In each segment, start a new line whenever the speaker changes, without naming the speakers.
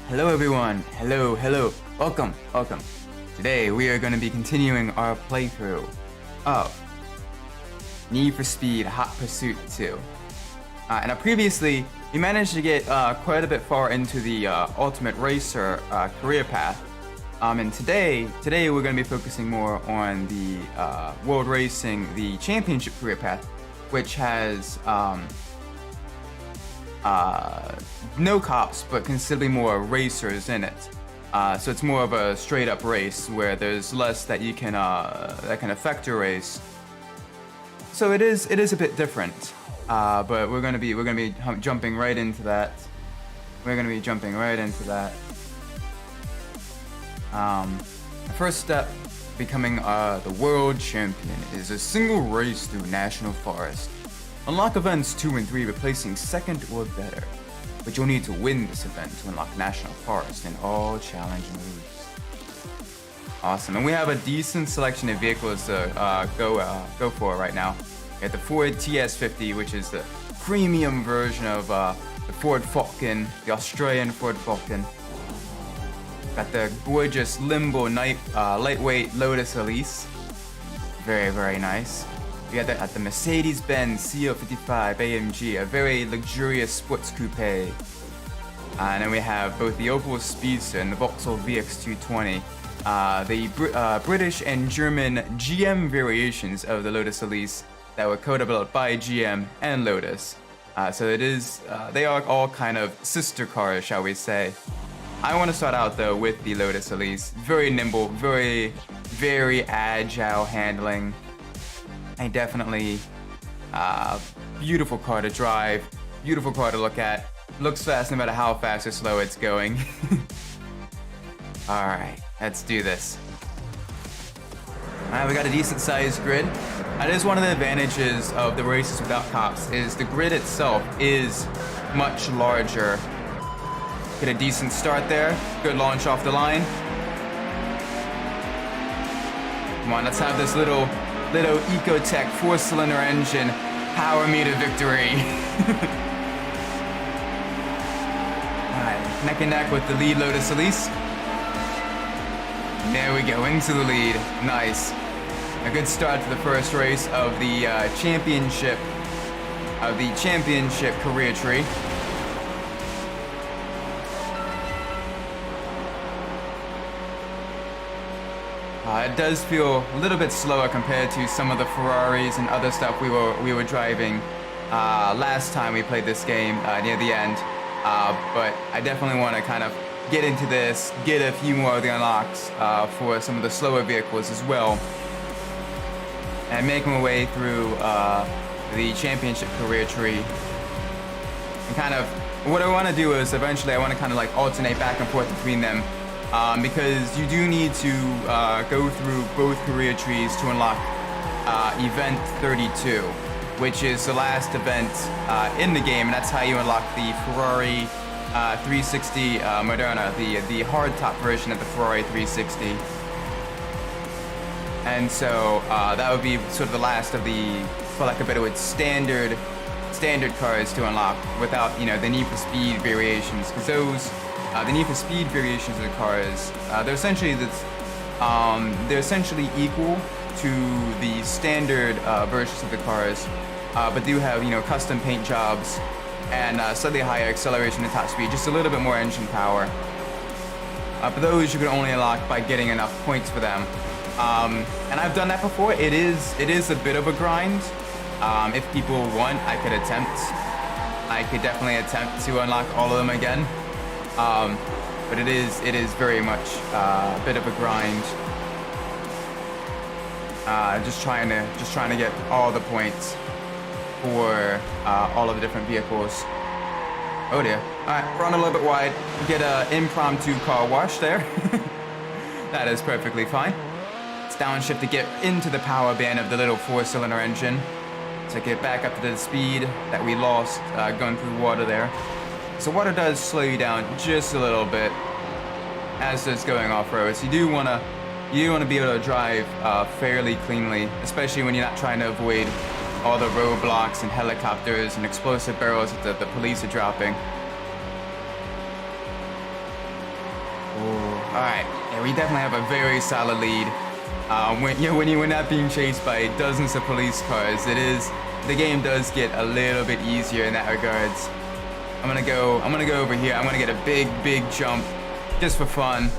Hello everyone, hello, welcome. Today we are going to be continuing our playthrough of Need for Speed Hot Pursuit 2. And previously, we managed to get quite a bit far into the Ultimate Racer career path. And today we're going to be focusing more on the World Racing, the Championship career path, which has no cops, but considerably more racers in it. So it's more of a straight up race where there's less that you can that can affect your race. So it is a bit different. But we're gonna be jumping right into that. The first step, becoming the world champion, is a single race through National Forest. Unlock events 2 and 3 replacing second or better, but you'll need to win this event to unlock National Forest in all challenge moves. Awesome, and we have a decent selection of vehicles to go for right now. We have the Ford TS50, which is the premium version of the Ford Falcon, the Australian Ford Falcon. Got the gorgeous limbo lightweight Lotus Elise, very nice. We got the Mercedes-Benz CO55 AMG, a very luxurious sports coupe. And then we have both the Opel Speedster and the Vauxhall VX220. The British and German GM variations of the Lotus Elise that were co-developed by GM and Lotus. So it is, they are all kind of sister cars, shall we say. I want to start out though with the Lotus Elise. Very nimble, very agile handling. And definitely beautiful car to drive, beautiful car to look at. Looks fast no matter how fast or slow it's going. Alright, let's do this. Alright, we got a decent sized grid. That is one of the advantages of the races without cops, is the grid itself is much larger. Get a decent start there, good launch off the line. Come on, let's have this little Ecotech 4-cylinder engine power me to victory. Alright, neck and neck with the lead Lotus Elise. There we go, into the lead. Nice. A good start to the first race of the championship career tree. It does feel a little bit slower compared to some of the Ferraris and other stuff we were driving last time we played this game near the end. But I definitely want to kind of get into this, get a few more of the unlocks for some of the slower vehicles as well, and make my way through the championship career tree. And kind of what I want to do is eventually I want to kind of like alternate back and forth between them. Because you do need to go through both career trees to unlock event 32, which is the last event in the game, and that's how you unlock the Ferrari 360 Moderna, the hardtop version of the Ferrari 360. And so that would be sort of the last of the, for lack of a better word, standard cars to unlock without, you know, the Need for Speed variations, because those. The Need for Speed variations of the cars, they're essentially equal to the standard versions of the cars, but do have, you know, custom paint jobs and slightly higher acceleration and top speed, just a little bit more engine power. But those you can only unlock by getting enough points for them. And I've done that before. It is a bit of a grind. If people want, I could definitely attempt to unlock all of them again. But it is very much a bit of a grind. Just trying to get all the points for all of the different vehicles. Oh dear. Alright, run a little bit wide. Get an impromptu car wash there. That is perfectly fine. It's downshift to get into the power band of the little 4-cylinder engine to get back up to the speed that we lost going through water there. So water does slow you down just a little bit as it's going off-road. So you do want to be able to drive fairly cleanly, especially when you're not trying to avoid all the roadblocks and helicopters and explosive barrels that the police are dropping. All right, yeah, we definitely have a very solid lead. When you're not being chased by dozens of police cars, the game does get a little bit easier in that regards. I'm gonna go over here. I'm gonna get a big jump, just for fun.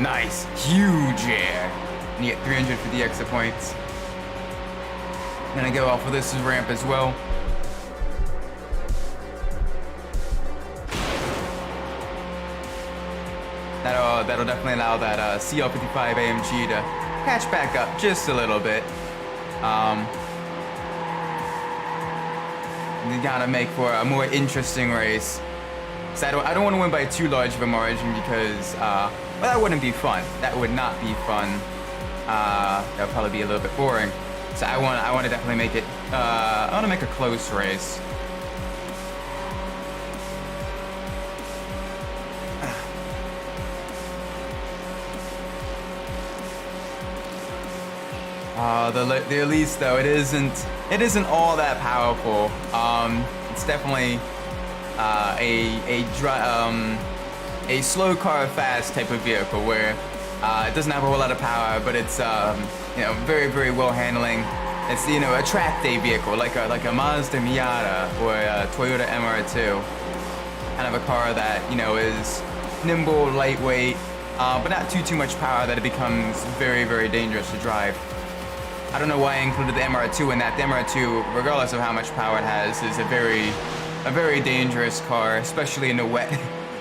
Nice, huge air. And you get 350 extra points. I'm gonna go off of this ramp as well. That'll definitely allow that CL55 AMG to catch back up just a little bit. You gotta make for a more interesting race. So I don't want to win by too large of a margin because well, that wouldn't be fun. That would not be fun. That would probably be a little bit boring. So I want to definitely make it. I want to make a close race. The Elise though, it isn't all that powerful. It's definitely a slow car fast type of vehicle where it doesn't have a whole lot of power, but it's very well handling. It's a track day vehicle like a Mazda Miata or a Toyota MR2, kind of a car that is nimble, lightweight, but not too much power that it becomes very dangerous to drive. I don't know why I included the MR2 in that. The MR2, regardless of how much power it has, is a very dangerous car, especially in the wet.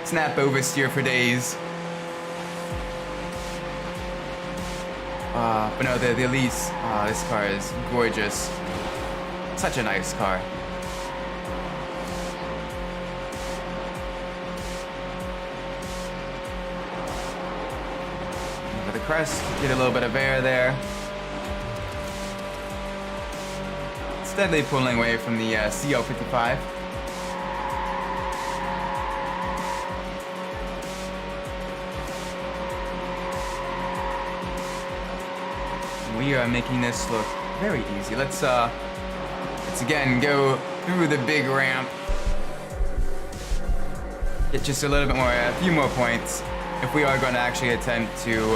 Snap oversteer for days. But no, the Elise, this car is gorgeous. Such a nice car. Over the crest, get a little bit of air there. Steadily pulling away from the CL55. We are making this look very easy. Let's again go through the big ramp. Get just a few more points if we are going to actually attempt to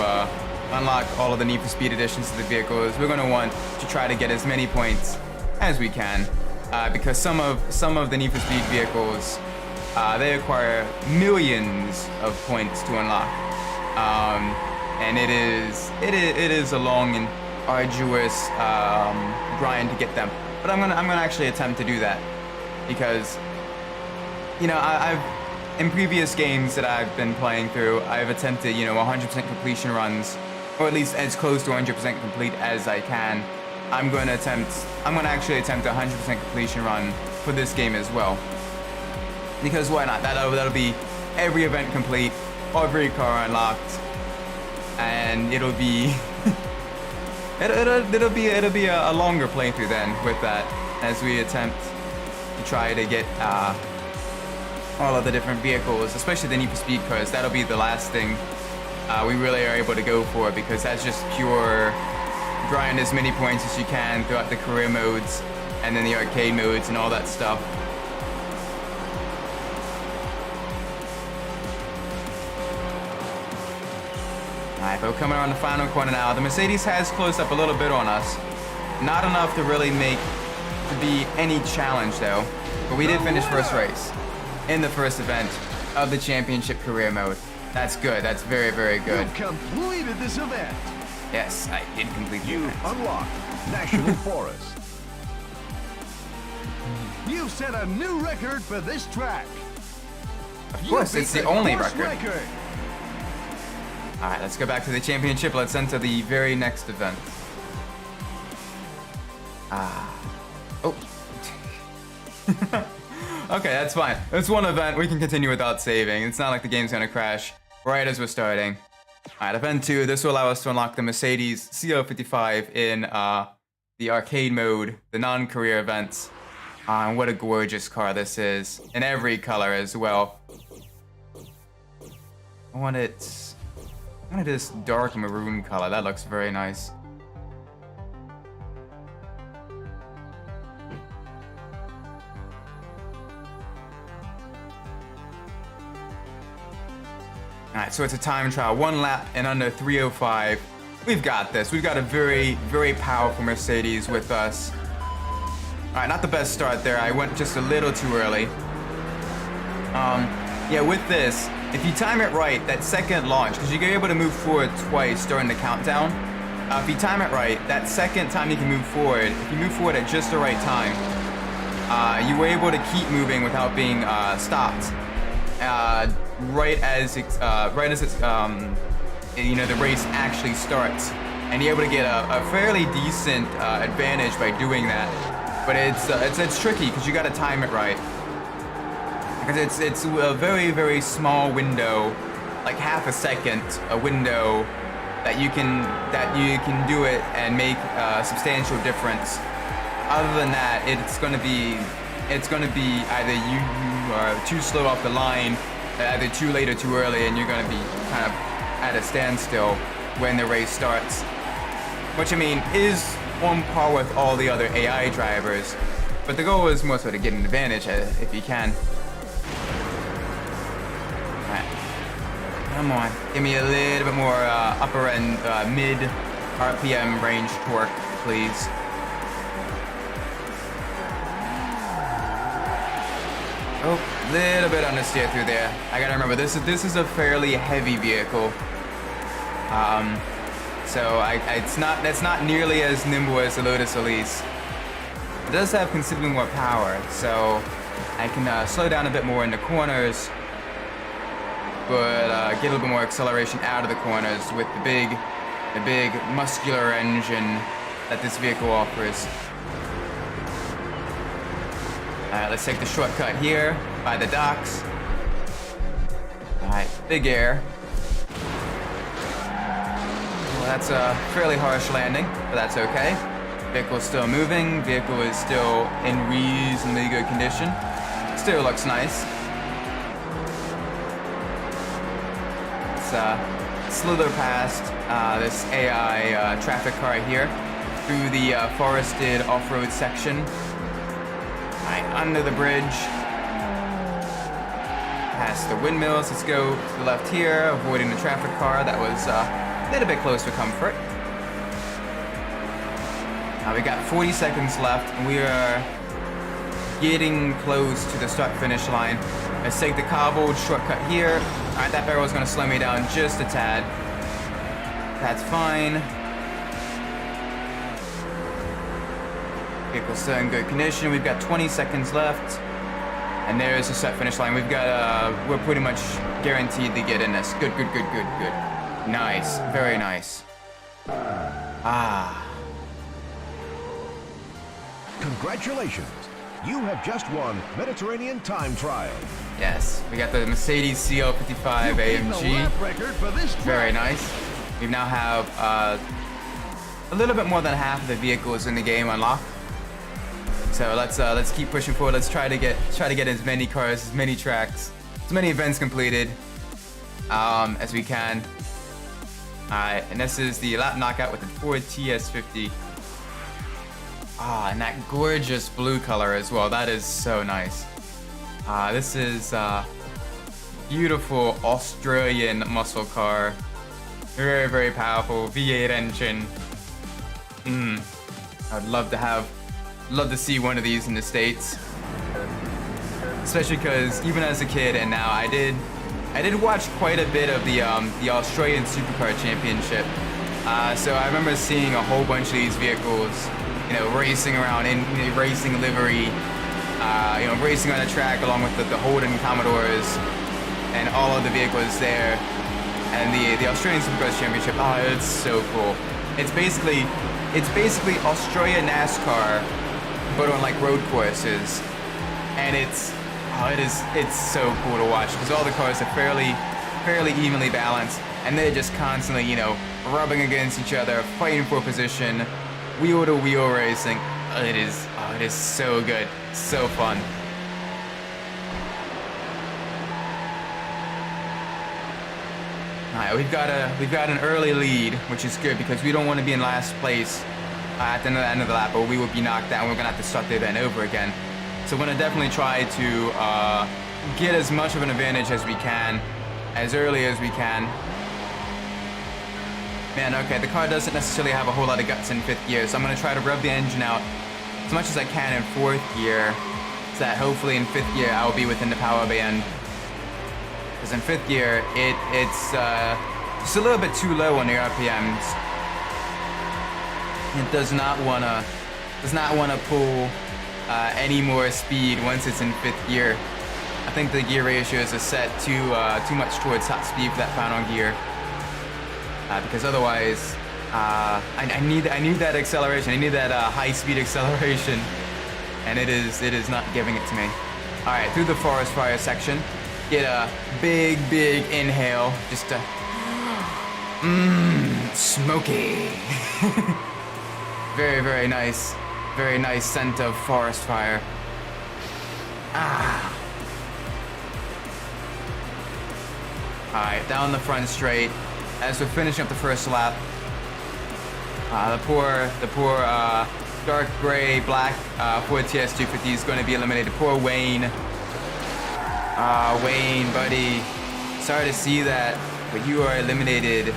unlock all of the Need for Speed additions to the vehicles. We're going to want to try to get as many points as we can, because some of the Need for Speed vehicles they require millions of points to unlock, and it is a long and arduous grind to get them. But I'm gonna actually attempt to do that because I've in previous games that I've been playing through, I've attempted 100% completion runs, or at least as close to 100% complete as I can. I'm going to actually attempt a 100% completion run for this game as well. Because why not? That'll be every event complete, every car unlocked, and it'll be it'll be a longer playthrough then with that, as we attempt to try to get all of the different vehicles, especially the Need for Speed cars. That'll be the last thing we really are able to go for, because that's just pure grind as many points as you can throughout the career modes and then the arcade modes and all that stuff. Alright, but we're coming around the final corner now. The Mercedes has closed up a little bit on us. Not enough to really make to be any challenge though. But we did finish first race in the first event of the championship career mode. That's good. That's very good.
You've completed this event.
Yes, I did complete the
You've
event.
unlocked National Forest. You've set a new record for this track.
Of course, it's the only
course
record. Alright, let's go back to the championship. Let's enter the very next event. Oh. Okay, that's fine. It's one event. We can continue without saving. It's not like the game's gonna crash right as we're starting. Alright, event 2. This will allow us to unlock the Mercedes CL55 in the arcade mode, the non-career events. And what a gorgeous car this is. In every color as well. I want this dark maroon color. That looks very nice. Alright, so it's a time trial. 1 lap in under 3:05. We've got this. We've got a very, very powerful Mercedes with us. Alright, not the best start there. I went just a little too early. Yeah, with this, if you time it right, that second launch, because you're able to move forward twice during the countdown. If you time it right, that second time you can move forward, if you move forward at just the right time, you were able to keep moving without being stopped. Right as it's, you know, the race actually starts, and you're able to get a fairly decent advantage by doing that. But it's tricky because you got to time it right, because it's a very, very small window, like half a second, a window that you can do it and make a substantial difference. Other than that, it's gonna be either you are too slow off the line, either too late or too early, and you're gonna be kind of at a standstill when the race starts. Which, I mean, is on par with all the other AI drivers, but the goal is more so to get an advantage if you can. Alright. Come on. Give me a little bit more upper end, mid RPM range torque, please. Oh, little bit understeer through there. I gotta remember, this is a fairly heavy vehicle. So it's not nearly as nimble as the Lotus Elise. It does have considerably more power, so I can slow down a bit more in the corners, but get a little bit more acceleration out of the corners with the big muscular engine that this vehicle offers. Alright, let's take the shortcut here by the docks. Alright, big air. Well, that's a fairly harsh landing, but that's okay. Vehicle's still moving. Vehicle is still in reasonably good condition. Still looks nice. Let's slither past this AI traffic car here through the forested off-road section. Alright, under the bridge. Past the windmills. Let's go to the left here, avoiding the traffic car. That was a little bit close for comfort. We got 40 seconds left, and we are getting close to the start-finish line. Let's take the cobbled shortcut here. Alright, that barrel is going to slow me down just a tad. That's fine. Vehicle's still in good condition. We've got 20 seconds left. And there's the start-finish line. We've got, we're pretty much guaranteed to get in this. Good. Nice. Very nice.
Congratulations. You have just won Mediterranean Time Trial.
Yes, we got the Mercedes CL55 AMG. Very nice. We now have a little bit more than half of the vehicles in the game unlocked. So let's keep pushing forward. Let's try to get as many cars, as many tracks, as many events completed as we can. Alright, and this is the lap knockout with the Ford TS50. And that gorgeous blue color as well. That is so nice. This is beautiful Australian muscle car. Very, very powerful V8 engine. I would love to see one of these in the States. Especially because even as a kid and now I did watch quite a bit of the Australian Supercar Championship. So I remember seeing a whole bunch of these vehicles, you know, racing around in racing livery, you know, racing on the track along with the Holden Commodores and all of the vehicles there. And the Australian Supercars Championship, it's so cool. It's basically Australia NASCAR, but on like road courses, and it's so cool to watch because all the cars are fairly evenly balanced, and they're just constantly, you know, rubbing against each other, fighting for position, wheel to wheel racing. It is so good, so fun. All right, we've got an early lead, which is good because we don't want to be in last place at the end of the lap, or we will be knocked out and we're gonna have to start the event over again. So we're gonna definitely try to get as much of an advantage as we can as early as we can. Man, okay, the car doesn't necessarily have a whole lot of guts in 5th gear, so I'm going to try to rev the engine out as much as I can in 4th gear, so that hopefully in 5th gear I'll be within the power band. Because in 5th gear, it's just a little bit too low on the RPMs. It does not wanna pull any more speed once it's in 5th gear. I think the gear ratios are set too much towards top speed for that final gear. Because otherwise, I need that acceleration. I need that high speed acceleration, and it is not giving it to me. All right, through the forest fire section, get a big inhale, just to smoky. Very nice scent of forest fire. All right, down the front straight. As we're finishing up the first lap, the poor dark gray black Ford TS250 is going to be eliminated. Poor Wayne. Wayne, buddy. Sorry to see that, but you are eliminated.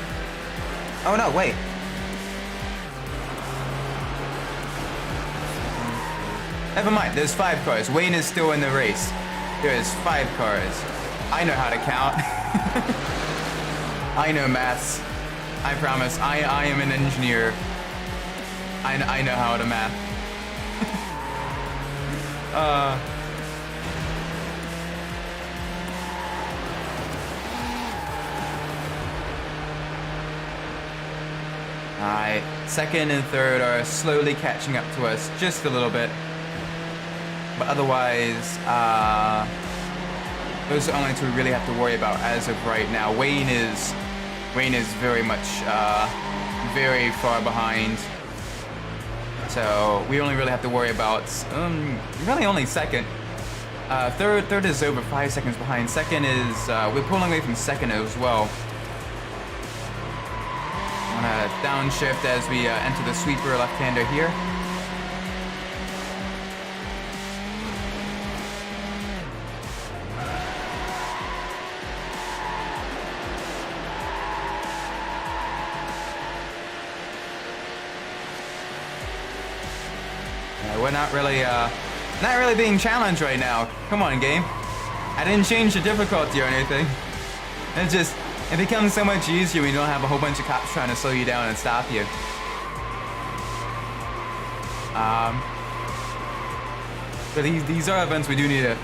Oh no, wait. Never mind, there's 5 cars. Wayne is still in the race. There's 5 cars. I know how to count. I know maths. I promise. I am an engineer. I know how to math. Alright, 2nd and 3rd are slowly catching up to us just a little bit. But otherwise, those are only 2 we really have to worry about as of right now. Wayne is very much very far behind. So we only really have to worry about really only 2nd. 3rd is over 5 seconds behind. 2nd is we're pulling away from 2nd as well. I'm gonna downshift as we enter the sweeper left-hander here. We're not really being challenged right now. Come on, game. I didn't change the difficulty or anything. It becomes so much easier when you don't have a whole bunch of cops trying to slow you down and stop you. So these are events we do need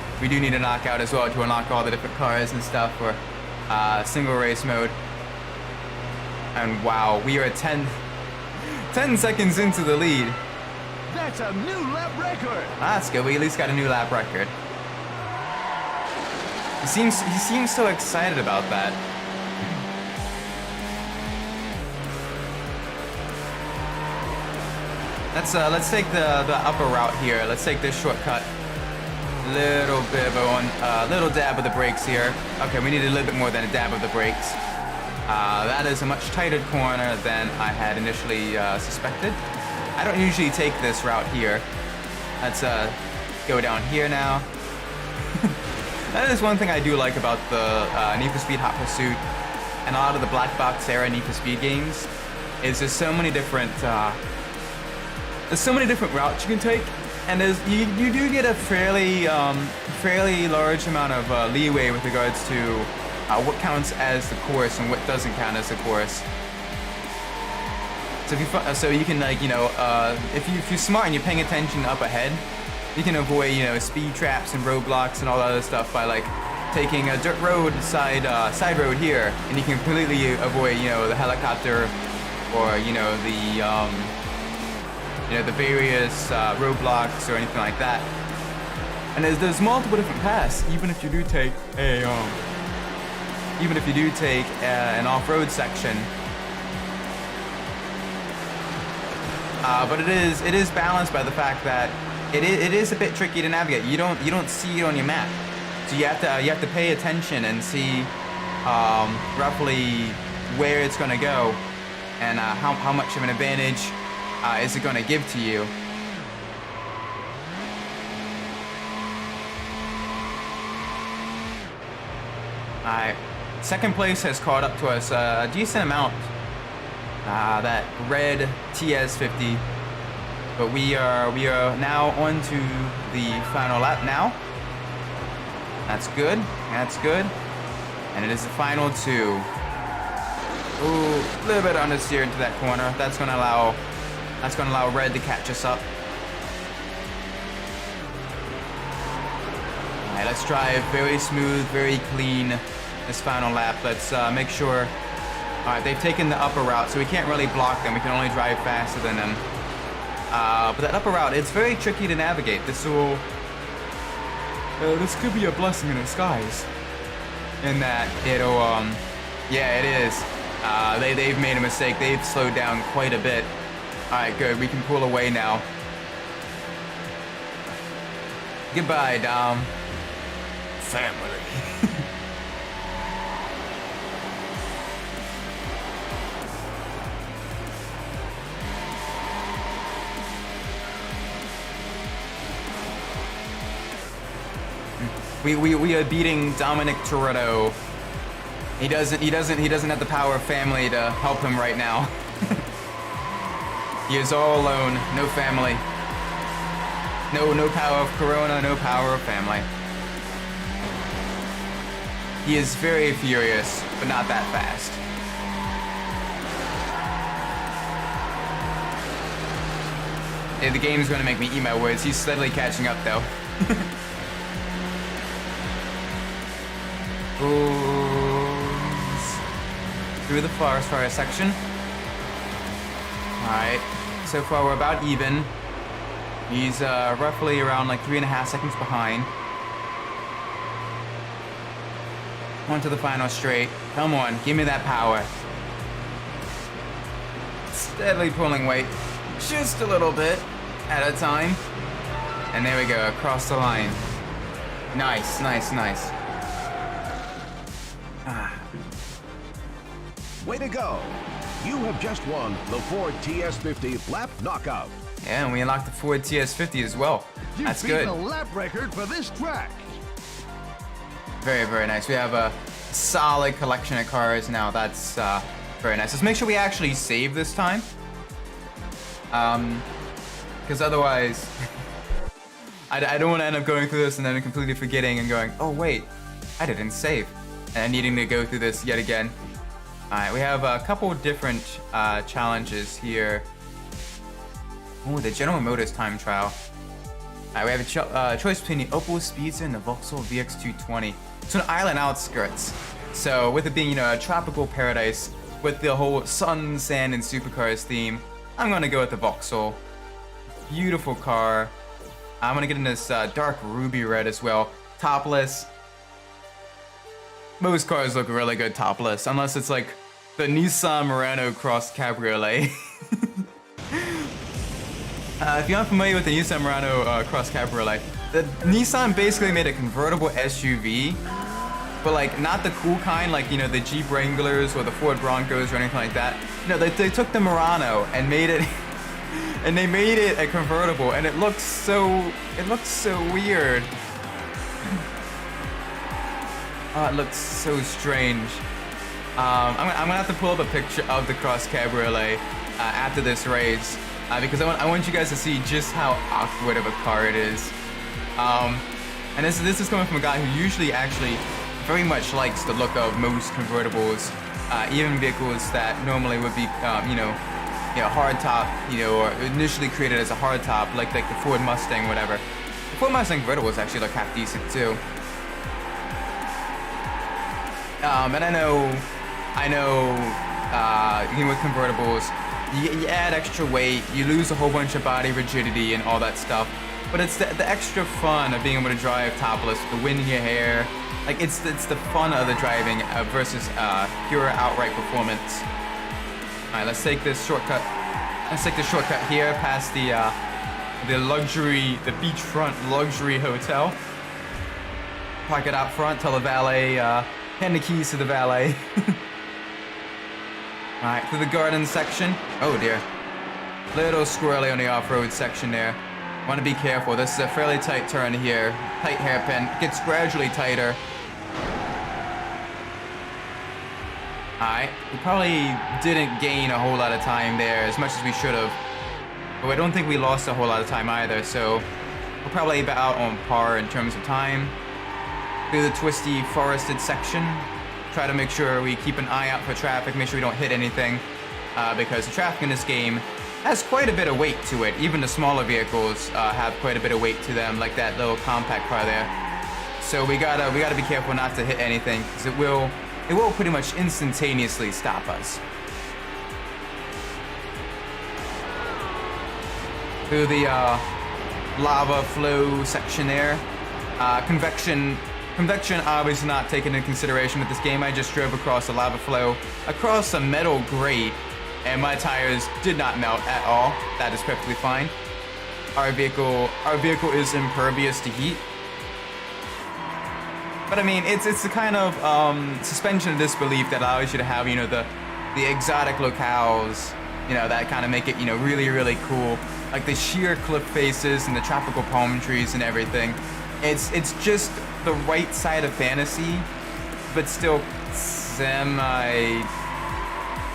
to knock out as well to unlock all the different cars and stuff for single race mode. And wow, we are 10 seconds into the lead.
That's a new lap record.
That's good. We at least got a new lap record. He seems so excited about that. Let's take the upper route here. Let's take this shortcut. Little bit of a little dab of the brakes here. Okay, we need a little bit more than a dab of the brakes. That is a much tighter corner than I had initially suspected. I don't usually take this route here. Let's go down here now. That is one thing I do like about the Need for Speed Hot Pursuit and a lot of the black box era Need for Speed games is there's so many different routes you can take, and you do get a fairly large amount of leeway with regards to what counts as the course and what doesn't count as the course. So you can if you're smart and you're paying attention up ahead, you can avoid speed traps and roadblocks and all that other stuff by taking a dirt road side road here, and you can completely avoid the helicopter or the various roadblocks or anything like that. And there's multiple different paths, even if you do take an off-road section. But it is balanced by the fact that it is a bit tricky to navigate. You don't see it on your map, so you have to pay attention and see roughly where it's going to go and how much of an advantage is it going to give to you. Alright, Second place has caught up to us a decent amount. That red TS50. But we are now on to the final lap now. That's good. That's good. And it is the final 2. Ooh, a little bit understeer into that corner. That's gonna allow red to catch us up. Alright, let's drive very smooth, very clean this final lap. Let's make sure. Alright, they've taken the upper route, so we can't really block them. We can only drive faster than them. But that upper route, it's very tricky to navigate. This could be a blessing in disguise. In that it'll, yeah, it is. They've made a mistake. They've slowed down quite a bit. Alright, good. We can pull away now. Goodbye, Dom. Family. We are beating Dominic Toretto. He doesn't have the power of family to help him right now. He is all alone, no family. No power of Corona, no power of family. He is very furious, but not that fast. Yeah, the game's gonna make me eat my words. He's steadily catching up though. Through the forest fire section. Alright, so far we're about even. He's roughly around like 3.5 seconds behind. On to the final straight. Come on, give me that power. Steadily pulling weight, just a little bit at a time. And there we go, across the line. Nice, nice, nice.
Way to go! You have just won the Ford TS50 lap knockout.
Yeah, and we unlocked the Ford TS50 as well. That's good.
You've beaten a lap record for this track.
Very, very nice. We have a solid collection of cars now. That's very nice. Let's make sure we actually save this time. Because otherwise, I don't want to end up going through this and then completely forgetting and going, oh wait, I didn't save. And needing to go through this yet again. Alright, we have a couple different challenges here. Oh, the General Motors time trial. Alright, we have a choice between the Opel Speedster and the Vauxhall VX220. It's an island outskirts. So with it being, you know, a tropical paradise with the whole sun, sand, and supercars theme, I'm gonna go with the Vauxhall. Beautiful car. I'm gonna get in this dark ruby red as well. Topless. Most cars look really good topless, unless it's like the Nissan Murano Cross Cabriolet. If you're not familiar with the Nissan Murano Cross Cabriolet, the Nissan basically made a convertible SUV, but like not the cool kind, like, you know, the Jeep Wranglers or the Ford Broncos or anything like that. No, they took the Murano and made it, and they made it a convertible, and it looks so weird. Oh, it looks so strange. I'm gonna have to pull up a picture of the Cross Cabriolet after this race because I want you guys to see just how awkward of a car it is. And this is coming from a guy who usually actually very much likes the look of most convertibles, even vehicles that normally would be you know, hard top, you know, or initially created as a hard top, like the Ford Mustang, whatever. The Ford Mustang convertibles actually look half decent too. And I know, even with convertibles, you add extra weight, you lose a whole bunch of body rigidity and all that stuff. But it's the extra fun of being able to drive topless with the wind in your hair. Like, it's the fun of the driving versus pure outright performance. All right, let's take this shortcut. Let's take the shortcut here past the beachfront luxury hotel. Park it out front, tell the valet, hand the keys to the valet. All right, through the garden section. Oh dear, little squirrely on the off-road section there. Want to be careful. This is a fairly tight turn here. Tight hairpin. Gets gradually tighter. Alright, we probably didn't gain a whole lot of time there as much as we should have. But I don't think we lost a whole lot of time either, so we're probably about on par in terms of time. Through the twisty forested section, try to make sure we keep an eye out for traffic, make sure we don't hit anything, because the traffic in this game has quite a bit of weight to it. Even the smaller vehicles have quite a bit of weight to them, like that little compact car there. So we gotta be careful not to hit anything, because it will pretty much instantaneously stop us. Through the lava flow section there. Convection obviously not taken into consideration with this game. I just drove across the lava flow, across a metal grate, and my tires did not melt at all. That is perfectly fine. Our vehicle is impervious to heat. But I mean, it's the kind of suspension of disbelief that allows you to have, you know, the exotic locales, you know, that kind of make it, you know, really, really cool. Like the sheer cliff faces and the tropical palm trees and everything. It's just the right side of fantasy, but still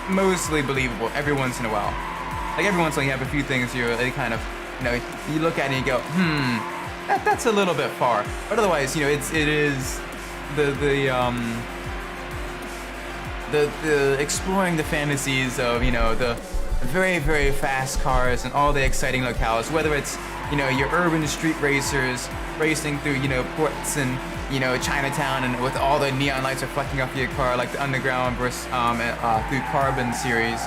mostly believable every once in a while. Like every once in a while you have a few things they kind of, you know, you look at it and you go, that's a little bit far. But otherwise, you know, it is the exploring the fantasies of, you know, the very, very fast cars and all the exciting locales, whether it's, you know, your urban street racers racing through, you know, ports and, you know, Chinatown, and with all the neon lights reflecting off your car, like the Underground versus through Carbon series,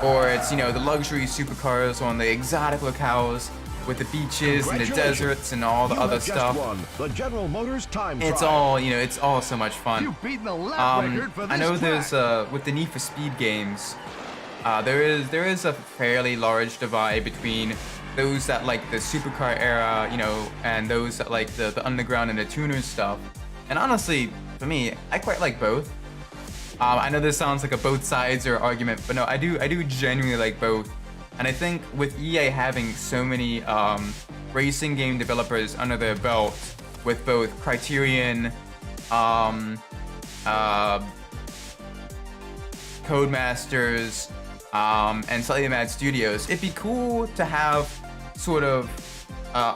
or it's, you know, the luxury supercars on the exotic locales with the beaches and the deserts and all the other stuff.
The General Motors time
it's
trial.
all, you know, it's all so much fun.
You've beaten the lap record for this
I know
track.
there's with the Need for Speed games, there is a fairly large divide between those that like the supercar era, you know, and those that like the underground and the tuners stuff. And honestly, for me, I quite like both. I know this sounds like a both sides or argument, but no, I do genuinely like both. And I think with EA having so many racing game developers under their belt, with both Criterion, Codemasters, and Slightly Mad Studios, it'd be cool to have sort of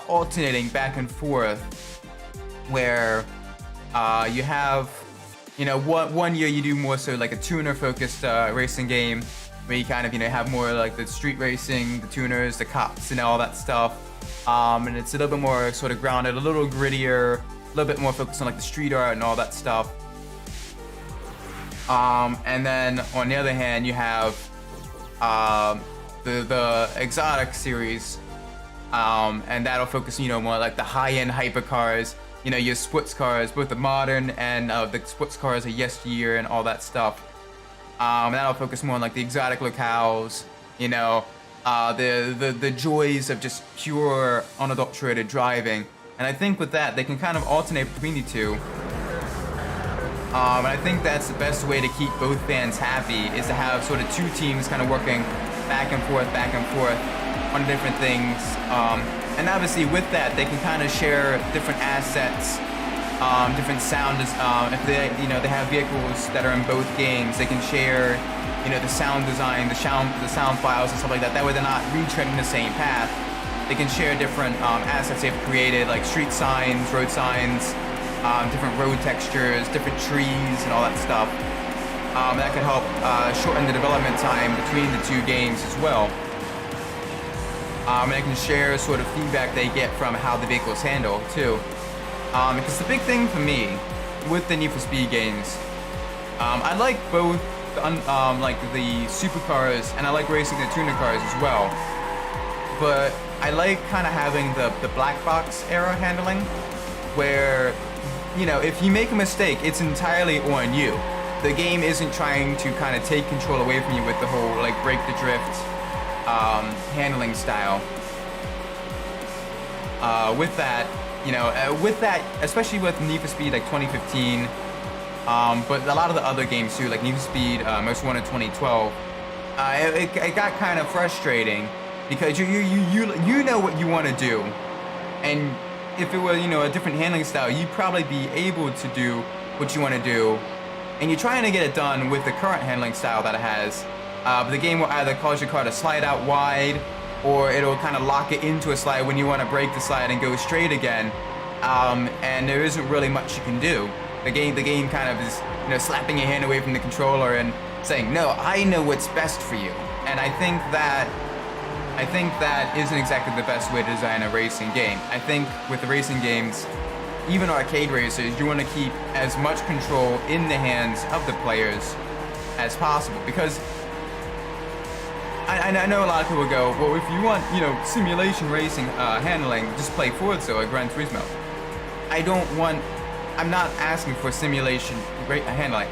alternating back and forth, where you have, you know, one year you do more so like a tuner-focused racing game, where you kind of, you know, have more like the street racing, the tuners, the cops, and all that stuff, and it's a little bit more sort of grounded, a little grittier, a little bit more focused on like the street art and all that stuff. And then on the other hand, you have the exotic series, and that'll focus, you know, more like the high-end hypercars, you know, your sports cars, both the modern and the sports cars of yesteryear and all that stuff. And that'll focus more on like the exotic locales, you know, the joys of just pure unadulterated driving. And I think with that, they can kind of alternate between the two. And I think that's the best way to keep both fans happy, is to have sort of two teams kind of working back and forth on different things. And obviously with that, they can kind of share different assets, different sound. If they, you know, they have vehicles that are in both games, they can share, you know, the sound design, the sound files and stuff like that. That way they're not retreading the same path. They can share different assets they've created, like street signs, road signs, different road textures, different trees, and all that stuff. That can help shorten the development time between the two games as well. And they can share sort of feedback they get from how the vehicles handle too. Because the big thing for me with the Need for Speed games, I like both like the supercars, and I like racing the tuner cars as well. But I like kind of having the black box era handling, where, you know, if you make a mistake, it's entirely on you. The game isn't trying to kind of take control away from you with the whole like break the drift handling style. With that, you know, especially with Need for Speed like 2015, but a lot of the other games too, like Need for Speed Most Wanted 2012, it got kind of frustrating, because you know what you want to do, and if it were, you know, a different handling style, you'd probably be able to do what you want to do, and you're trying to get it done with the current handling style that it has, but the game will either cause your car to slide out wide, or it'll kind of lock it into a slide when you want to break the slide and go straight again, and there isn't really much you can do. The game kind of is, you know, slapping your hand away from the controller and saying, no, I know what's best for you. And I think that isn't exactly the best way to design a racing game. I think with the racing games, even arcade racers, you want to keep as much control in the hands of the players as possible, because I know a lot of people go, well, if you want, you know, simulation racing handling, just play Forza or Gran Turismo. I'm not asking for simulation handling.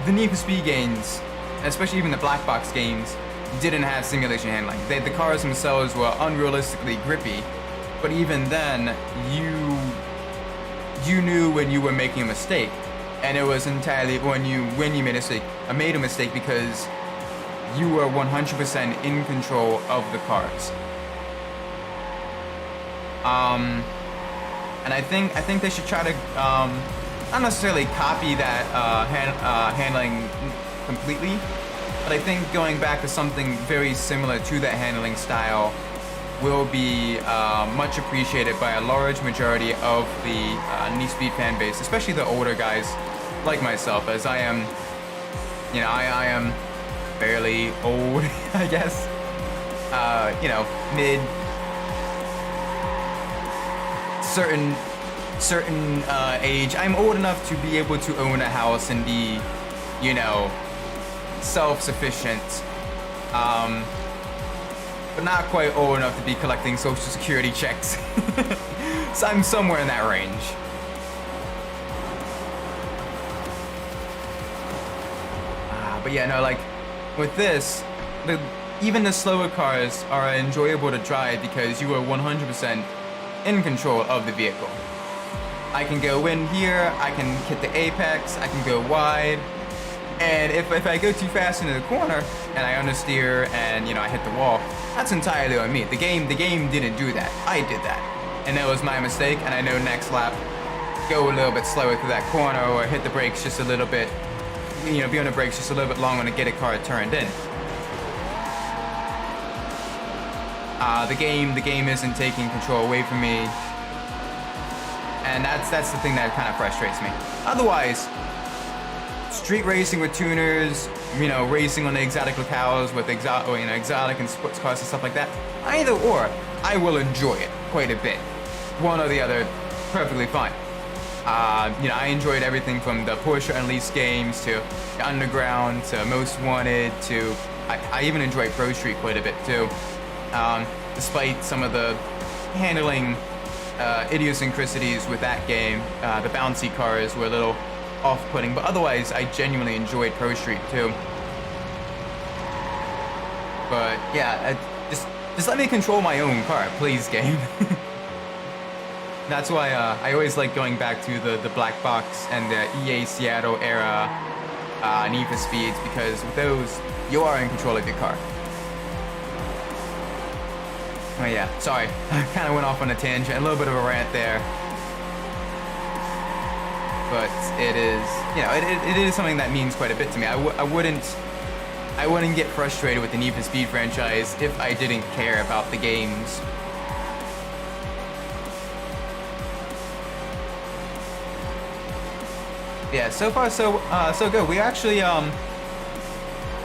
The Need for Speed games, especially even the black box games, didn't have simulation handling. The cars themselves were unrealistically grippy, but even then, you knew when you were making a mistake, and it was entirely when you made a mistake because you were 100% in control of the cars. And I think they should try to not necessarily copy that handling completely, but I think going back to something very similar to that handling style will be much appreciated by a large majority of the Need for Speed fan base, especially the older guys like myself, as I am, you know, I am fairly old, I guess. You know, mid certain age. I'm old enough to be able to own a house and be, you know, self-sufficient, but not quite old enough to be collecting social security checks. So I'm somewhere in that range. But yeah, no, like with this, even the slower cars are enjoyable to drive because you are 100% in control of the vehicle. I can go in here, I can hit the apex, I can go wide, and if I go too fast into the corner and I understeer and, you know, I hit the wall, that's entirely on me. The game didn't do that. I did that, and that was my mistake. And I know next lap, go a little bit slower through that corner or hit the brakes just a little bit, you know, be on the brakes just a little bit longer to get a car turned in. The game isn't taking control away from me, and that's the thing that kind of frustrates me. Otherwise, street racing with tuners, you know, racing on the exotic locales with exotic and sports cars and stuff like that, either or, I will enjoy it quite a bit. One or the other, perfectly fine. You know, I enjoyed everything from the Porsche Unleashed games to the Underground to Most Wanted to I even enjoyed Pro Street quite a bit too. Despite some of the handling idiosyncrasies with that game, the bouncy cars were a little off-putting, but otherwise I genuinely enjoyed Pro Street too. But yeah, just let me control my own car, please, game. That's why I always like going back to the black box and the EA Seattle era Need for Speeds, because with those you are in control of your car. Oh yeah, sorry, I kind of went off on a tangent, a little bit of a rant there. But it is, you know, it is something that means quite a bit to me. I wouldn't get frustrated with the Need for Speed franchise if I didn't care about the games. Yeah, so far so good. We actually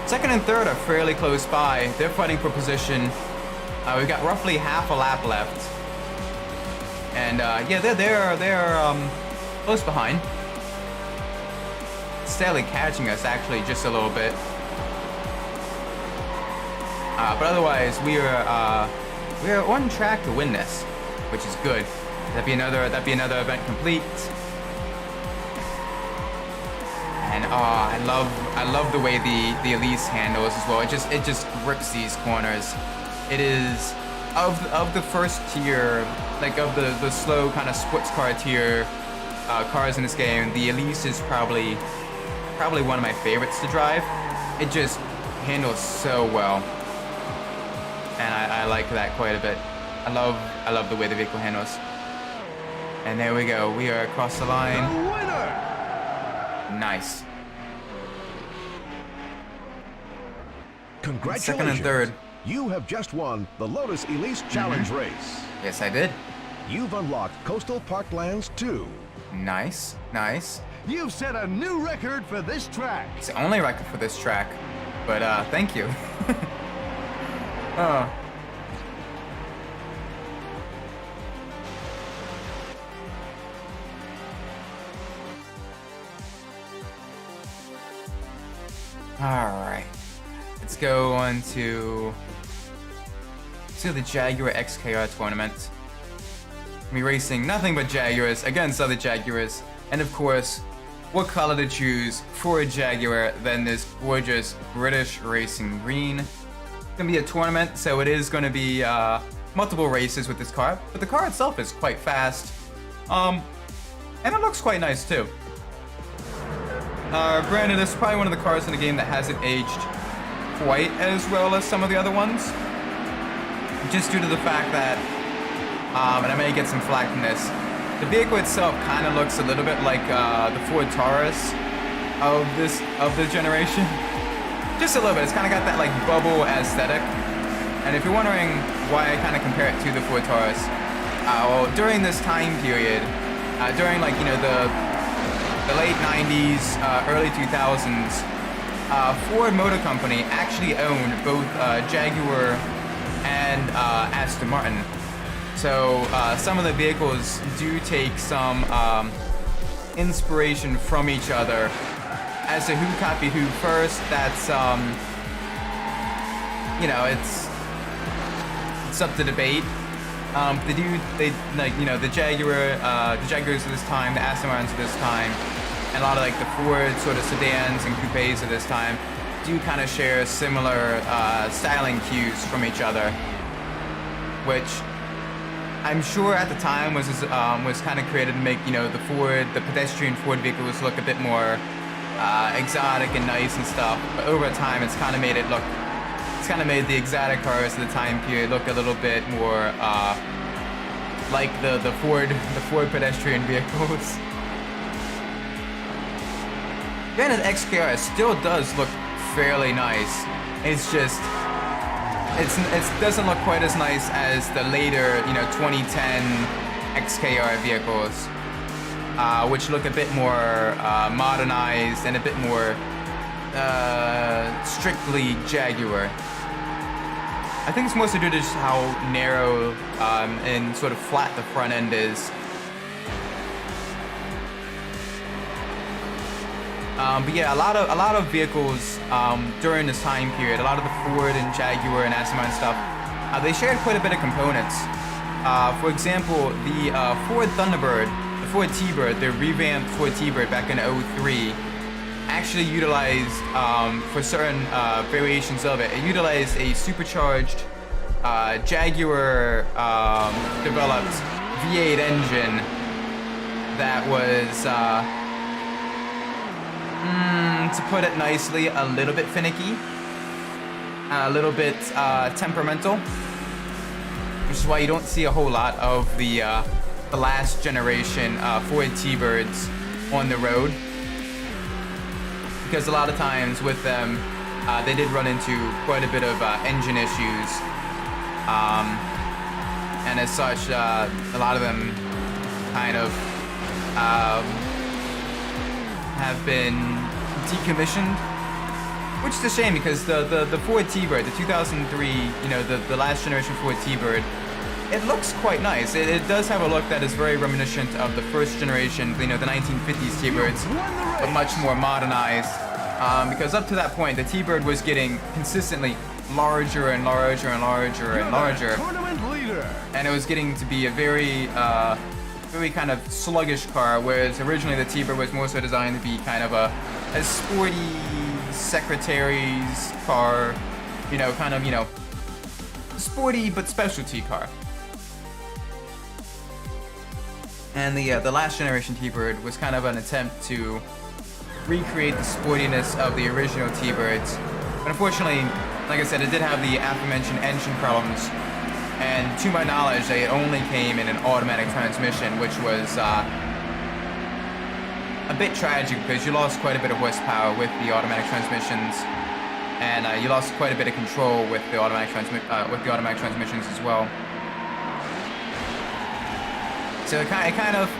second and third are fairly close by. They're fighting for position. We've got roughly half a lap left, and yeah, they're close behind. Steadily catching us, actually, just a little bit. But otherwise, we are on track to win this, which is good. That'd be another event complete. And I love the way the Elise handles as well. It just grips these corners. It is of the first tier, like of the slow kind of sports car tier cars in this game. The Elise is probably one of my favorites to drive. It just handles so well, and I like that quite a bit. I love the way the vehicle handles. And there we go. We are across the line.
The winner!
Nice.
Congratulations.
Second and third.
You have just won the Lotus Elise Challenge race.
Yes, I did.
You've unlocked Coastal Parklands 2.
Nice, nice.
You've set a new record for this track.
It's the only record for this track, but thank you. Oh. Alright. Let's go on to the Jaguar XKR tournament. Me racing nothing but Jaguars against other Jaguars. And of course, what color to choose for a Jaguar than this gorgeous British racing green. It's gonna be a tournament, so it is gonna be multiple races with this car, but the car itself is quite fast. And it looks quite nice too. Granted, this is probably one of the cars in the game that hasn't aged quite as well as some of the other ones. Just due to the fact that, and I may get some flack from this, the vehicle itself kind of looks a little bit like the Ford Taurus of this generation. Just a little bit. It's kind of got that like bubble aesthetic. And if you're wondering why I kind of compare it to the Ford Taurus, well, during this time period, during like the late 90s, early 2000s, Ford Motor Company actually owned both Jaguar and Aston Martin. So some of the vehicles do take some inspiration from each other. As to who copied who first, that's it's up to debate. The Jaguars of this time, the Aston Martins of this time, and a lot of like the Ford sort of sedans and coupes of this time do kind of share similar styling cues from each other, which I'm sure at the time was kind of created to make the pedestrian Ford vehicles look a bit more exotic and nice and stuff. But over time, it's kind of made the exotic cars of the time period look a little bit more like the Ford pedestrian vehicles. Granted, the XKR still does look fairly nice. It's just it doesn't look quite as nice as the later 2010 XKR vehicles, which look a bit more modernized and a bit more strictly Jaguar. I think it's mostly due to just how narrow and sort of flat the front end is. But yeah, a lot of vehicles during this time period, a lot of the Ford and Jaguar and Aston Martin stuff, they shared quite a bit of components. For example, the Ford Thunderbird, the Ford T-Bird, the revamped Ford T-Bird back in '03, actually utilized, for certain variations of it, it utilized a supercharged Jaguar developed V8 engine that was, to put it nicely, a little bit finicky, a little bit temperamental, which is why you don't see a whole lot of the last generation Ford T-Birds on the road. Because a lot of times with them, they did run into quite a bit of engine issues. And as such, a lot of them kind of have been decommissioned. Which is a shame because the Ford T-Bird, the 2003, the last generation Ford T-Bird, it looks quite nice. It does have a look that is very reminiscent of the first generation, the 1950s T-Birds, but much more modernized. Because up to that point, the T-Bird was getting consistently larger and larger and larger and larger. And it was getting to be a very kind of sluggish car, whereas originally the T-Bird was more so designed to be kind of a sporty secretary's car, sporty but specialty car. And the last generation T-Bird was kind of an attempt to recreate the sportiness of the original T-Birds. But unfortunately, like I said, it did have the aforementioned engine problems. And to my knowledge, they only came in an automatic transmission, which was a bit tragic because you lost quite a bit of horsepower with the automatic transmissions. and you lost quite a bit of control with the automatic transmissions as well. So it kind of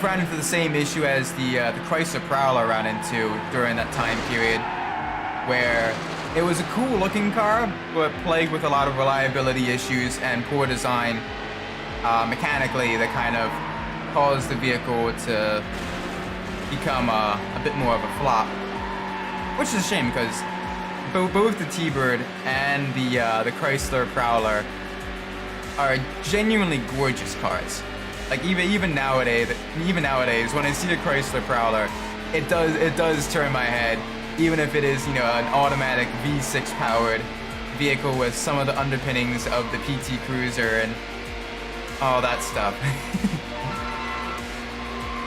ran into the same issue as the Chrysler Prowler ran into during that time period, where it was a cool looking car, but plagued with a lot of reliability issues and poor design mechanically that kind of caused the vehicle to become a bit more of a flop. Which is a shame because both the T-Bird and the Chrysler Prowler are genuinely gorgeous cars. Like even nowadays, when I see the Chrysler Prowler, it does turn my head, even if it is, you know, an automatic V6 powered vehicle with some of the underpinnings of the PT Cruiser and all that stuff.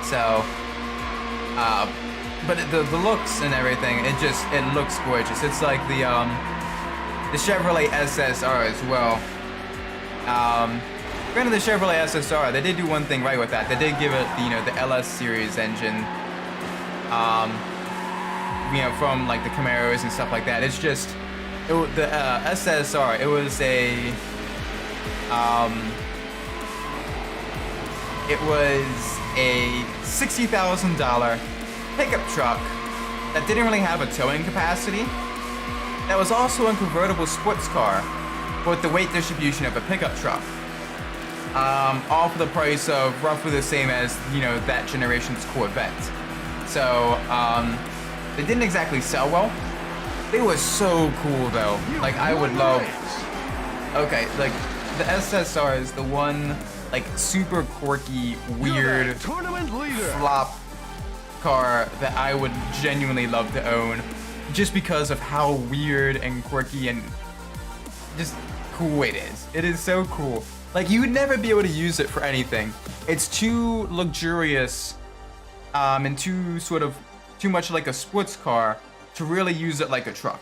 So, but the looks and everything, it looks gorgeous. It's like the Chevrolet SSR as well. Granted, the Chevrolet SSR, they did do one thing right with that. They did give it, you know, the LS series engine, you know, from like the Camaros and stuff like that. It's just the SSR. It was a $60,000 pickup truck that didn't really have a towing capacity. That was also a convertible sports car with the weight distribution of a pickup truck. All for the price of roughly the same as, you know, that generation's Corvette. So, they didn't exactly sell well. They were so cool though. Like, I would love... Okay, like, the SSR is the one, like, super quirky, weird, flop car that I would genuinely love to own. Just because of how weird and quirky and just cool it is. It is so cool. Like, you would never be able to use it for anything. It's too luxurious, and too much like a sports car to really use it like a truck.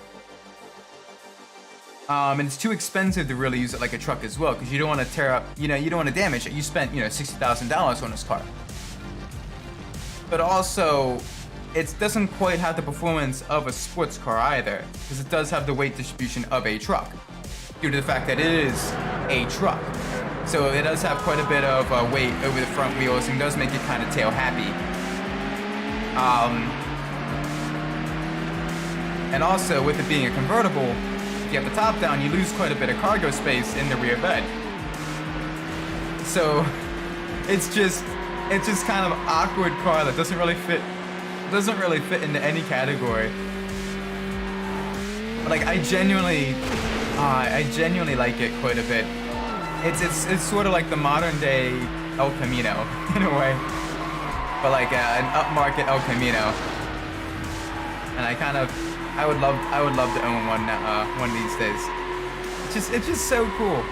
And it's too expensive to really use it like a truck as well, because you don't want to tear up, you know, you don't want to damage it. You spent, you know, $60,000 on this car. But also, it doesn't quite have the performance of a sports car either, because it does have the weight distribution of a truck, due to the fact that it is a truck. So it does have quite a bit of weight over the front wheels and does make it kind of tail happy. And also, with it being a convertible, if you have the top down, you lose quite a bit of cargo space in the rear bed. So it's just kind of an awkward car that doesn't really fit into any category. But like, I genuinely like it quite a bit. It's sort of like the modern day El Camino in a way, but like an upmarket El Camino. And I would love to own one of these days. It's just so cool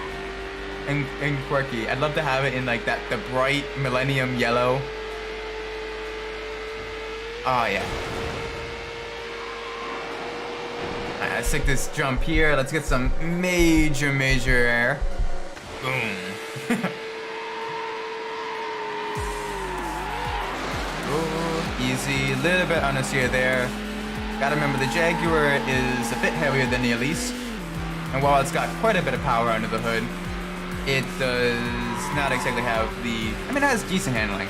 and quirky. I'd love to have it in like the bright millennium yellow. Oh yeah. Alright, let's take this jump here. Let's get some major air. Boom. Oh, easy. A little bit understeer there. Gotta remember the Jaguar is a bit heavier than the Elise. And while it's got quite a bit of power under the hood, it does not exactly have the... I mean, it has decent handling.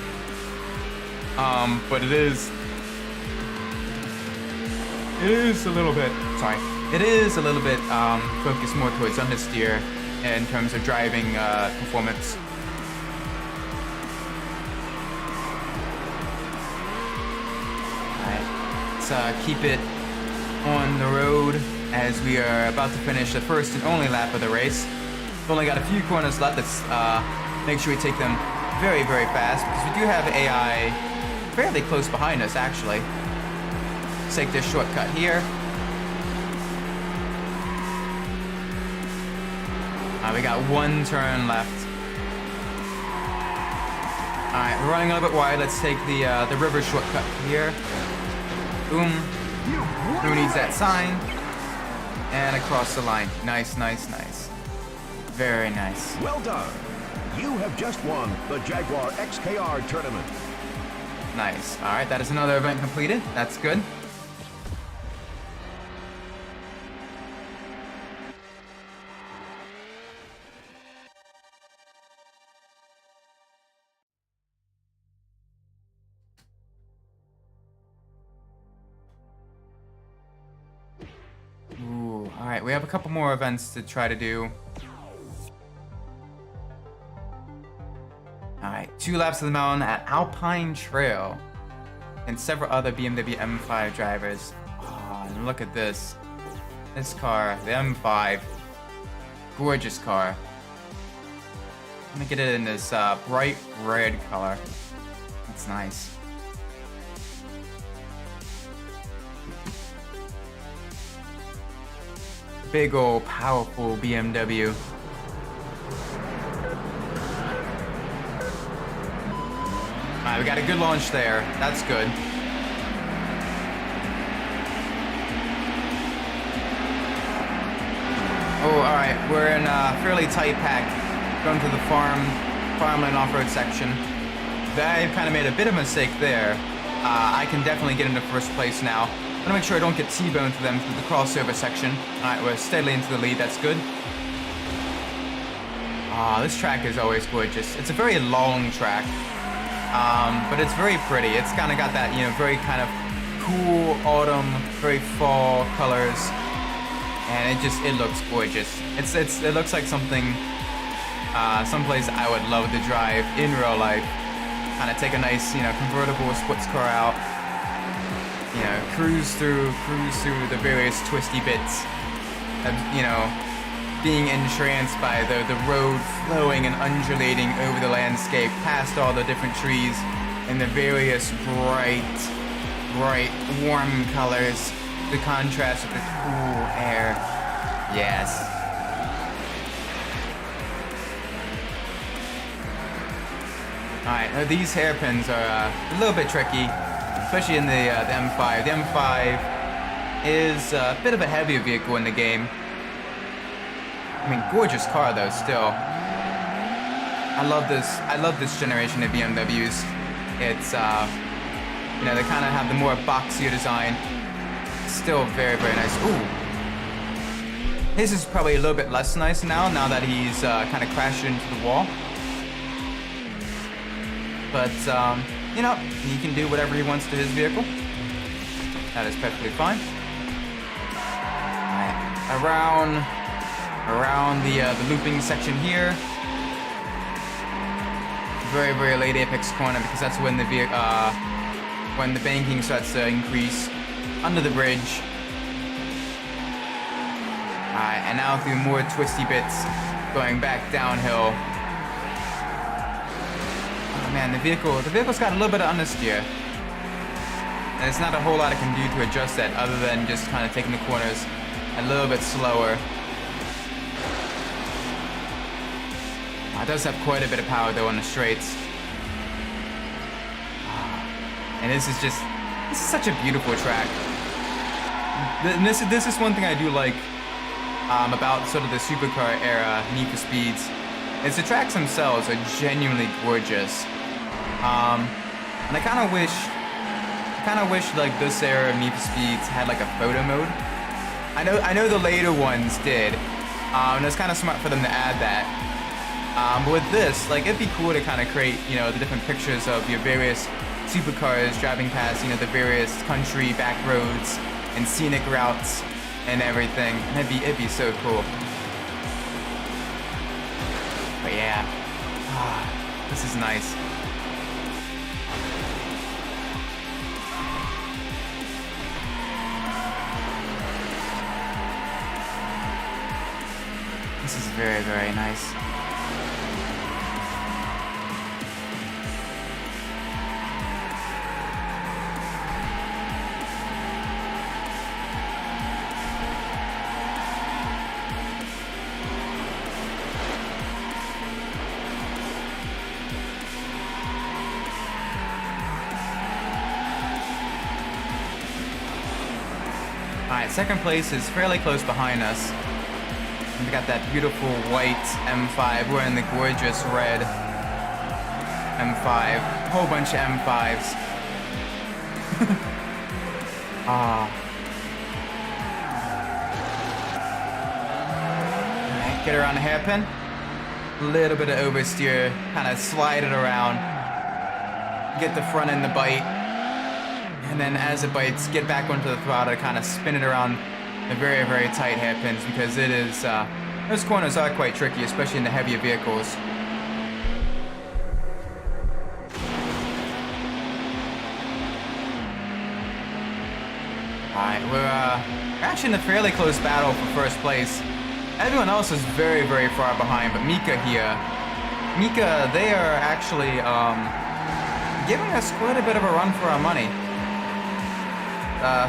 But it is a little bit... Sorry. It is a little bit focused more towards understeer in terms of driving performance. Alright, let's keep it on the road as we are about to finish the first and only lap of the race. We've only got a few corners left. Let's make sure we take them very fast, because we do have AI fairly close behind us, actually. Let's take this shortcut here. We got one turn left. Alright, we're running a little bit wide. Let's take the river shortcut here. Boom. Who needs that sign? And across the line. Nice. Very nice.
Well done. You have just won the Jaguar XKR tournament.
Nice. Alright, that is another event completed. That's good. we have a couple more events to try to do. Alright, 2 laps of the mountain at Alpine Trail. And several other BMW M5 drivers. Oh, and look at this. This car, the M5. Gorgeous car. I'm gonna get it in this bright red color. That's nice. Big old powerful BMW. Alright, we got a good launch there. That's good. Oh, alright. We're in a fairly tight pack. Going to the farmland off-road section. I kind of made a bit of a mistake there. I can definitely get into first place now. I want to make sure I don't get T-boned to them through the crossover section. Alright, we're steadily into the lead. That's good. This track is always gorgeous. It's a very long track. But it's very pretty. It's kind of got that, you know, very kind of cool autumn, very fall colors, and it looks gorgeous. It looks like something, someplace I would love to drive in real life. Kind of take a nice, you know, convertible sports car out, you know, cruise through the various twisty bits of, you know, being entranced by the road flowing and undulating over the landscape, past all the different trees and the various bright, warm colors, the contrast with the cool air. Yes. Alright, these hairpins are a little bit tricky, especially in the M5. The M5 is a bit of a heavier vehicle in the game. I mean, gorgeous car though, still. I love this generation of BMWs. It's, you know, they kind of have the more boxier design. Still very, very nice. Ooh. His is probably a little bit less nice now that he's kind of crashed into the wall. But, you know, he can do whatever he wants to his vehicle. That is perfectly fine. Alright, around the looping section here. Very, very late apex corner because that's when the banking starts to increase under the bridge. Alright, and now through more twisty bits, going back downhill. Oh man, the vehicle's got a little bit of understeer. And there's not a whole lot I can do to adjust that other than just kind of taking the corners a little bit slower. It does have quite a bit of power though on the straights. And this is such a beautiful track. This is one thing I do like about sort of the supercar era Need for Speeds. Is the tracks themselves are genuinely gorgeous. And I kind of wish like this era of Need for Speeds had like a photo mode. I know the later ones did. And it's kind of smart for them to add that. But with this, like, it'd be cool to kind of create, you know, the different pictures of your various supercars driving past, you know, the various country back roads and scenic routes and everything. And it'd be so cool. But yeah, this is nice. This is very, very nice. Alright, second place is fairly close behind us. We got that beautiful white M5. We're in the gorgeous red M5. A whole bunch of M5s. Alright, get around the hairpin. A little bit of oversteer. Kind of slide it around. Get the front end to bite. And then as it bites, get back onto the throttle to kind of spin it around the very, very tight hairpins because it is, those corners are quite tricky, especially in the heavier vehicles. Alright, we're actually in a fairly close battle for first place. Everyone else is very, very far behind, but Mika here. Mika, they are actually giving us quite a bit of a run for our money.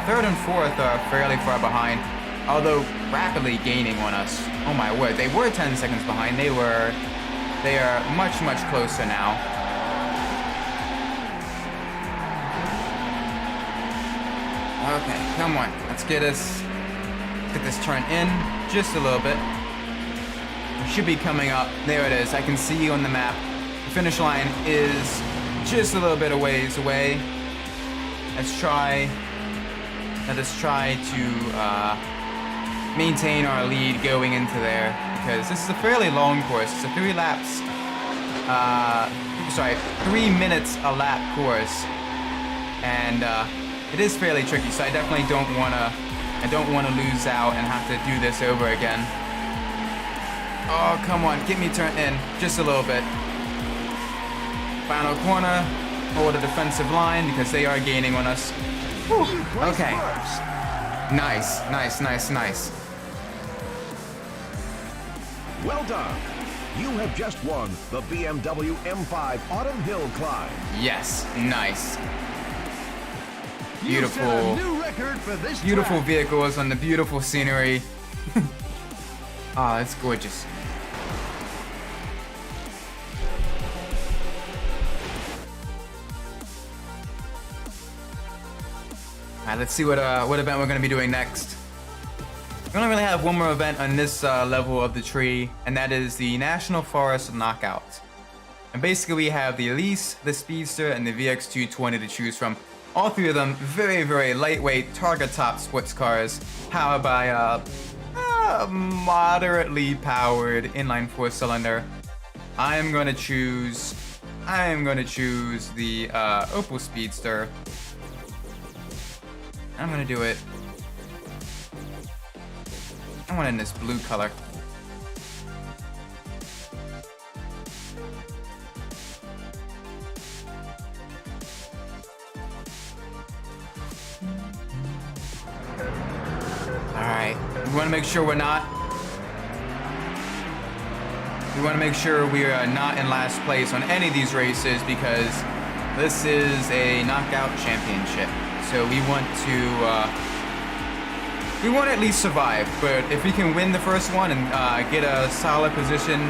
Third and fourth are fairly far behind, although rapidly gaining on us. Oh my word, they were 10 seconds behind. They are much, much closer now. Okay, come on. Let's get this turn in just a little bit. We should be coming up. There it is. I can see on the map. The finish line is just a little bit of ways away. Let's try to maintain our lead going into there because this is a fairly long course. It's a 3 minutes a lap course, and it is fairly tricky. So I definitely don't want to lose out and have to do this over again. Oh, come on, get me turned in just a little bit. Final corner, hold a defensive line because they are gaining on us. Whew. Okay. Nice, nice, nice, nice.
Well done. You have just won the BMW M5 Autumn Hill Climb.
Yes, nice.
You set a
Beautiful,
new record for this
beautiful
track.
vehicles on the beautiful scenery. Oh, it's gorgeous. Alright, let's see what event we're going to be doing next. We only really have one more event on this level of the tree, and that is the National Forest Knockout. And basically we have the Elise, the Speedster, and the VX220 to choose from. All three of them very, very lightweight, target top sports cars, powered by a moderately powered inline 4-cylinder. I am going to choose the Opel Speedster. I'm gonna do it. I want it in this blue color. Alright, we want to make sure we are not in last place on any of these races because this is a knockout championship. So we want to at least survive, but if we can win the first one and get a solid position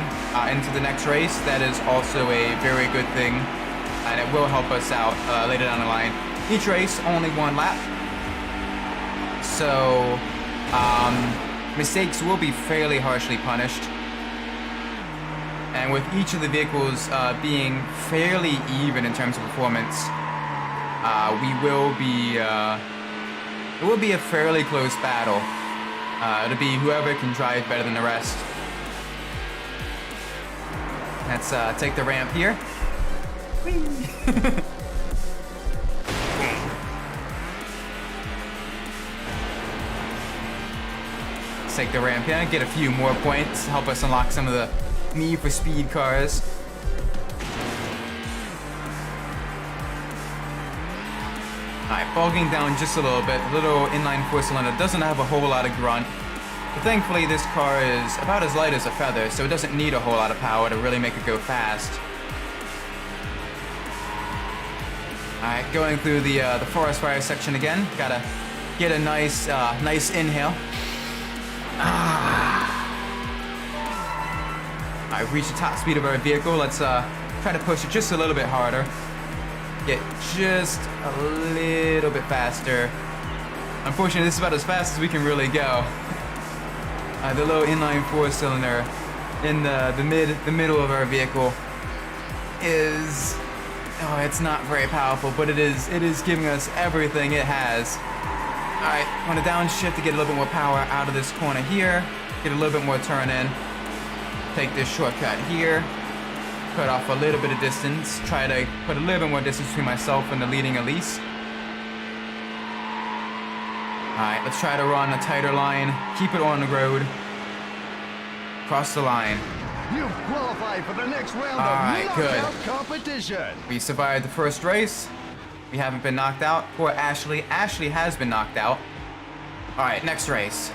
into the next race, that is also a very good thing, and it will help us out later down the line. Each race, only 1 lap, so mistakes will be fairly harshly punished. And with each of the vehicles being fairly even in terms of performance, it will be a fairly close battle. It'll be whoever can drive better than the rest. Let's take the ramp here. Let's take the ramp here, get a few more points, help us unlock some of the Need for Speed cars. Alright, bogging down just a little bit. The little inline 4-cylinder doesn't have a whole lot of grunt. But thankfully this car is about as light as a feather, so it doesn't need a whole lot of power to really make it go fast. Alright, going through the forest fire section again. Gotta get a nice inhale. Alright, reach the top speed of our vehicle. Let's try to push it just a little bit harder. Get just a little bit faster. Unfortunately, this is about as fast as we can really go. The little inline 4-cylinder in the middle of our vehicle is, it's not very powerful, but it is giving us everything it has. All right, want to downshift to get a little bit more power out of this corner here. Get a little bit more turn in. Take this shortcut here. Cut off a little bit of distance. Try to put a little bit more distance between myself and the leading Elise. Alright, let's try to run a tighter line. Keep it on the road. Cross the line.
You've qualified for the next round
Alright,
of
good.
knockout competition.
We survived the first race. We haven't been knocked out. Poor Ashley. Ashley has been knocked out. Alright, next race.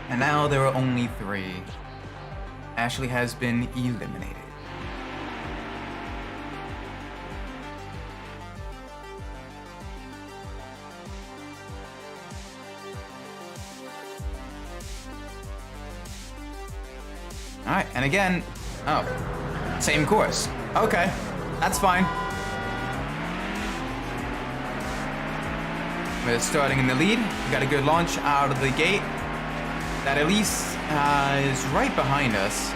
And now there are only 3. Ashley has been eliminated. Alright, and again, oh, same course. Okay, that's fine. We're starting in the lead. We got a good launch out of the gate. That Elise is right behind us.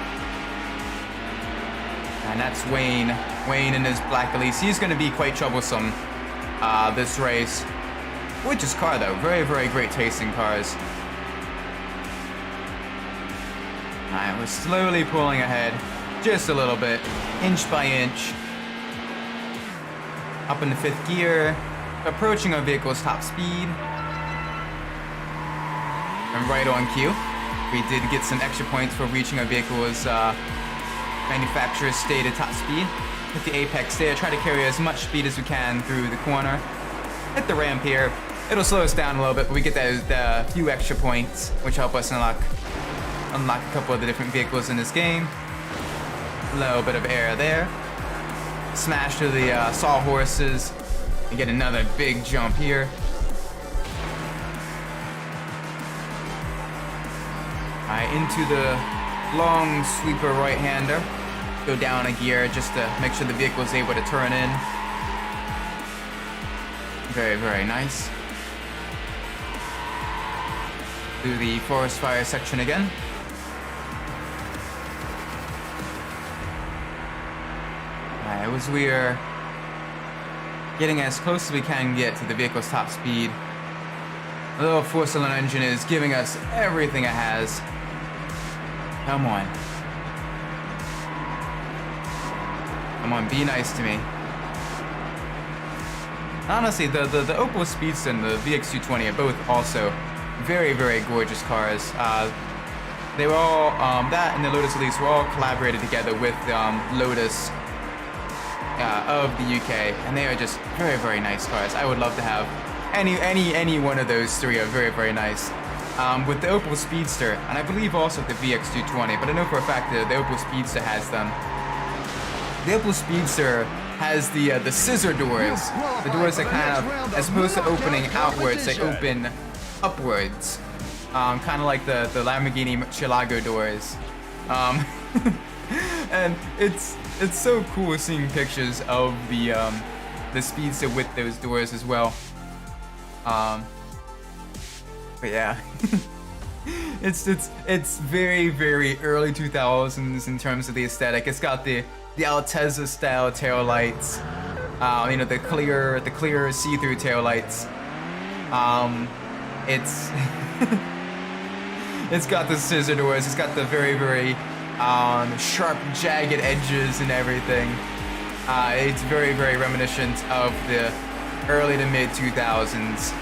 And that's Wayne. Wayne in his black Elise. He's going to be quite troublesome this race. Gorgeous car, though. Very, very great tasting cars. Alright, we're slowly pulling ahead. Just a little bit. Inch by inch. Up into 5th gear. Approaching our vehicle's top speed. And right on cue. We did get some extra points for reaching our vehicle's manufacturer's stated top speed. Hit the apex there. Try to carry as much speed as we can through the corner. Hit the ramp here. It'll slow us down a little bit, but we get the few extra points, which help us unlock a couple of the different vehicles in this game. A little bit of air there. Smash through the sawhorses and get another big jump here. Alright, into the long sweeper right-hander. Go down a gear just to make sure the vehicle is able to turn in. Very, very nice. Do the forest fire section again. As we are getting as close as we can get to the vehicle's top speed. The little 4-cylinder engine is giving us everything it has. Come on. Come on, be nice to me. Honestly, the Opel Speedster and the VX220 are both also very, very gorgeous cars. They were all, that and the Lotus Elise were all collaborated together with Lotus of the UK, and they are just very, very nice cars. I would love to have any one of those 3 are very, very nice. With the Opel Speedster, and I believe also the VX220, but I know for a fact that the Opel Speedster has them. The Opel Speedster has the scissor doors. The doors that kind of, as opposed to opening outwards, they open upwards. Kind of like the Lamborghini Murcielago doors. And it's so cool seeing pictures of the Speedster with those doors as well. But yeah, it's very, very early 2000s in terms of the aesthetic. It's got the Altezza style tail lights, you know, the clear see-through tail lights. It's it's got the scissor doors. It's got the very, very sharp, jagged edges and everything. It's very, very reminiscent of the early to mid 2000s.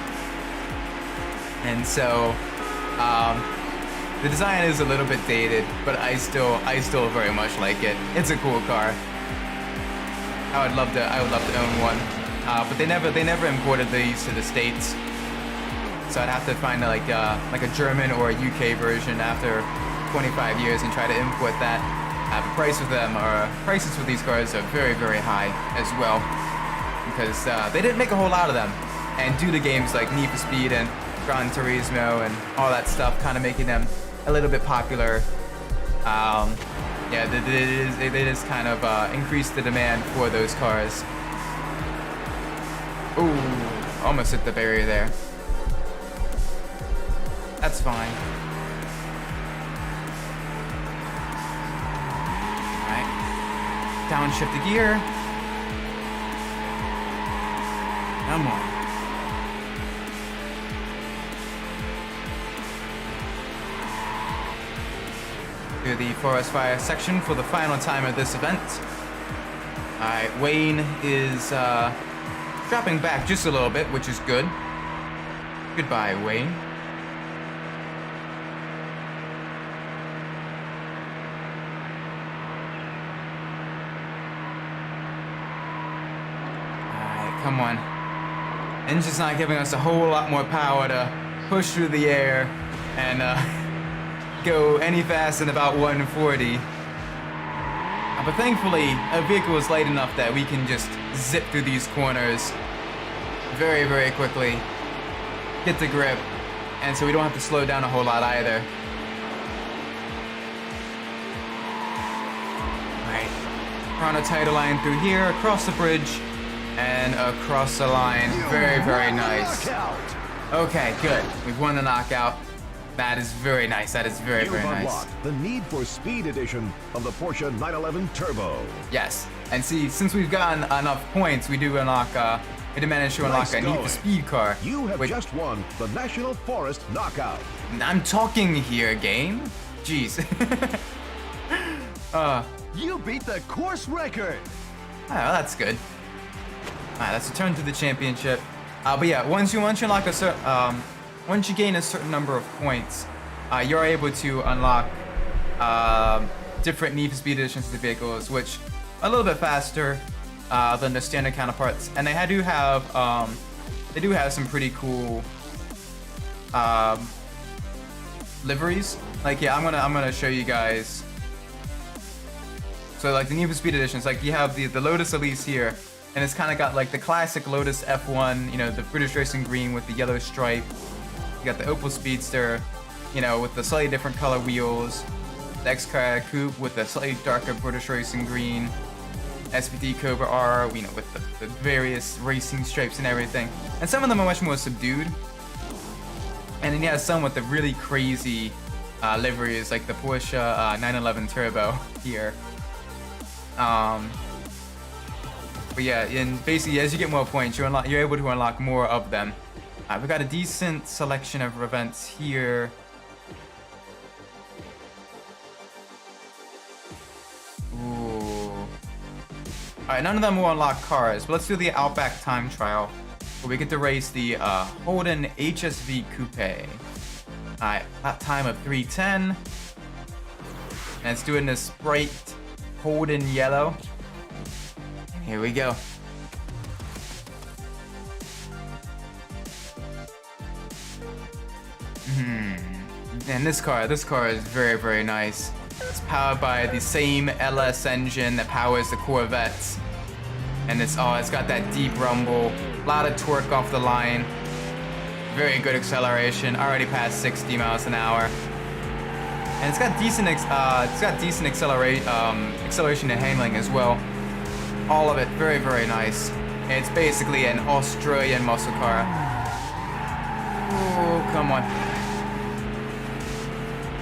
And so, the design is a little bit dated, but I still very much like it. It's a cool car. I would love to own one. But they never imported these to the States. So I'd have to find like a German or a UK version after 25 years and try to import that. The prices for these cars are very, very high as well, because they didn't make a whole lot of them, and due to games like Need for Speed and Gran Turismo and all that stuff, kind of making them a little bit popular. Yeah, they just kind of increased the demand for those cars. Ooh, almost hit the barrier there. That's fine. Downshift the gear. Come on. Do the forest fire section for the final time of this event. Alright, Wayne is dropping back just a little bit, which is good. Goodbye, Wayne. Alright, come on. Engine's not giving us a whole lot more power to push through the air and go any faster than about 140. But thankfully, our vehicle is light enough that we can just zip through these corners very, very quickly, get the grip, and so we don't have to slow down a whole lot either. Alright, we're on a tighter line through here, across the bridge, and across the line. Very, very nice. Okay, good. We've won the knockout. That is very nice. That is very, very nice.
Unlocked the Need for Speed edition of the Porsche 911 Turbo.
Yes, and see, since we've gotten enough points, we do unlock. We did manage to unlock a Need for Speed car.
You have just won the National Forest Knockout.
I'm talking here, game. Jeez.
You beat the course record.
Oh, that's good. Alright, let's return to the championship. But yeah, once you unlock a certain, once you gain a certain number of points, you're able to unlock different Need for Speed editions of the vehicles, which are a little bit faster than the standard counterparts, and they do have some pretty cool liveries. Like, yeah, I'm gonna show you guys. So like the Need for Speed editions, like you have the Lotus Elise here, and it's kind of got like the classic Lotus F1, you know, the British Racing green with the yellow stripe. You got the Opel Speedster, you know, with the slightly different color wheels. The X-Car Coupe with the slightly darker British Racing green. SVT Cobra R, you know, with the various racing stripes and everything. And some of them are much more subdued. And then you have some with the really crazy liveries, like the Porsche 911 Turbo here. But yeah, and basically as you get more points, you're able to unlock more of them. We've got a decent selection of events here. Ooh. Alright, none of them will unlock cars, but let's do the Outback time trial, where we get to race the Holden HSV Coupe. Alright, lap time of 3:10. And it's doing this bright Holden yellow. Here we go. And this car is very, very nice. It's powered by the same LS engine that powers the Corvettes. And it's got that deep rumble, a lot of torque off the line. Very good acceleration, already past 60 miles an hour. And it's got decent acceleration and handling as well. All of it very, very nice. And it's basically an Australian muscle car. Oh, come on.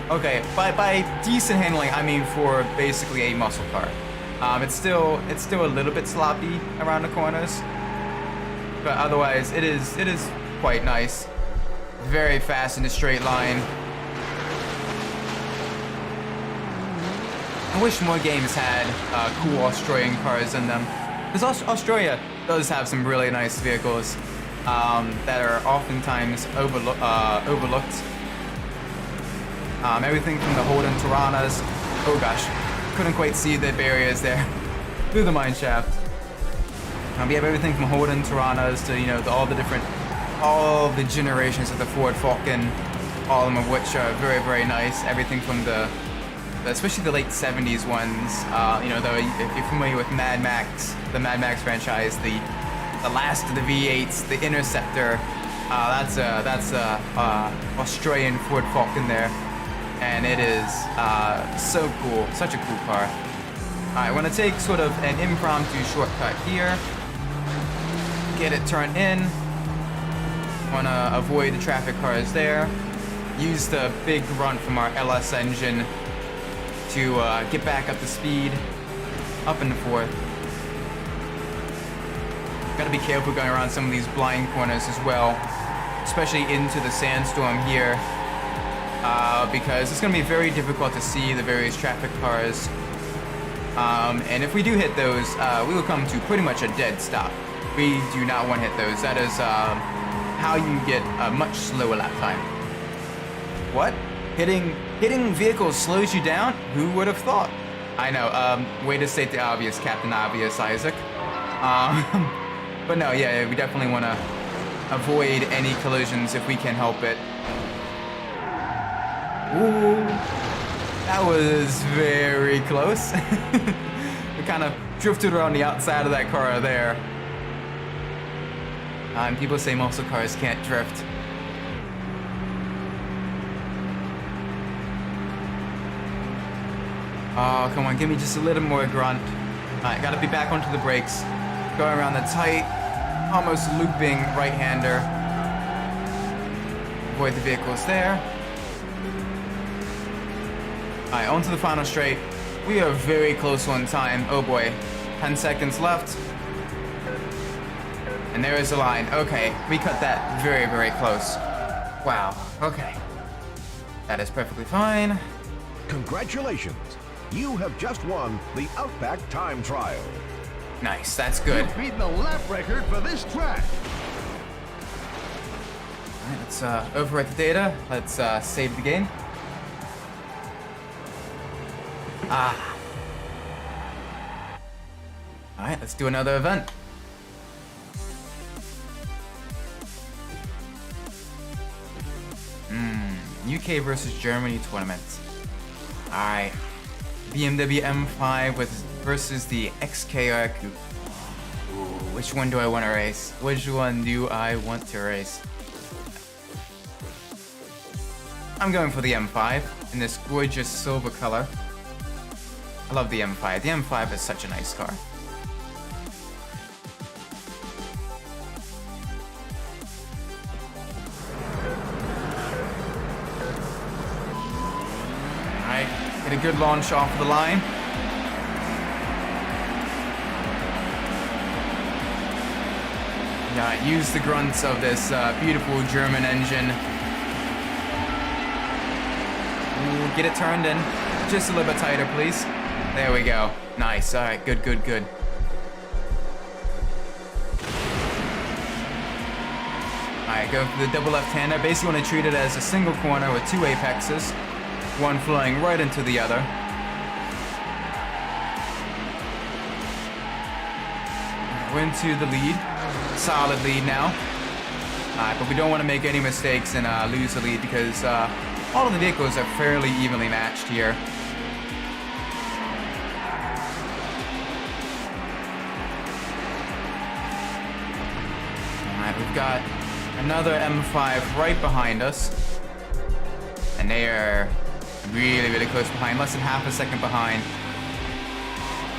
Okay, by decent handling, I mean for basically a muscle car. It's still a little bit sloppy around the corners, but otherwise it is quite nice. Very fast in a straight line. I wish more games had cool Australian cars in them, because Australia does have some really nice vehicles that are oftentimes overlooked. Everything from the Holden Tiranas. Oh gosh, couldn't quite see the barriers there through the mine shaft. We have everything from Holden Tiranas to, you know, all the generations of the Ford Falcon, all of them of which are very, very nice. Everything from especially the late 70s ones. You know, if you're familiar with Mad Max, the Mad Max franchise, the last of the V8s, the Interceptor. That's a Australian Ford Falcon there. And it is so cool, such a cool car. Alright, we're gonna take sort of an impromptu shortcut here. Get it turned in. Wanna avoid the traffic cars there. Use the big grunt from our LS engine to get back up to speed, up and forth. Gotta be careful going around some of these blind corners as well, especially into the sandstorm here. Because it's going to be very difficult to see the various traffic cars. And if we do hit those, we will come to pretty much a dead stop. We do not want to hit those. That is how you get a much slower lap time. What? Hitting vehicles slows you down? Who would have thought? I know. Way to state the obvious, Captain Obvious Isaac. But no, yeah, we definitely want to avoid any collisions if we can help it. Ooh, that was very close. We kind of drifted around the outside of that car there. And people say muscle cars can't drift. Oh, come on, give me just a little more grunt. Alright, gotta be back onto the brakes. Going around the tight, almost looping right-hander. Avoid the vehicles there. Alright, onto the final straight. We are very close on time. Oh boy. 10 seconds left. And there is the line. Okay, we cut that very, very close. Wow, okay. That is perfectly fine.
Congratulations. You have just won the Outback Time Trial.
Nice, that's good.
You've beaten the lap record for this track.
Alright, let's overwrite the data. Let's save the game. Alright, let's do another event. UK versus Germany tournament. Alright. BMW M5 versus the XKR Coupe. Ooh, which one do I want to race? Which one do I want to race? I'm going for the M5 in this gorgeous silver color. I love the M5. The M5 is such a nice car. Alright, get a good launch off the line. Yeah, use the grunts of this beautiful German engine. Ooh, get it turned in. Just a little bit tighter, please. There we go. Nice. All right. Good, good, good. All right, go for the double left-hander. Basically want to treat it as a single corner with two apexes, one flowing right into the other. We're into the lead. Solid lead now. All right, but we don't want to make any mistakes and lose the lead because all of the vehicles are fairly evenly matched here. Alright, we've got another M5 right behind us. And they are really, really close behind, less than half a second behind.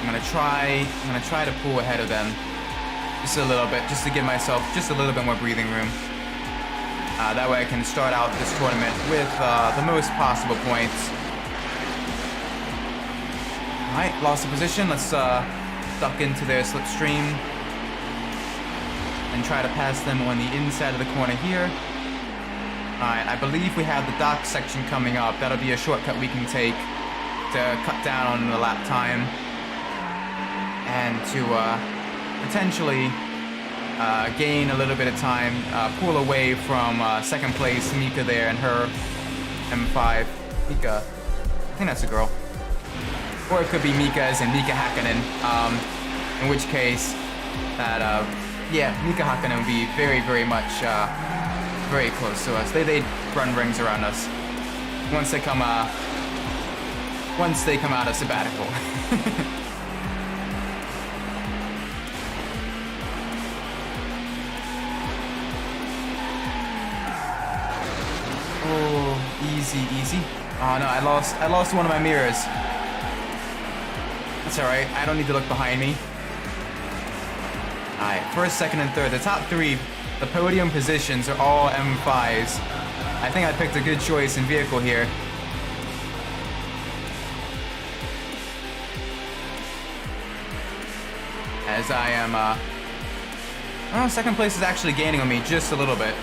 I'm gonna try to pull ahead of them just a little bit, just to give myself just a little bit more breathing room. That way I can start out this tournament with the most possible points. Alright, lost the position. Let's duck into their slipstream and try to pass them on the inside of the corner here. Alright, I believe we have the dock section coming up. That'll be a shortcut we can take to cut down on the lap time and to potentially gain a little bit of time, pull away from second place Mika there and her M5. Mika, I think that's a girl. Or it could be Mika as in Mika Hakkinen, in which case that, yeah, Mika Hakkinen would be very, very much, very close to us. They run rings around us once they come out of sabbatical. Oh, easy, easy. Oh no, I lost one of my mirrors. That's alright, I don't need to look behind me. Alright, first, second, and third. The top three, the podium positions are all M5s. I think I picked a good choice in vehicle here. As I am, second place is actually gaining on me just a little bit.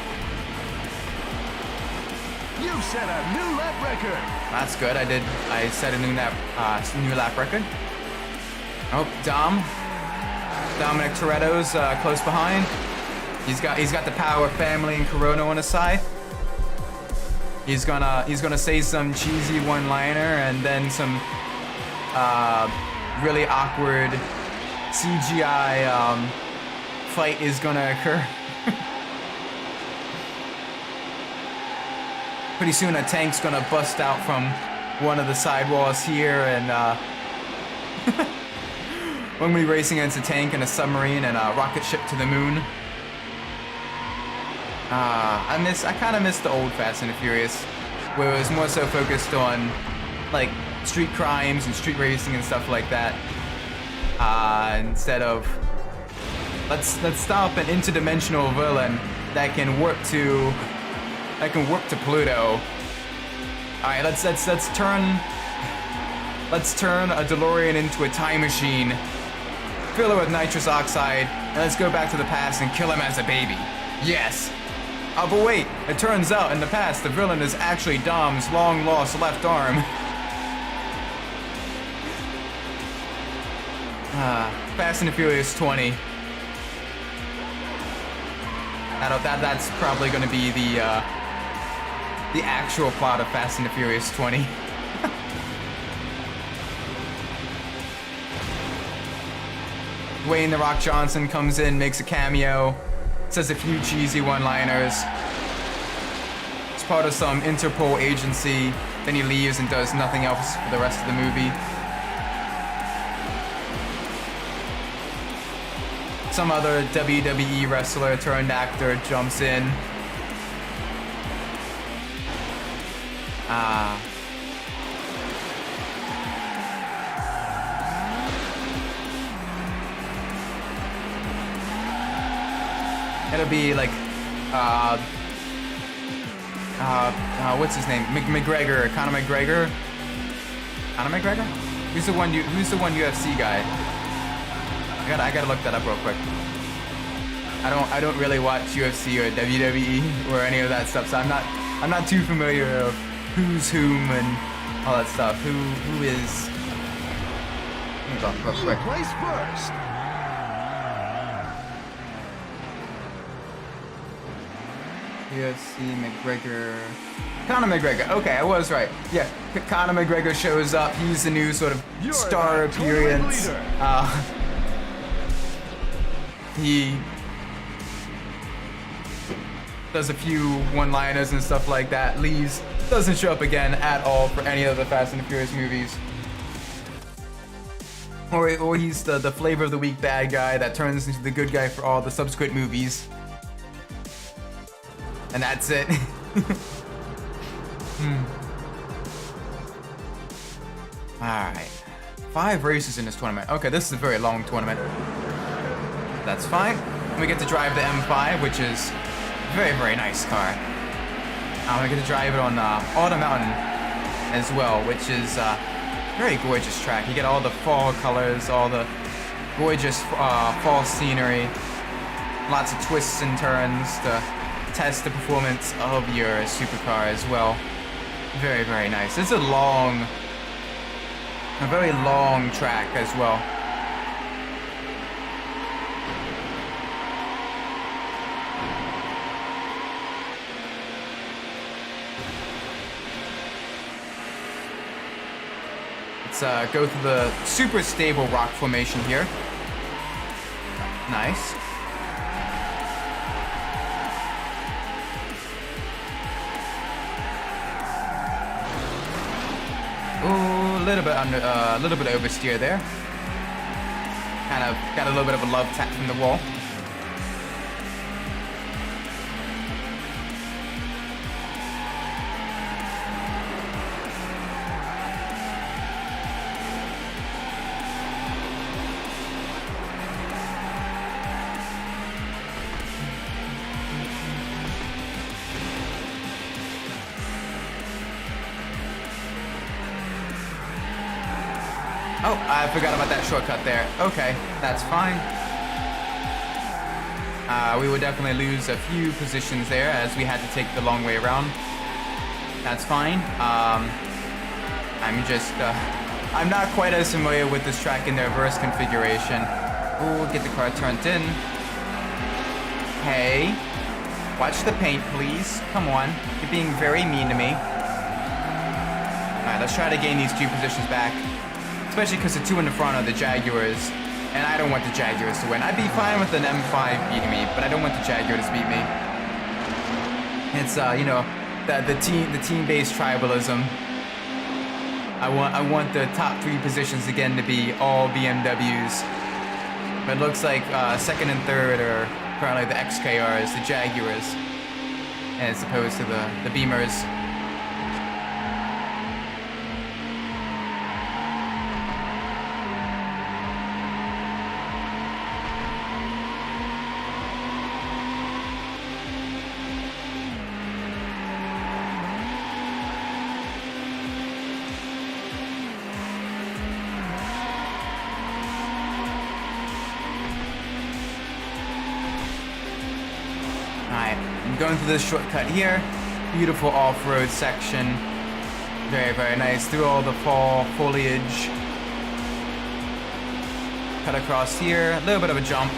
You've set a new lap record.
That's good. I set a new lap record. Oh, Dom. Dominic Toretto's close behind. He's got the power of family and Corona on his side. He's gonna say some cheesy one-liner and then some really awkward CGI fight is gonna occur. Pretty soon a tank's gonna bust out from one of the sidewalls here, and we're gonna be racing against a tank and a submarine and a rocket ship to the moon. I kind of miss the old Fast and the Furious, where it was more so focused on like street crimes and street racing and stuff like that. Instead of let's stop an interdimensional villain that can warp to Pluto. All right, let's turn a DeLorean into a time machine, fill it with nitrous oxide, and let's go back to the past and kill him as a baby. Yes. Oh, but wait, it turns out in the past the villain is actually Dom's long lost left arm. Fast and the Furious 20. That's probably going to be the actual plot of Fast and the Furious 20. Dwayne "The Rock" Johnson comes in, makes a cameo, says a few cheesy one-liners. It's part of some Interpol agency. Then he leaves and does nothing else for the rest of the movie. Some other WWE wrestler turned actor jumps in. It'll be like, what's his name? McGregor, Conor McGregor. Conor McGregor? Who's the one UFC guy? I gotta look that up real quick. I don't really watch UFC or WWE or any of that stuff, so I'm not too familiar of who's whom and all that stuff. Who is? Let me go real quick.
Place first.
UFC McGregor. Conor McGregor. Okay, I was right. Yeah, Conor McGregor shows up. He's the new sort of star appearance. He does a few one-liners and stuff like that. Leaves. Doesn't show up again at all for any of the Fast and the Furious movies. Or he's the flavor of the week bad guy that turns into the good guy for all the subsequent movies. And that's it. Alright. 5 races in this tournament. Okay, this is a very long tournament. That's fine. We get to drive the M5, which is a very, very nice car. We get to drive it on Autumn Mountain as well, which is a very gorgeous track. You get all the fall colors, all the gorgeous fall scenery, lots of twists and turns to test the performance of your supercar as well. Very, very nice. It's a very long track as well. Let's go through the super stable rock formation here. Nice. A little bit oversteer there. Kind of got a little bit of a love tap from the wall. Oh, I forgot about that shortcut there. Okay, that's fine. We would definitely lose a few positions there as we had to take the long way around. That's fine. I'm not quite as familiar with this track in the reverse configuration. Ooh, get the car turned in. Hey. Watch the paint, please. Come on. You're being very mean to me. Alright, let's try to gain these two positions back. Especially because the two in the front are the Jaguars. And I don't want the Jaguars to win. I'd be fine with an M5 beating me, but I don't want the Jaguars to beat me. It's, you know, the team-based tribalism. I want the top 3 positions again to be all BMWs. But it looks like second and third are currently the XKRs, the Jaguars, as opposed to the Beamers. I'm going through this shortcut here. Beautiful off-road section. Very, very nice. Through all the fall foliage. Cut across here. A little bit of a jump.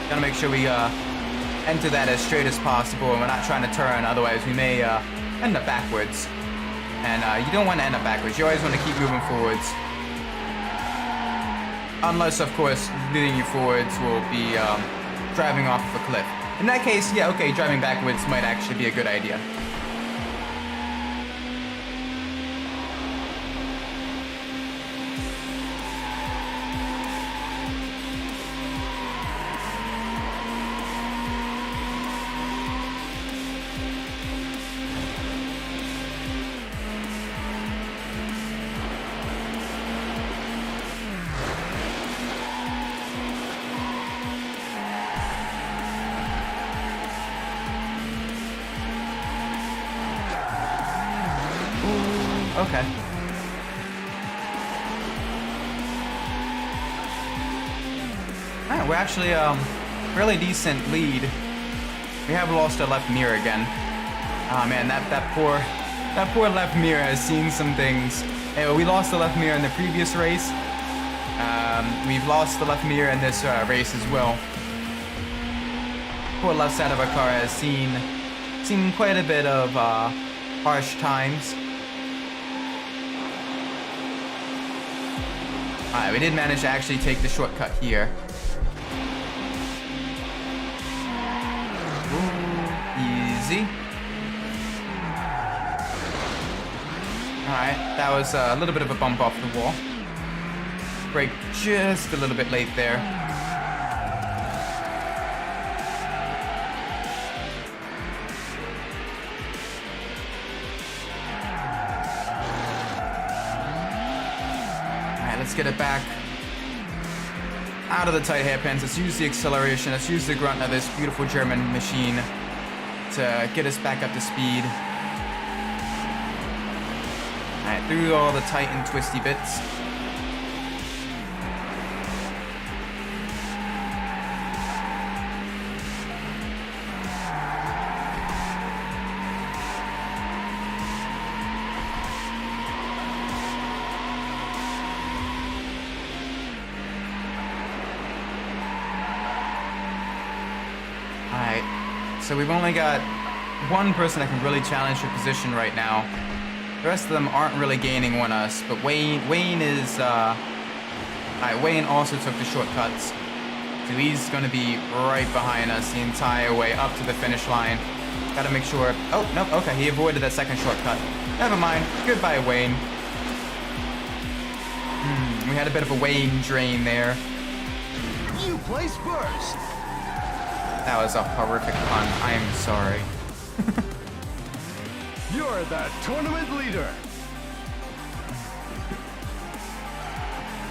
Gotta make sure we enter that as straight as possible. And we're not trying to turn, otherwise we may end up backwards. And you don't want to end up backwards. You always want to keep moving forwards. Unless, of course, leading you forwards will be driving off of a cliff. In that case, yeah, okay, driving backwards might actually be a good idea. Okay. Alright, we're actually fairly decent lead. We have lost our left mirror again. Oh man, that poor left mirror has seen some things. Hey, we lost the left mirror in the previous race. We've lost the left mirror in this race as well. Poor left side of our car has seen quite a bit of harsh times. Alright, we did manage to actually take the shortcut here. Ooh, easy. Alright, that was a little bit of a bump off the wall. Brake just a little bit late there. Let's get it back out of the tight hairpins. Let's use the acceleration. Let's use the grunt of this beautiful German machine to get us back up to speed. Alright, through all the tight and twisty bits. Alright, so we've only got one person that can really challenge your position right now. The rest of them aren't really gaining on us, but Wayne is, Alright, Wayne also took the shortcuts. So he's gonna be right behind us the entire way up to the finish line. Gotta make sure, oh, nope, okay, he avoided that second shortcut. Never mind, goodbye Wayne. We had a bit of a Wayne drain there.
You place first.
That was a horrific pun. I am sorry.
You're the tournament leader.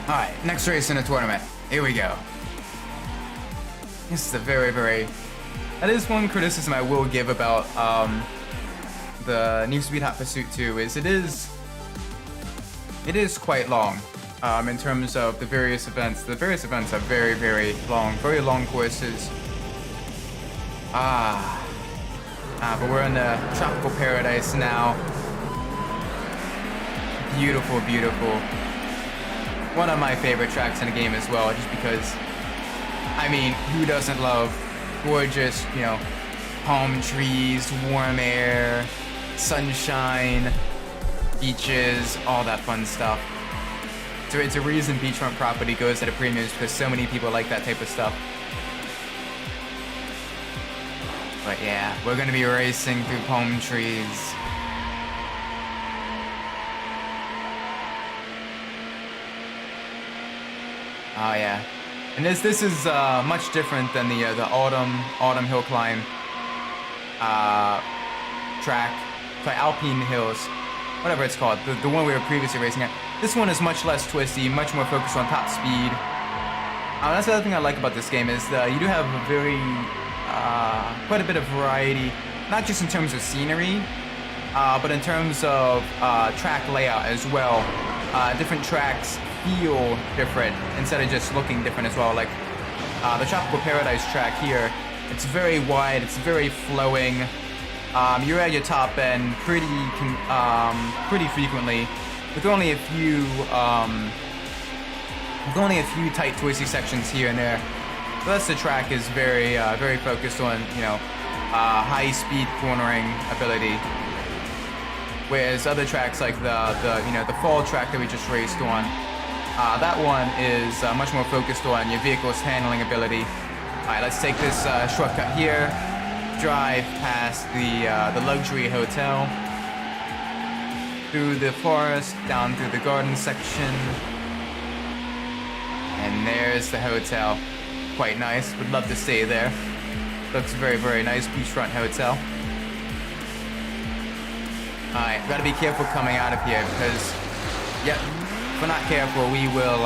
Alright, next race in the tournament. Here we go. This is a very, very... That is one criticism I will give about the Need for Speed Hot Pursuit 2, is it is quite long in terms of the various events. The various events are very, very long courses. But we're in the tropical paradise now. Beautiful, beautiful. One of my favorite tracks in the game as well, just because I mean, who doesn't love gorgeous, you know, palm trees, warm air, sunshine, beaches, all that fun stuff. So it's a reason beachfront property goes at a premium, because so many people like that type of stuff. But yeah, we're gonna be racing through palm trees. Oh yeah, and this is much different than the autumn hill climb track, sorry, Alpine Hills, whatever it's called, the one we were previously racing at. This one is much less twisty, much more focused on top speed. That's the other thing I like about this game is you do have a very quite a bit of variety, not just in terms of scenery, but in terms of track layout as well. Different tracks feel different instead of just looking different as well. Like the Tropical Paradise track here, it's very wide, it's very flowing. You're at your top end pretty frequently, with only a few tight, twisty sections here and there. The rest of the track is very focused on, you know, high-speed cornering ability. Whereas other tracks like the fall track that we just raced on, that one is much more focused on your vehicle's handling ability. All right, let's take this shortcut here. Drive past the luxury hotel, through the forest, down through the garden section, and there's the hotel. Quite nice. Would love to stay there. Looks very, very nice beachfront hotel. Alright, gotta be careful coming out of here because, yep, if we're not careful, we will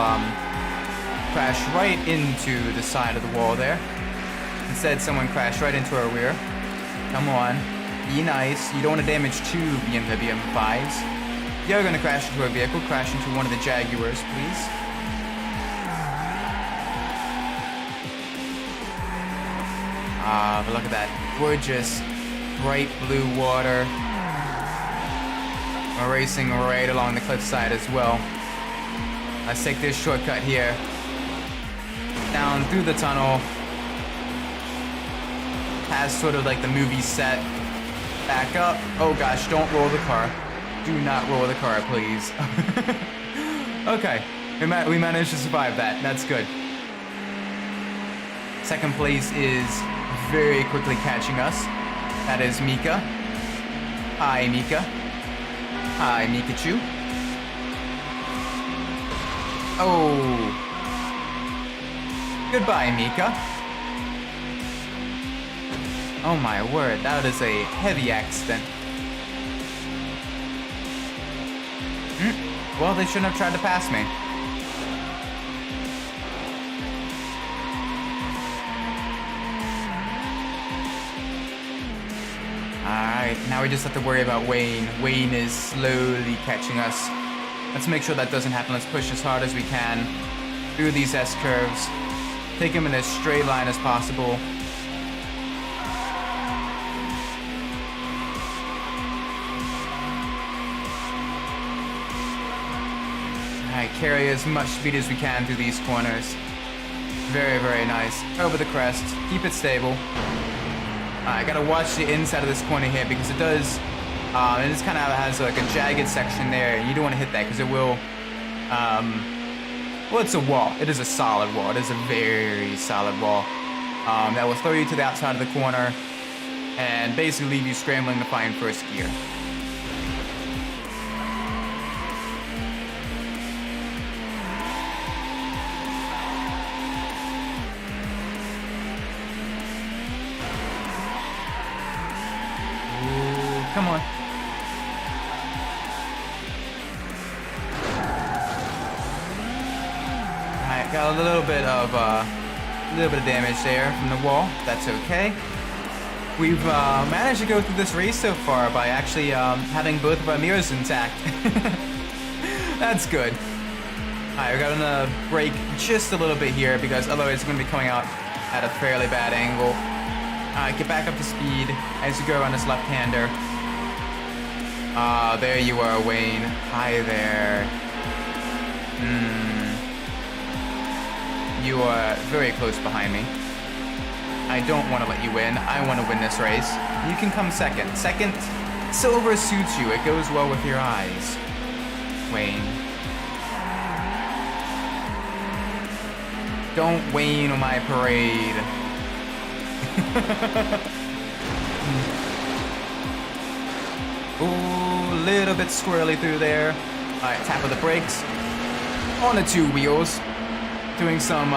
crash right into the side of the wall there. Instead, someone crashed right into our rear. Come on, be nice. You don't want to damage two BMW M5s. You're gonna crash into a vehicle, crash into one of the Jaguars, please. But look at that gorgeous, bright blue water. We're racing right along the cliffside as well. Let's take this shortcut here. Down through the tunnel. Past sort of like the movie set. Back up. Oh gosh, don't roll the car. Do not roll the car, please. Okay, we managed to survive that. That's good. Second place is very quickly catching us. That is Mika. Hi, Mika. Hi, Mikachu. Oh. Goodbye, Mika. Oh my word, that is a heavy accident. Well, they shouldn't have tried to pass me. Alright, now we just have to worry about Wayne. Wayne is slowly catching us. Let's make sure that doesn't happen. Let's push as hard as we can through these S-curves. Take him in as straight line as possible. Alright, carry as much speed as we can through these corners. Very, very nice. Over the crest. Keep it stable. I gotta watch the inside of this corner here because it does, it just kind of has like a jagged section there, and you don't want to hit that because it will, well, it's a wall. It is a solid wall. It is a very solid wall that will throw you to the outside of the corner and basically leave you scrambling to find first gear. Come on. Alright, got a little bit of damage there from the wall. That's okay. We've managed to go through this race so far by actually having both of our mirrors intact. That's good. Alright, we're gonna brake just a little bit here because otherwise it's gonna be coming out at a fairly bad angle. Alright, get back up to speed as you go around this left-hander. There you are, Wayne. Hi there. you are very close behind me. I don't want to let you win. I want to win this race. You can come second. Second, silver suits you. It goes well with your eyes. Wayne. Don't wane on my parade. Ooh, a little bit squirrely through there. Alright, tap of the brakes. On the two wheels. Doing some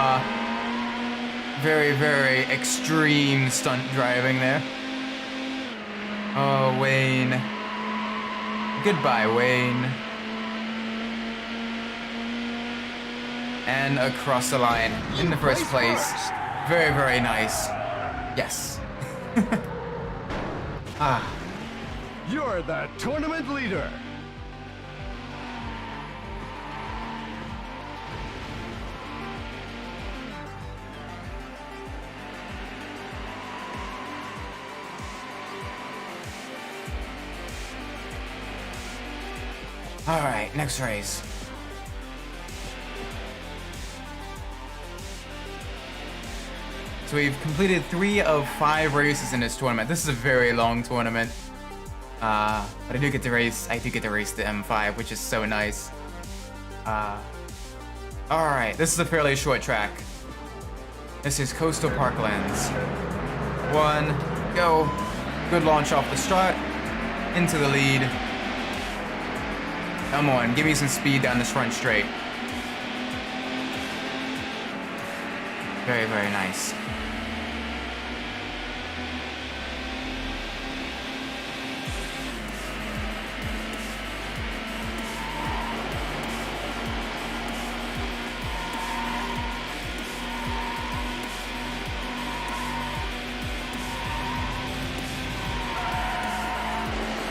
very, very extreme stunt driving there. Oh, Wayne. Goodbye, Wayne. And across the line in the first place. Very, very nice. Yes. Ah.
You're the tournament leader.
All right, next race. So we've completed 3 of 5 races in this tournament. This is a very long tournament. But I do get to race the M5, which is so nice. Alright, this is a fairly short track. This is Coastal Parklands. 1, go. Good launch off the start. Into the lead. Come on, give me some speed down this front straight. Very, very nice.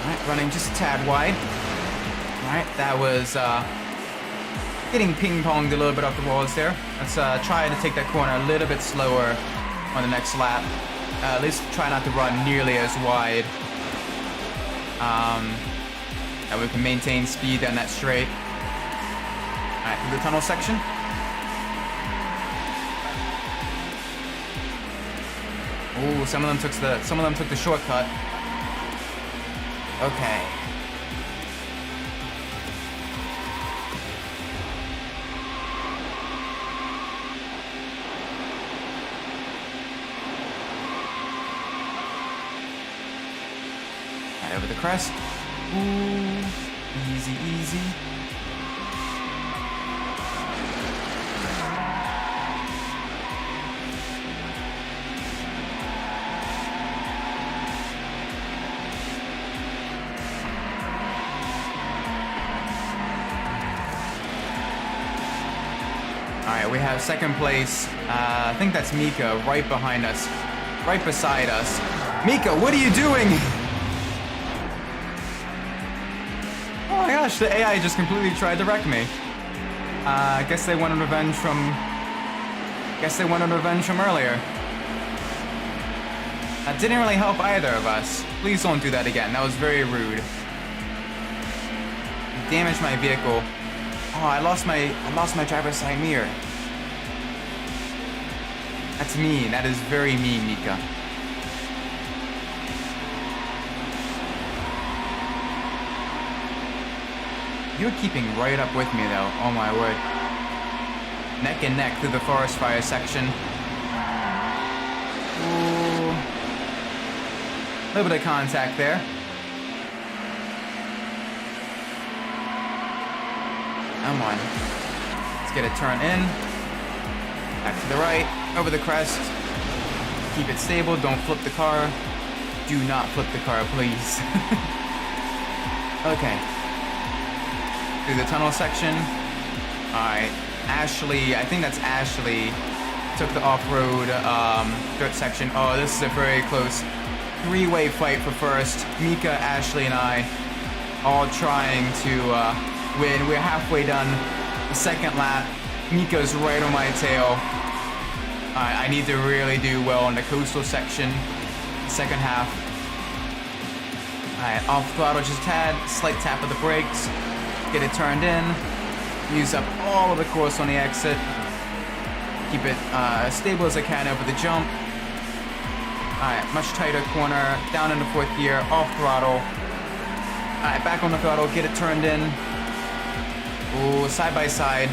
Alright, running just a tad wide. Alright, that was getting ping-ponged a little bit off the walls there. Let's try to take that corner a little bit slower on the next lap. At least try not to run nearly as wide. That we can maintain speed down that straight. Alright, through the tunnel section. Ooh, some of them took the shortcut. Okay. Over the crest. Ooh, easy, easy. All right, we have second place. I think that's Mika right behind us, right beside us. Mika, what are you doing? Oh my gosh, the AI just completely tried to wreck me. I guess they wanted revenge from earlier. That didn't really help either of us. Please don't do that again. That was very rude. You damaged my vehicle. Oh, I lost my driver's side mirror. That's mean. That is very mean, Mika. You're keeping right up with me, though. Oh my word. Neck and neck through the forest fire section. Ooh. A little bit of contact there. Come on. Let's get a turn in. Back to the right. Over the crest. Keep it stable. Don't flip the car. Do not flip the car, please. Okay. Through the tunnel section. Alright. Ashley, I think that's Ashley, took the off-road dirt section. Oh, this is a very close 3-way fight for first. Mika, Ashley, and I all trying to win. We're halfway done the second lap. Mika's right on my tail. I need to really do well in the coastal section, second half. Alright, off throttle just a tad, slight tap of the brakes. Get it turned in. Use up all of the course on the exit. keep it as stable as I can over the jump. Alright, much tighter corner, down into 4th gear, off throttle. Alright, back on the throttle, get it turned in. Ooh, side by side.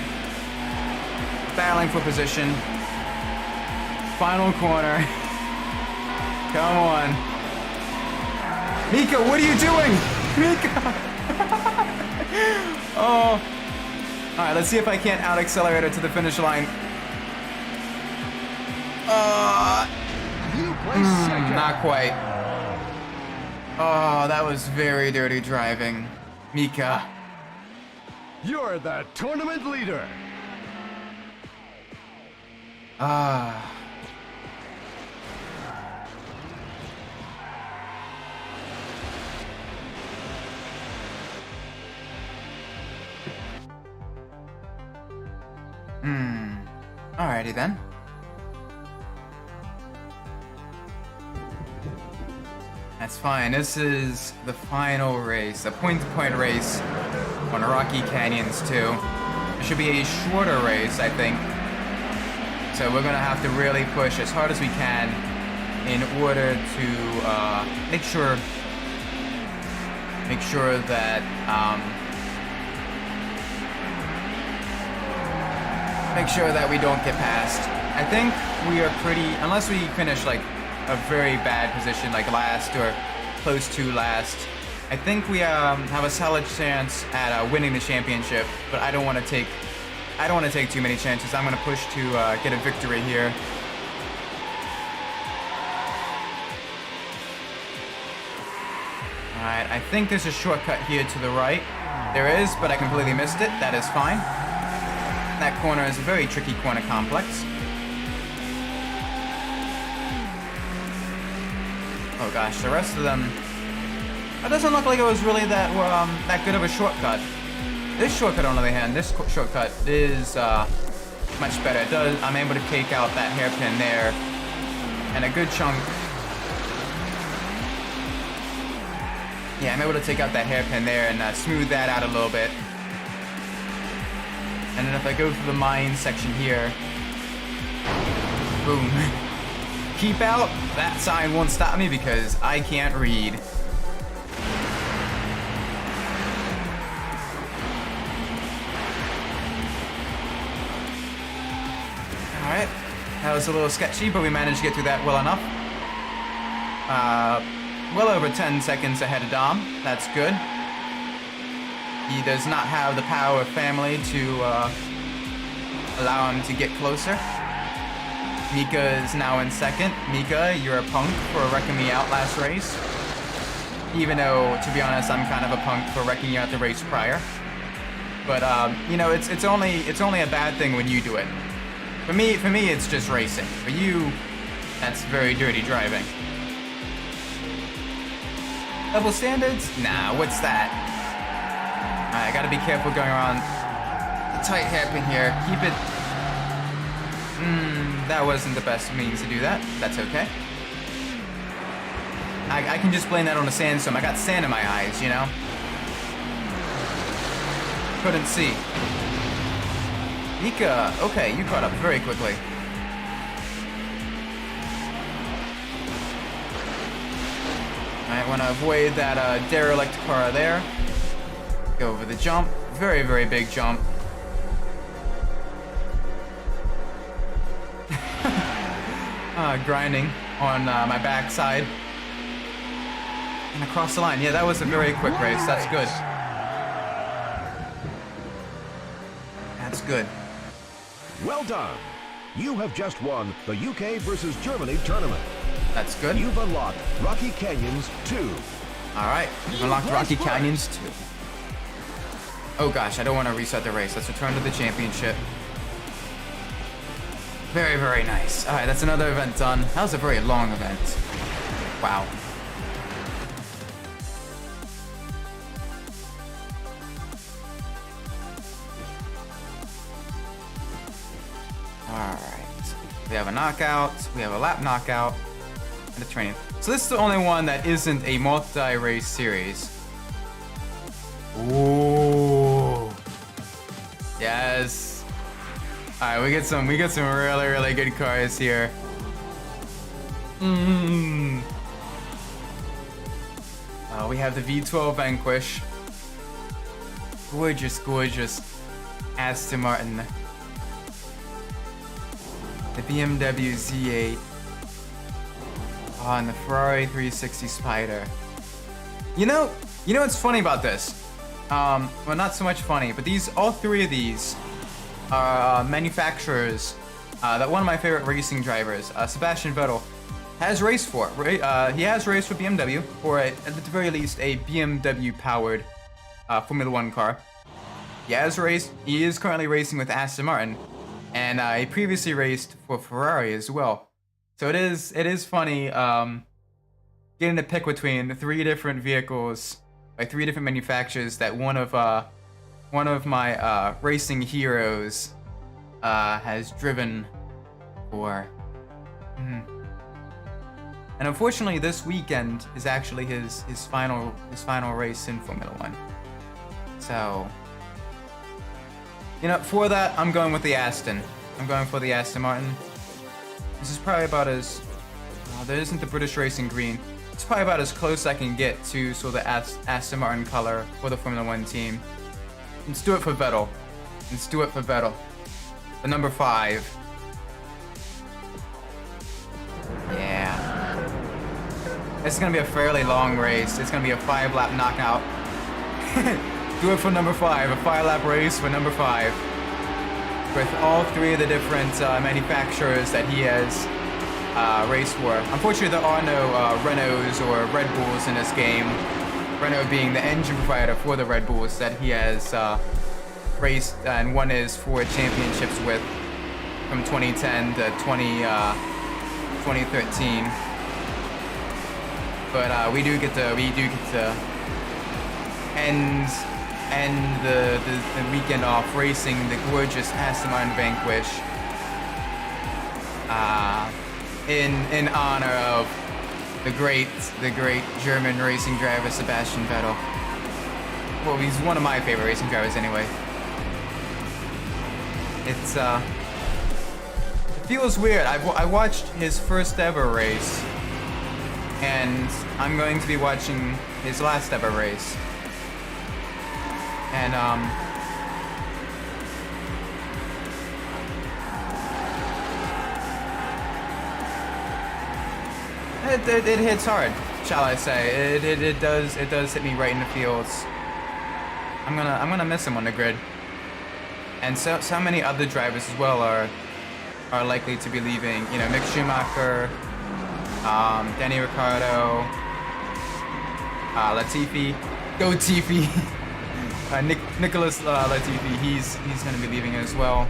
Battling for position. Final corner. Come on. Mika, what are you doing? Mika! Oh. Alright, let's see if I can't out-accelerate her to the finish line.
You placed second.
Not quite. Oh, that was very dirty driving. Mika.
You're the tournament leader.
Ah. Alrighty then. That's fine. This is the final race, a point-to-point race on Rocky Canyons 2. It should be a shorter race, I think. So we're gonna have to really push as hard as we can in order to make sure that we don't get passed. I think we are pretty, unless we finish like a very bad position, like last or close to last. I think we have a solid chance at winning the championship, but I don't want to take too many chances. I'm going to push to get a victory here. Alright, I think there's a shortcut here to the right. There is, but I completely missed it. That is fine. That corner is a very tricky corner complex. Oh gosh, the rest of them... It doesn't look like it was really that good of a shortcut. This shortcut, on the other hand, this shortcut is much better. I'm able to take out that hairpin there, and a good chunk. Yeah, I'm able to take out that hairpin there and smooth that out a little bit. And then if I go through the mine section here, boom. Keep out. That sign won't stop me because I can't read. Alright, that was a little sketchy, but we managed to get through that well enough. Well over 10 seconds ahead of Dom. That's good. He does not have the power of family to allow him to get closer. Mika is now in second. Mika, you're a punk for wrecking me out last race. Even though, to be honest, I'm kind of a punk for wrecking you out the race prior. But you know, it's only a bad thing when you do it. For me, it's just racing. For you, that's very dirty driving. Double standards? Nah, what's that? Alright, I gotta be careful going around the tight hairpin here. Keep it... that wasn't the best means to do that. That's okay. I can just blame that on the sandstorm. I got sand in my eyes, you know? Couldn't see. Mika, okay, you caught up very quickly. I want to avoid that derelict car there. Go over the jump. Very, very big jump. Grinding on my backside. And across the line. Yeah, that was a very quick race. That's good. That's good.
Well done. You have just won the UK versus Germany tournament.
That's good.
You've unlocked Rocky Canyons 2.
Alright, we've unlocked Rocky Canyons 2. Oh gosh, I don't want to reset the race. Let's return to the championship. Very, very nice. Alright, that's another event done. That was a very long event. Wow. Alright. We have a knockout, we have a lap knockout, and a training. So this is the only one that isn't a multi-race series. Ooh. Yes. Alright, we get some really good cars here. We have the V12 Vanquish. Gorgeous Aston Martin. The BMW Z8. Oh, and the Ferrari 360 Spider. You know what's funny about this? Well, not so much funny, but all three of these are manufacturers that one of my favorite racing drivers, Sebastian Vettel, has raced for. He has raced for BMW, or at the very least, a BMW-powered Formula One car. He is currently racing with Aston Martin, and he previously raced for Ferrari as well. So it is funny getting to pick between three different vehicles by three different manufacturers that one of my racing heroes has driven for. And unfortunately, this weekend is actually his final race in Formula One. So, for that, I'm going with the Aston. I'm going for the Aston Martin. This is probably about as... there isn't the British Racing Green. It's probably about as close I can get to sort of the Aston Martin color for the Formula One team. Let's do it for Vettel. The number 5. Yeah. This is going to be a fairly long race. It's going to be a 5-lap knockout. Do it for number 5. A 5-lap race for number 5. With all three of the different manufacturers that he has raced for. Unfortunately, there are no Renaults or Red Bulls in this game. Renault being the engine provider for the Red Bulls that he has raced and won his 4 championships with from 2010 to 2013. But we do get to end the weekend off racing the gorgeous Aston Martin Vanquish in honor of the great German racing driver Sebastian Vettel. Well, he's one of my favorite racing drivers anyway. It feels weird. I watched his first ever race, and I'm going to be watching his last ever race. And it hits hard, shall I say? It does hit me right in the feels. I'm gonna miss him on the grid, and so many other drivers as well are likely to be leaving. Mick Schumacher, Danny Ricciardo, Latifi, go Tifi. Nicholas Latifi, he's going to be leaving as well,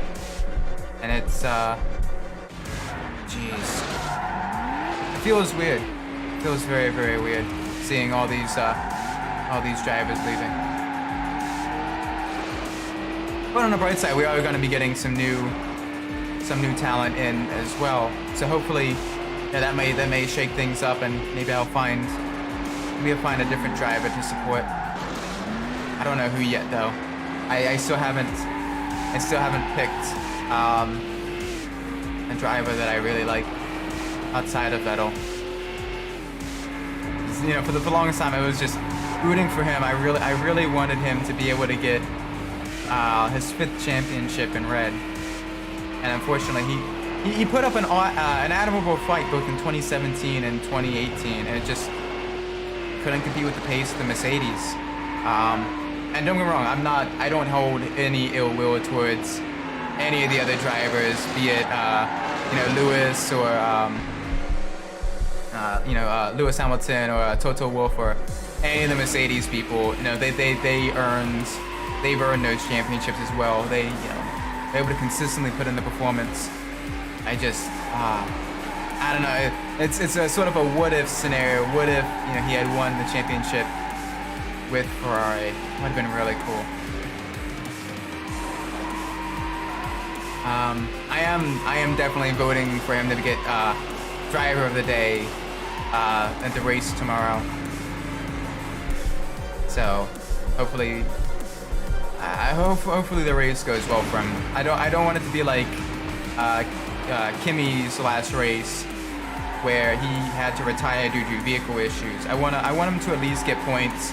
and it's jeez, it feels weird. It feels very, very weird seeing all these drivers leaving. But on the bright side, we are going to be getting some new talent in as well. So hopefully, that may shake things up, and maybe I'll find a different driver to support. I don't know who yet though. I still haven't picked a driver that I really like outside of Vettel. For the longest time I was just rooting for him. I really wanted him to be able to get his 5th championship in red. And unfortunately he put up an admirable fight both in 2017 and 2018, and it just couldn't compete with the pace of the Mercedes. And don't get me wrong, I don't hold any ill will towards any of the other drivers, be it, Lewis or, Lewis Hamilton or Toto Wolff or any of the Mercedes people. They've earned those championships as well. They're able to consistently put in the performance. I don't know. It's a sort of a what if scenario. What if, he had won the championship with Ferrari? Would have been really cool. I am definitely voting for him to get driver of the day at the race tomorrow. So hopefully Hopefully the race goes well for him. I don't want it to be like Kimi's last race, where he had to retire due to vehicle issues. I want him to at least get points,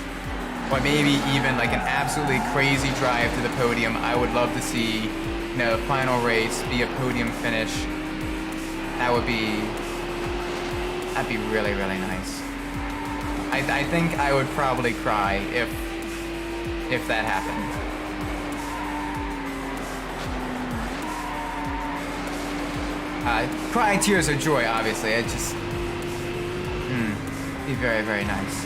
or maybe even like an absolutely crazy drive to the podium. I would love to see, the final race be a podium finish. That'd be really, really nice. I think I would probably cry if that happened. Crying tears of joy, obviously. It just be very, very nice.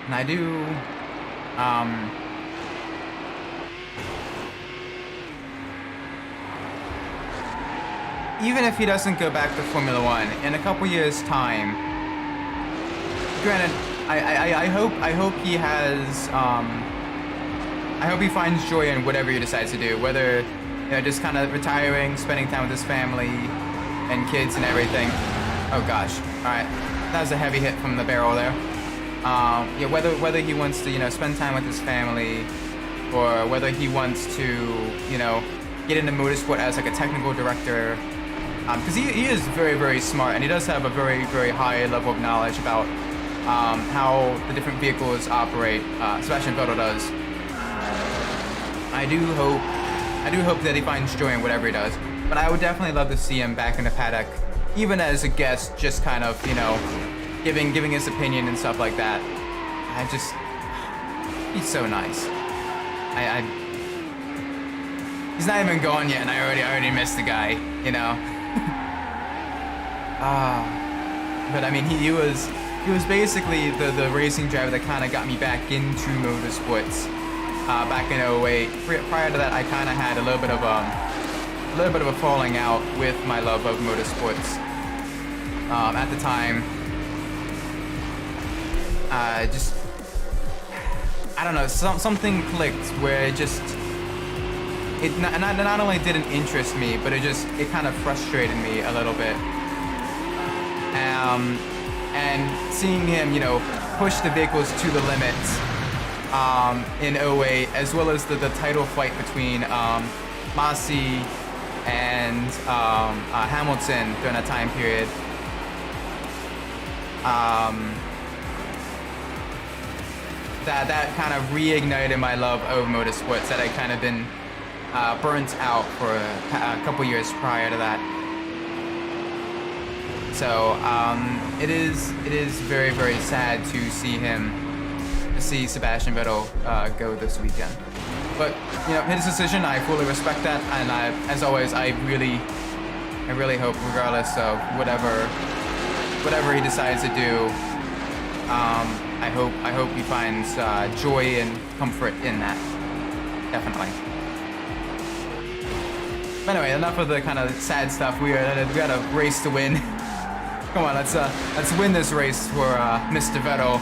And I do, even if he doesn't go back to Formula One in a couple years' time, granted, I hope he has, I hope he finds joy in whatever he decides to do, whether, just kind of retiring, spending time with his family and kids and everything. Oh gosh, all right, that was a heavy hit from the barrel there. Yeah, whether he wants to, spend time with his family, or whether he wants to, get into motorsport as like a technical director, because he is very, very smart, and he does have a very, very high level of knowledge about how the different vehicles operate. Sebastian Vettel does. I do hope that he finds joy in whatever he does, but I would definitely love to see him back in the paddock, even as a guest, just kind of, giving his opinion and stuff like that. He's so nice. He's not even gone yet, and I already missed the guy, But I mean, he was basically the racing driver that kind of got me back into motorsports back in 08. Prior to that, I kind of had a little bit of a falling out with my love of motorsports. At the time, I don't know, something clicked where it not only didn't interest me, but it kind of frustrated me a little bit. And seeing him, push the vehicles to the limit in 08, as well as the title fight between Masi and Hamilton during that time period. That kind of reignited my love of motorsports that I'd kind of been burnt out for a couple years prior to that. So it is very, very sad to see Sebastian Vettel go this weekend. But his decision, I fully respect that, and as always, I really hope, regardless of whatever he decides to do, I hope he finds joy and comfort in that. Definitely. But anyway, enough of the kind of sad stuff. We got a race to win. Come on, let's win this race for Mr. Vettel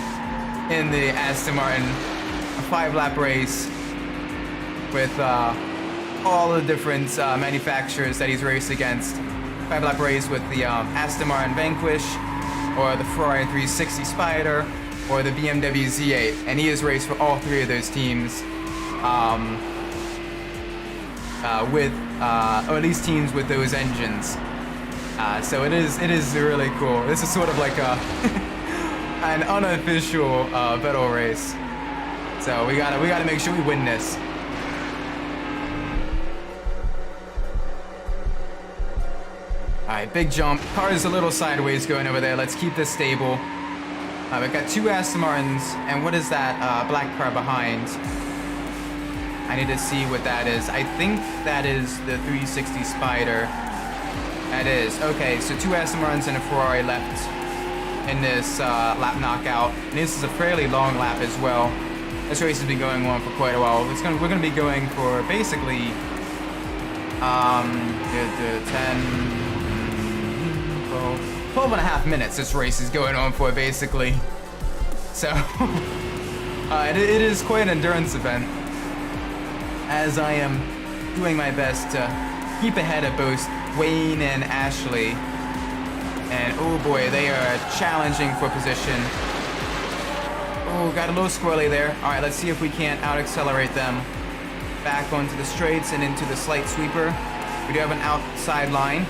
in the Aston Martin, a 5-lap race with all the different manufacturers that he's raced against. 5-lap race with the Aston Martin Vanquish, or the Ferrari 360 Spider, or the BMW Z8, and he has raced for all 3 of those teams, or at least teams with those engines. So it is really cool. This is sort of like an unofficial Vettel race. So we gotta make sure we win this. All right, big jump. Car is a little sideways going over there. Let's keep this stable. We've got 2 Aston Martins, and what is that black car behind? I need to see what that is. I think that is the 360 Spider. That is. Okay, so 2 Aston Martins and a Ferrari left in this lap knockout. And this is a fairly long lap as well. This race has been going on for quite a while. We're going to be going for basically 12 and a half minutes this race is going on for, basically. So It is quite an endurance event, as I am doing my best to keep ahead of both Wayne and Ashley. And oh boy, they are challenging for position. Oh, got a little squirrely there. All right, let's see if we can't out-accelerate them back onto the straights and into the slight sweeper. We do have an outside line.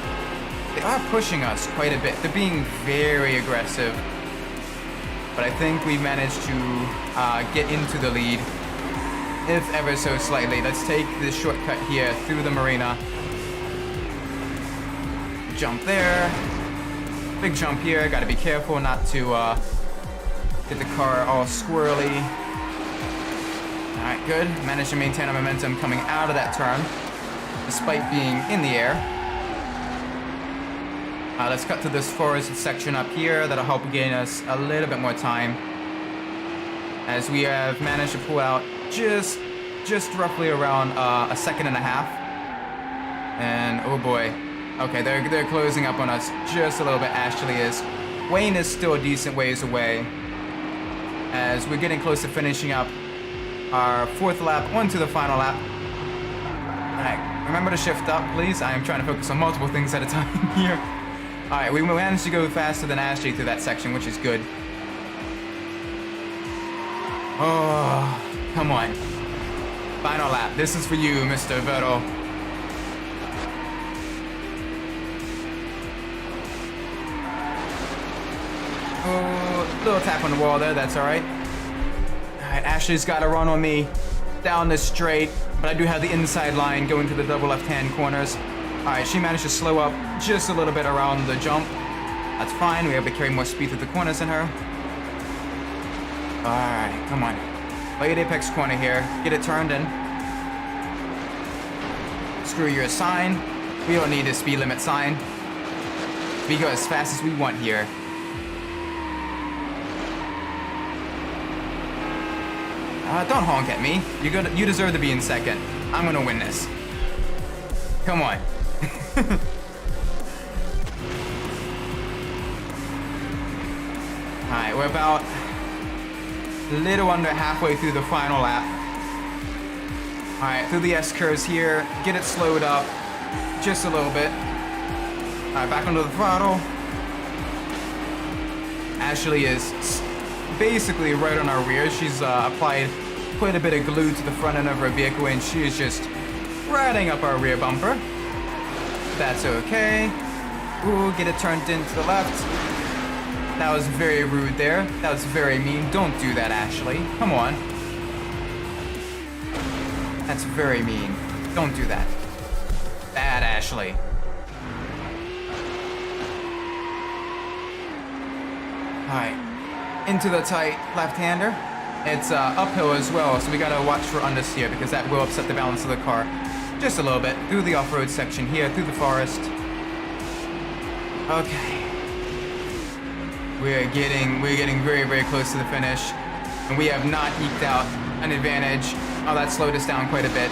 They are pushing us quite a bit. They're being very aggressive. But I think we've managed to get into the lead, if ever so slightly. Let's take this shortcut here through the marina. Jump there. Big jump here. Got to be careful not to get the car all squirrely. All right, good. Managed to maintain our momentum coming out of that turn, despite being in the air. Let's cut to this forest section up here. That'll help gain us a little bit more time, as we have managed to pull out just roughly around a second and a half. And oh boy, okay, they're closing up on us just a little bit. Ashley is. Wayne is still a decent ways away, as we're getting close to finishing up our fourth lap, onto the final lap. All right, remember to shift up, please. I am trying to focus on multiple things at a time here. All right, we managed to go faster than Ashley through that section, which is good. Oh, come on. Final lap. This is for you, Mr. Vettel. Oh, little tap on the wall there. That's all right. All right, Ashley's got to run on me down this straight, but I do have the inside line going to the double left-hand corners. All right, she managed to slow up just a little bit around the jump. That's fine. We have to carry more speed through the corners than her. All right, come on. Play at apex corner here. Get it turned in. Screw your sign. We don't need a speed limit sign. We go as fast as we want here. Don't honk at me. You deserve to be in second. I'm gonna win this. Come on. Alright, we're about a little under halfway through the final lap. Alright, through the S-curves here. Get it slowed up just a little bit. Alright, back onto the throttle. Ashley is basically right on our rear. She's applied quite a bit of glue to the front end of her vehicle, and she is just riding up our rear bumper. That's okay. Ooh, get it turned into the left. That was very rude there. That was very mean. Don't do that, Ashley. Come on. That's very mean. Don't do that. Bad, Ashley. Alright. Into the tight left-hander. It's uphill as well, so we gotta watch for understeer, because that will upset the balance of the car just a little bit. Through the off-road section here, through the forest. Okay. We're getting very, very close to the finish, and we have not eked out an advantage. Oh, that slowed us down quite a bit.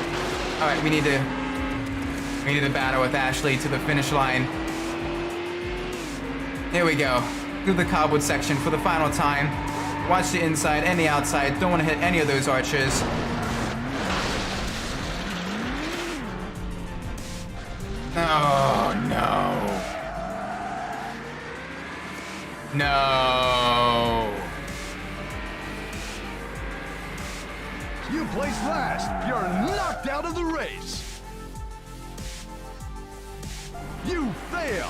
All right, we need to battle with Ashley to the finish line. Here we go. Through the cobbled section for the final time. Watch the inside and the outside. Don't want to hit any of those arches. Oh, no. No.
You placed last. You're knocked out of the race. You fail.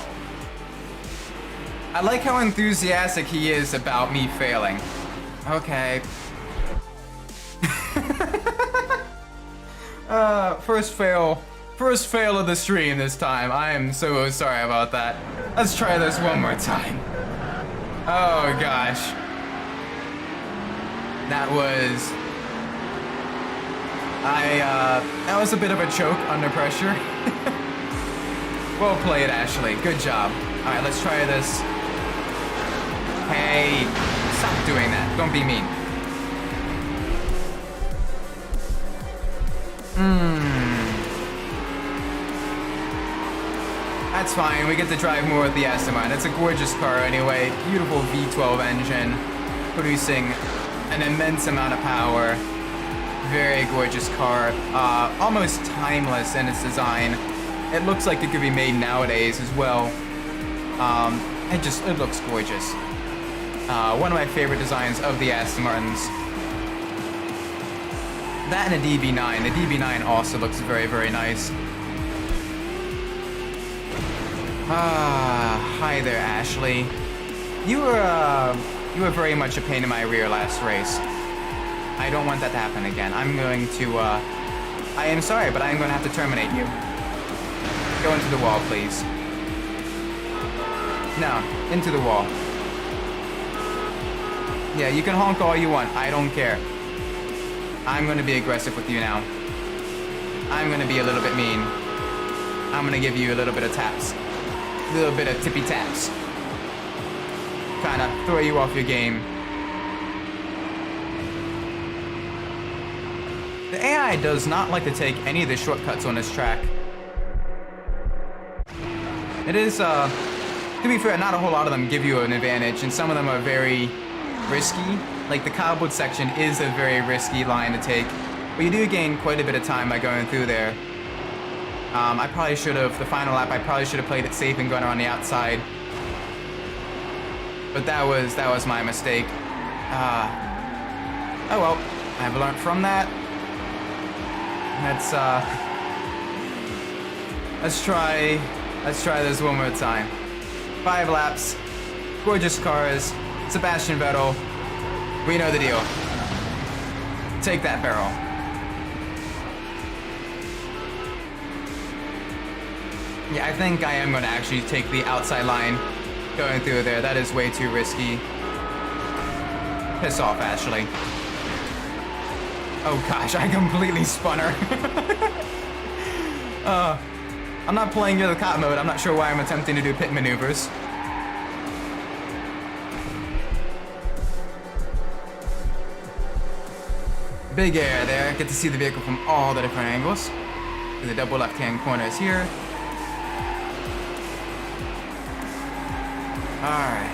I like how enthusiastic he is about me failing. Okay. First fail of the stream this time. I am so sorry about that. Let's try this one more time. Oh gosh. That was a bit of a choke under pressure. Well played, Ashley. Good job. All right, let's try this. Hey, stop doing that. Don't be mean. That's fine. We get to drive more with the Aston. It's a gorgeous car anyway. Beautiful V12 engine, producing an immense amount of power. Very gorgeous car. Almost timeless in its design. It looks like it could be made nowadays as well. It looks gorgeous. One of my favorite designs of the Aston Martins. That and a DB9. The DB9 also looks very, very nice. Hi there, Ashley. You were very much a pain in my rear last race. I don't want that to happen again. I'm going to, I am sorry, but I'm going to have to terminate you. Go into the wall, please. No, into the wall. Yeah, you can honk all you want. I don't care. I'm going to be aggressive with you now. I'm going to be a little bit mean. I'm going to give you a little bit of taps. A little bit of tippy taps. Kind of throw you off your game. The AI does not like to take any of the shortcuts on this track. It is, to be fair, not a whole lot of them give you an advantage, and some of them are very risky. Like the cobbled section is a very risky line to take, but you do gain quite a bit of time by going through there. I probably should have, the final lap, I probably should have played it safe and gone around the outside. But that was my mistake. Oh well, I've learned from that. Let's try this one more time. 5 laps, gorgeous cars, Sebastian Vettel. We know the deal. Take that barrel. Yeah, I think I am going to actually take the outside line going through there. That is way too risky. Piss off, Ashley. Oh gosh, I completely spun her. I'm not playing the cop mode. I'm not sure why I'm attempting to do pit maneuvers. Big air there. Get to see the vehicle from all the different angles. The double left-hand corners here. Alright.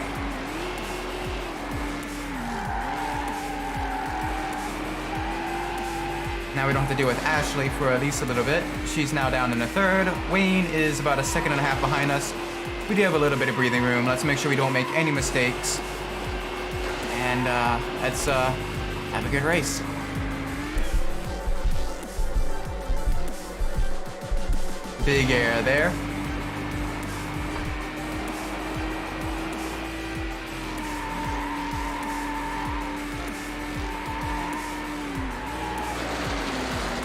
Now we don't have to deal with Ashley for at least a little bit. She's now down in a third. Wayne is about a 1.5 seconds behind us. We do have a little bit of breathing room. Let's make sure we don't make any mistakes. And let's have a good race. Big air there.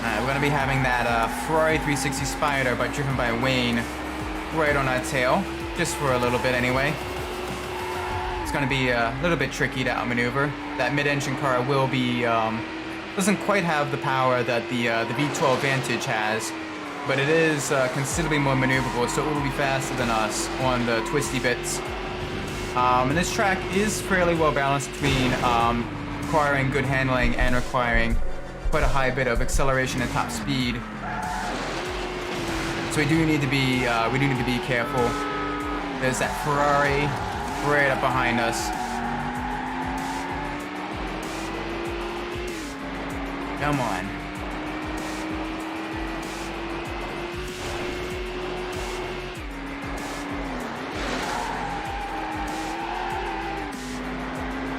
We're going to be having that Ferrari 360 Spider, but driven by Wayne, right on our tail, just for a little bit anyway. It's going to be a little bit tricky to outmaneuver. That mid-engine car will be, doesn't quite have the power that the V12 Vantage has, but it is considerably more maneuverable, so it will be faster than us on the twisty bits. And this track is fairly well balanced between requiring good handling and requiring quite a high bit of acceleration and top speed. So we do need to be careful. There's that Ferrari right up behind us. Come on.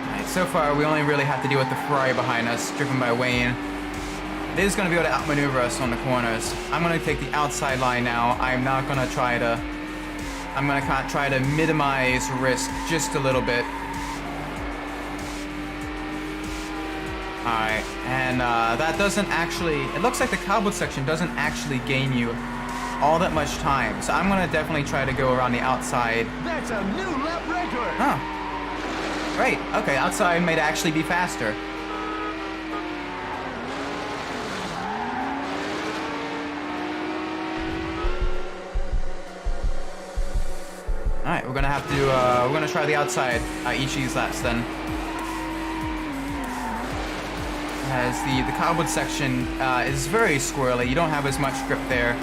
Alright, so far we only really have to deal with the Ferrari behind us, driven by Wayne. It is going to be able to outmaneuver us on the corners. I'm going to take the outside line now. I'm not going to try to... I'm going to try to minimize risk just a little bit. Alright, and that doesn't actually... It looks like the cobbled section doesn't actually gain you all that much time. So I'm going to definitely try to go around the outside.
That's a new lap record!
Oh. Great. Okay, outside might actually be faster. Alright, we're gonna have to, we're gonna try the outside each of these laps then. As the cobbled section is very squirrely, you don't have as much grip there,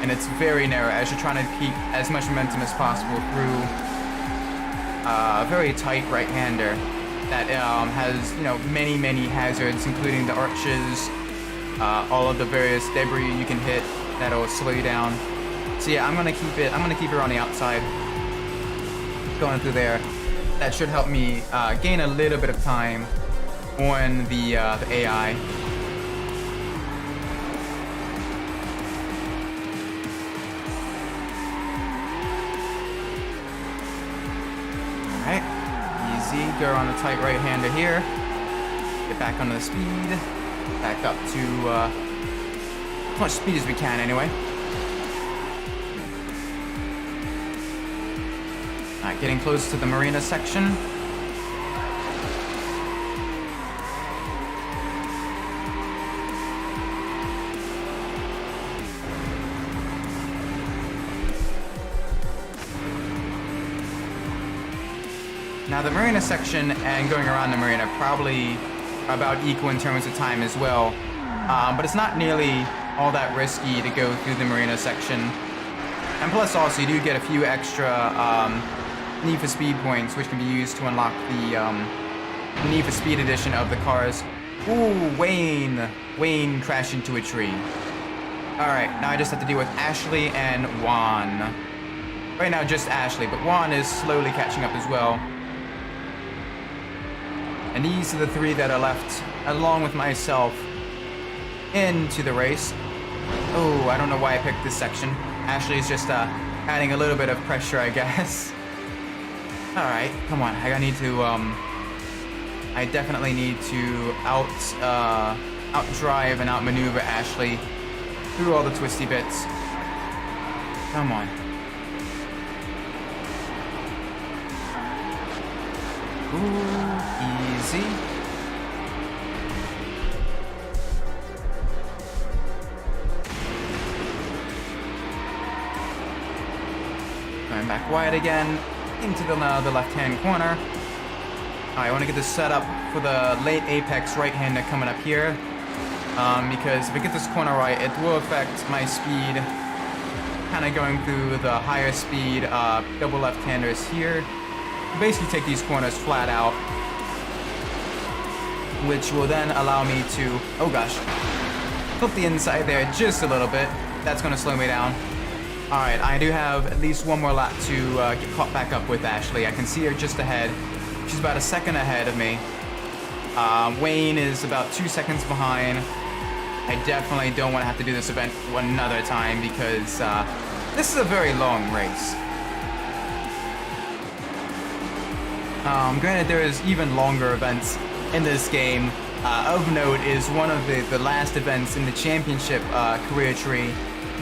and it's very narrow as you're trying to keep as much momentum as possible through a very tight right-hander. that has, you know, many hazards, including the arches, all of the various debris you can hit that'll slow you down. So yeah, I'm gonna keep it on the outside, going through there. That should help me gain a little bit of time on the AI. Alright, easy, go around the tight right-hander here. Get back onto the speed, back up to as much speed as we can anyway. Alright, getting close to the marina section. Now the marina section and going around the marina probably are about equal in terms of time as well, but it's not nearly all that risky to go through the marina section. And plus also you do get a few extra Need for Speed points, which can be used to unlock the Need for Speed edition of the cars. Ooh, Wayne crashed into a tree. Alright, now I just have to deal with Ashley and Juan. Right now just Ashley, but Juan is slowly catching up as well. And these are the three that are left, along with myself, into the race. Oh, I don't know why I picked this section. Ashley's just adding a little bit of pressure, I guess. Alright, come on. I definitely need to outdrive and outmaneuver Ashley through all the twisty bits. Come on. Ooh, easy. Going back wide again, into the left-hand corner. I want to get this set up for the late apex right-hander coming up here, because if I get this corner right, it will affect my speed, kind of going through the higher speed double left-handers here. Basically take these corners flat out, which will then allow me to, oh gosh, flip the inside there just a little bit. That's going to slow me down. Alright, I do have at least one more lap to get caught back up with Ashley. I can see her just ahead. She's about a second ahead of me. Wayne is about 2 seconds behind. I definitely don't want to have to do this event another time because this is a very long race. Granted, there is even longer events in this game. Of note is one of the last events in the championship career tree.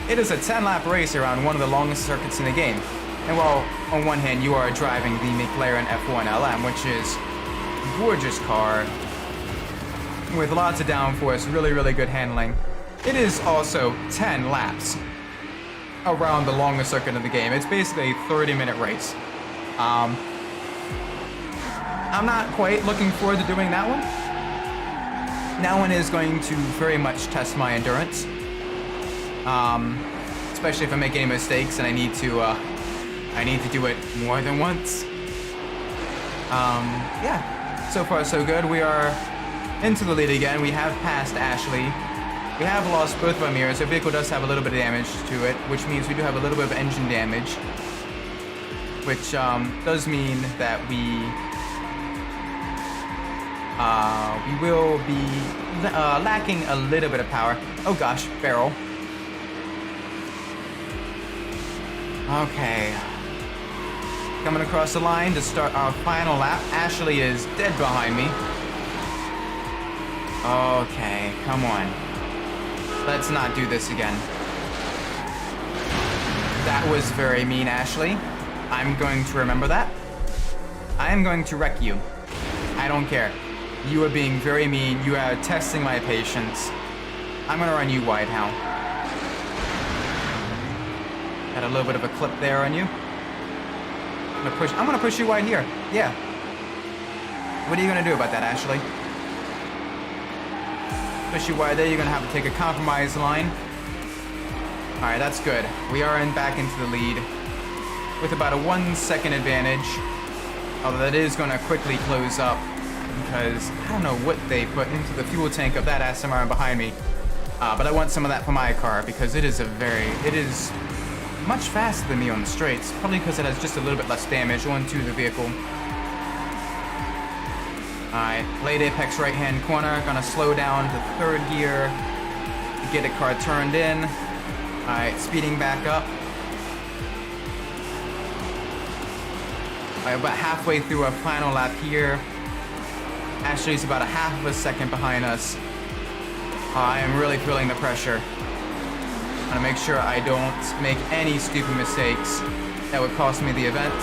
It is a 10-lap race around one of the longest circuits in the game. And while on one hand you are driving the McLaren F1 LM, which is a gorgeous car with lots of downforce, really good handling, it is also 10 laps around the longest circuit of the game. It's basically a 30-minute race. I'm not quite looking forward to doing that one. That one is going to very much test my endurance. Especially if I make any mistakes and I need to do it more than once. Yeah, so far so good. We are into the lead again. We have passed Ashley. We have lost both of our mirrors. Our vehicle does have a little bit of damage to it, which means we do have a little bit of engine damage, which does mean that we will be lacking a little bit of power. Oh gosh, barrel. Okay. Coming across the line to start our final lap. Ashley is dead behind me. Okay, come on. Let's not do this again. That was very mean, Ashley. I'm going to remember that. I am going to wreck you. I don't care. You are being very mean. You are testing my patience. I'm gonna run you wide, Hal. Got a little bit of a clip there on you. I'm gonna push you wide here. Yeah. What are you gonna do about that, Ashley? Push you wide there. You're gonna have to take a compromise line. All right, that's good. We are back into the lead with about a 1 second advantage. Although that is gonna quickly close up because I don't know what they put into the fuel tank of that SMR behind me. But I want some of that for my car because it is much faster than me on the straights, probably because it has just a little bit less damage onto the vehicle. Alright, late apex right hand corner, gonna slow down to third gear to get a car turned in. Alright, speeding back up. Alright, about halfway through our final lap here. Ashley's about a half of a second behind us. I am really feeling the pressure. I'm gonna make sure I don't make any stupid mistakes that would cost me the event.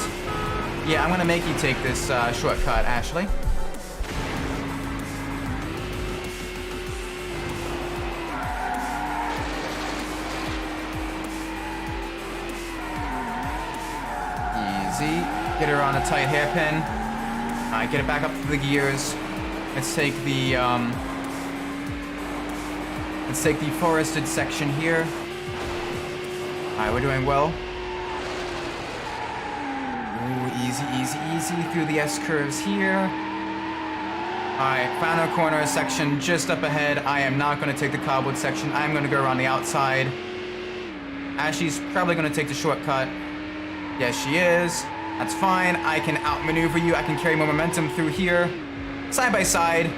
Yeah, I'm gonna make you take this shortcut, Ashley. Easy. Get her on a tight hairpin. Get it back up to the gears. Let's take the forested section here. Alright, we're doing well. Ooh, easy, easy, easy through the S-curves here. Alright, final corner section just up ahead. I am not going to take the cobbled section. I'm going to go around the outside. Ashley's probably going to take the shortcut. Yes, she is. That's fine. I can outmaneuver you. I can carry more momentum through here. Side by side.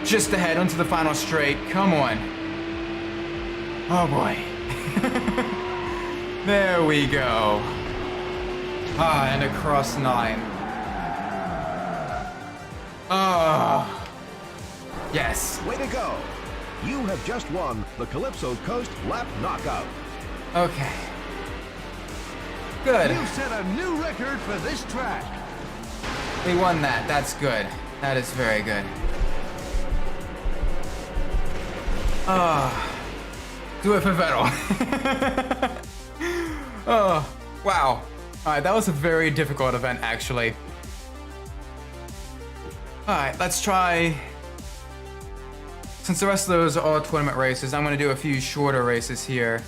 Just ahead onto the final straight. Come on. Oh boy. There we go. And across 9. Oh. Yes.
Way to go. You have just won the Calypso Coast Lap Knockout.
Okay. Good.
You set a new record for this track.
We won that. That's good. That is very good. Do it for Vettel. Oh, wow. Alright, that was a very difficult event, actually. Alright, let's try... Since the rest of those are all tournament races, I'm going to do a few shorter races here.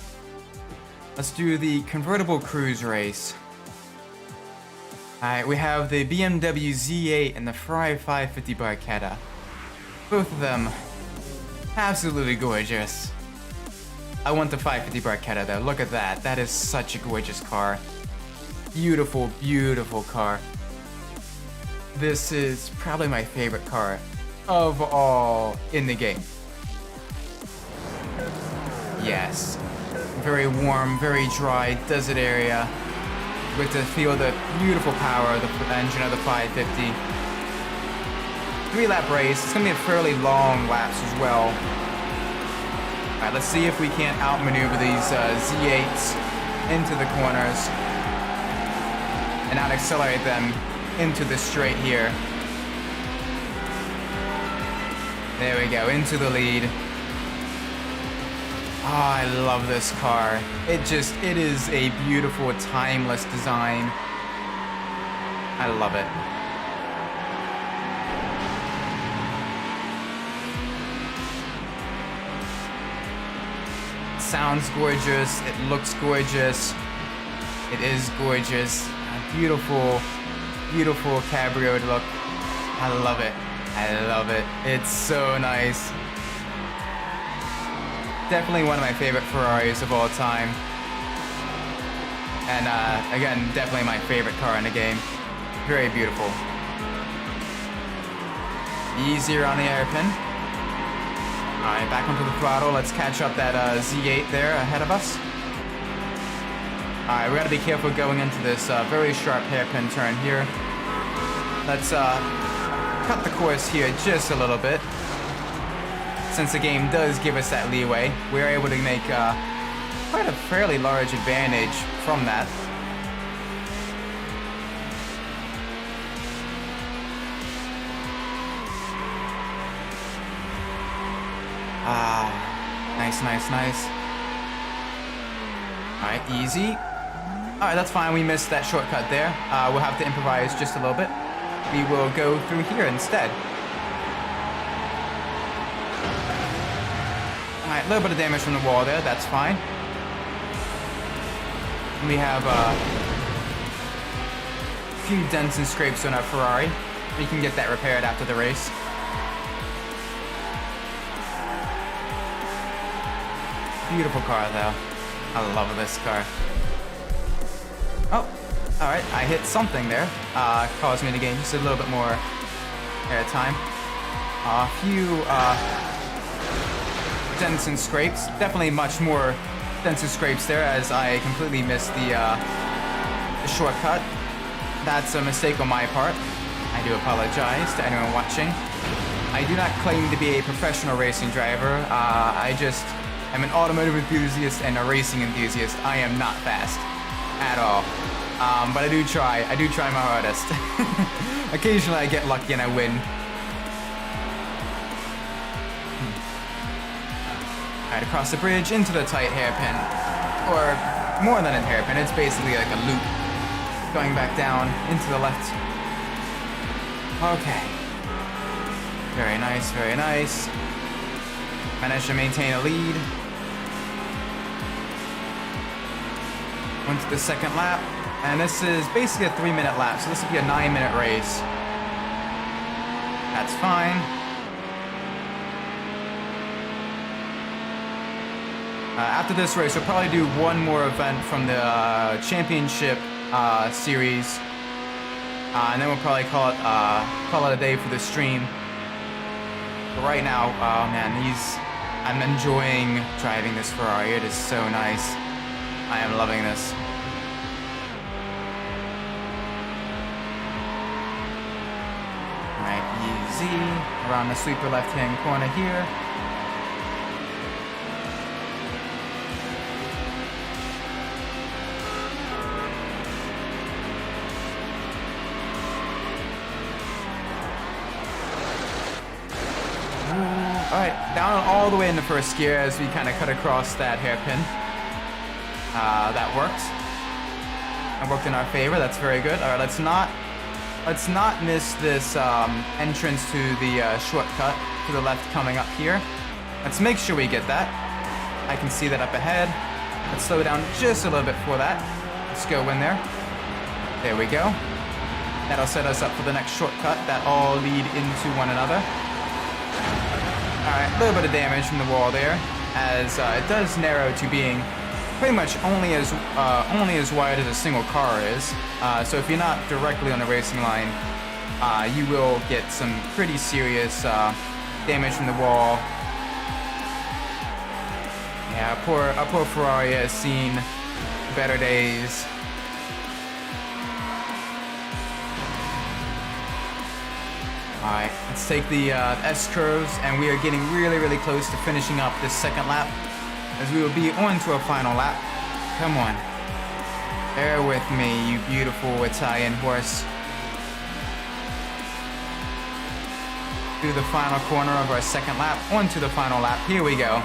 Let's do the convertible cruise race. Alright, we have the BMW Z8 and the Ferrari 550 Barchetta. Both of them absolutely gorgeous. I want the 550 Barchetta though. Look at that. That is such a gorgeous car. Beautiful, beautiful car. This is probably my favorite car of all in the game. Yes. Very warm, very dry desert area. We get to feel the beautiful power of the engine of the 550. 3-lap race. It's going to be a fairly long laps as well. Alright, let's see if we can't outmaneuver these Z8s into the corners and out-accelerate them into the straight here. There we go, into the lead. Oh, I love this car. It is a beautiful, timeless design. I love it. It sounds gorgeous. It looks gorgeous. It is gorgeous. A beautiful, beautiful cabrio look. I love it. I love it. It's so nice. Definitely one of my favorite Ferraris of all time. And again, definitely my favorite car in the game. Very beautiful. Easier on the hairpin. Alright, back onto the throttle. Let's catch up that Z8 there ahead of us. Alright, we gotta be careful going into this very sharp hairpin turn here. Let's cut the course here just a little bit. Since the game does give us that leeway, we're able to make quite a fairly large advantage from that. Nice, nice, nice. Alright, easy. Alright, that's fine. We missed that shortcut there. We'll have to improvise just a little bit. We will go through here instead. Alright, a little bit of damage from the wall there. That's fine. We have a few dents and scrapes on our Ferrari. We can get that repaired after the race. Beautiful car, though. I love this car. Oh, all right. I hit something there. Caused me to gain just a little bit more air time. A few dents and scrapes. Definitely much more dents and scrapes there, as I completely missed the shortcut. That's a mistake on my part. I do apologize to anyone watching. I do not claim to be a professional racing driver. I just am an automotive enthusiast and a racing enthusiast. I am not fast at all. But I do try. I do try my hardest. Occasionally I get lucky and I win. Alright, across the bridge into the tight hairpin. Or more than a hairpin, it's basically like a loop. Going back down into the left. Okay. Very nice, very nice. Managed to maintain a lead. Went to the second lap. And this is basically a 3-minute lap, so this will be a 9-minute race. That's fine. After this race, we'll probably do one more event from the championship series, and then we'll probably call it a day for the stream. But right now, oh man, I'm enjoying driving this Ferrari. It is so nice. I am loving this. Alright, easy around the sweeper left-hand corner here. Alright, down all the way in the first gear as we kind of cut across that hairpin. That worked. That worked in our favor. That's very good. Alright, let's not miss this entrance to the shortcut to the left coming up here. Let's make sure we get that. I can see that up ahead. Let's slow down just a little bit for that. Let's go in there. There we go. That'll set us up for the next shortcut that all lead into one another. Alright, a little bit of damage from the wall there, as it does narrow to being pretty much only as wide as a single car is. So if you're not directly on the racing line, you will get some pretty serious damage from the wall. Yeah, our poor Ferrari has seen better days. Alright, let's take the S-curves, and we are getting really, really close to finishing up this second lap, as we will be on to our final lap. Come on. Bear with me, you beautiful Italian horse. Through the final corner of our second lap, onto the final lap. Here we go.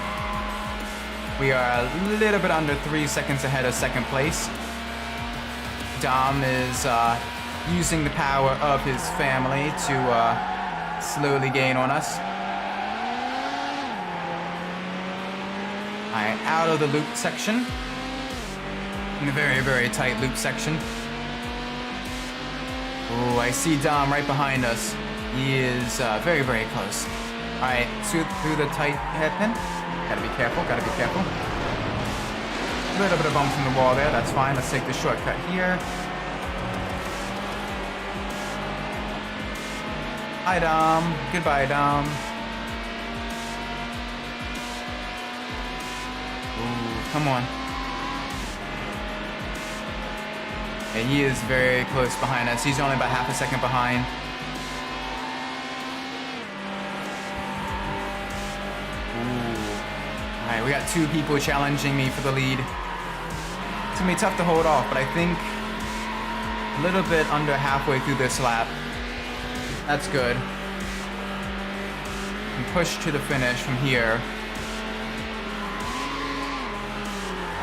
We are a little bit under 3 seconds ahead of second place. Dom is using the power of his family to slowly gain on us. Alright, out of the loop section. In the very, very tight loop section. Oh, I see Dom right behind us. He is very, very close. Alright, through the tight hairpin. Gotta be careful, gotta be careful. A little bit of bump from the wall there, that's fine. Let's take the shortcut here. Hi, Dom. Goodbye, Dom. Ooh, come on. Yeah, he is very close behind us. He's only about half a second behind. Ooh. Alright, we got 2 people challenging me for the lead. It's gonna be tough to hold off, but I think a little bit under halfway through this lap. That's good. And push to the finish from here.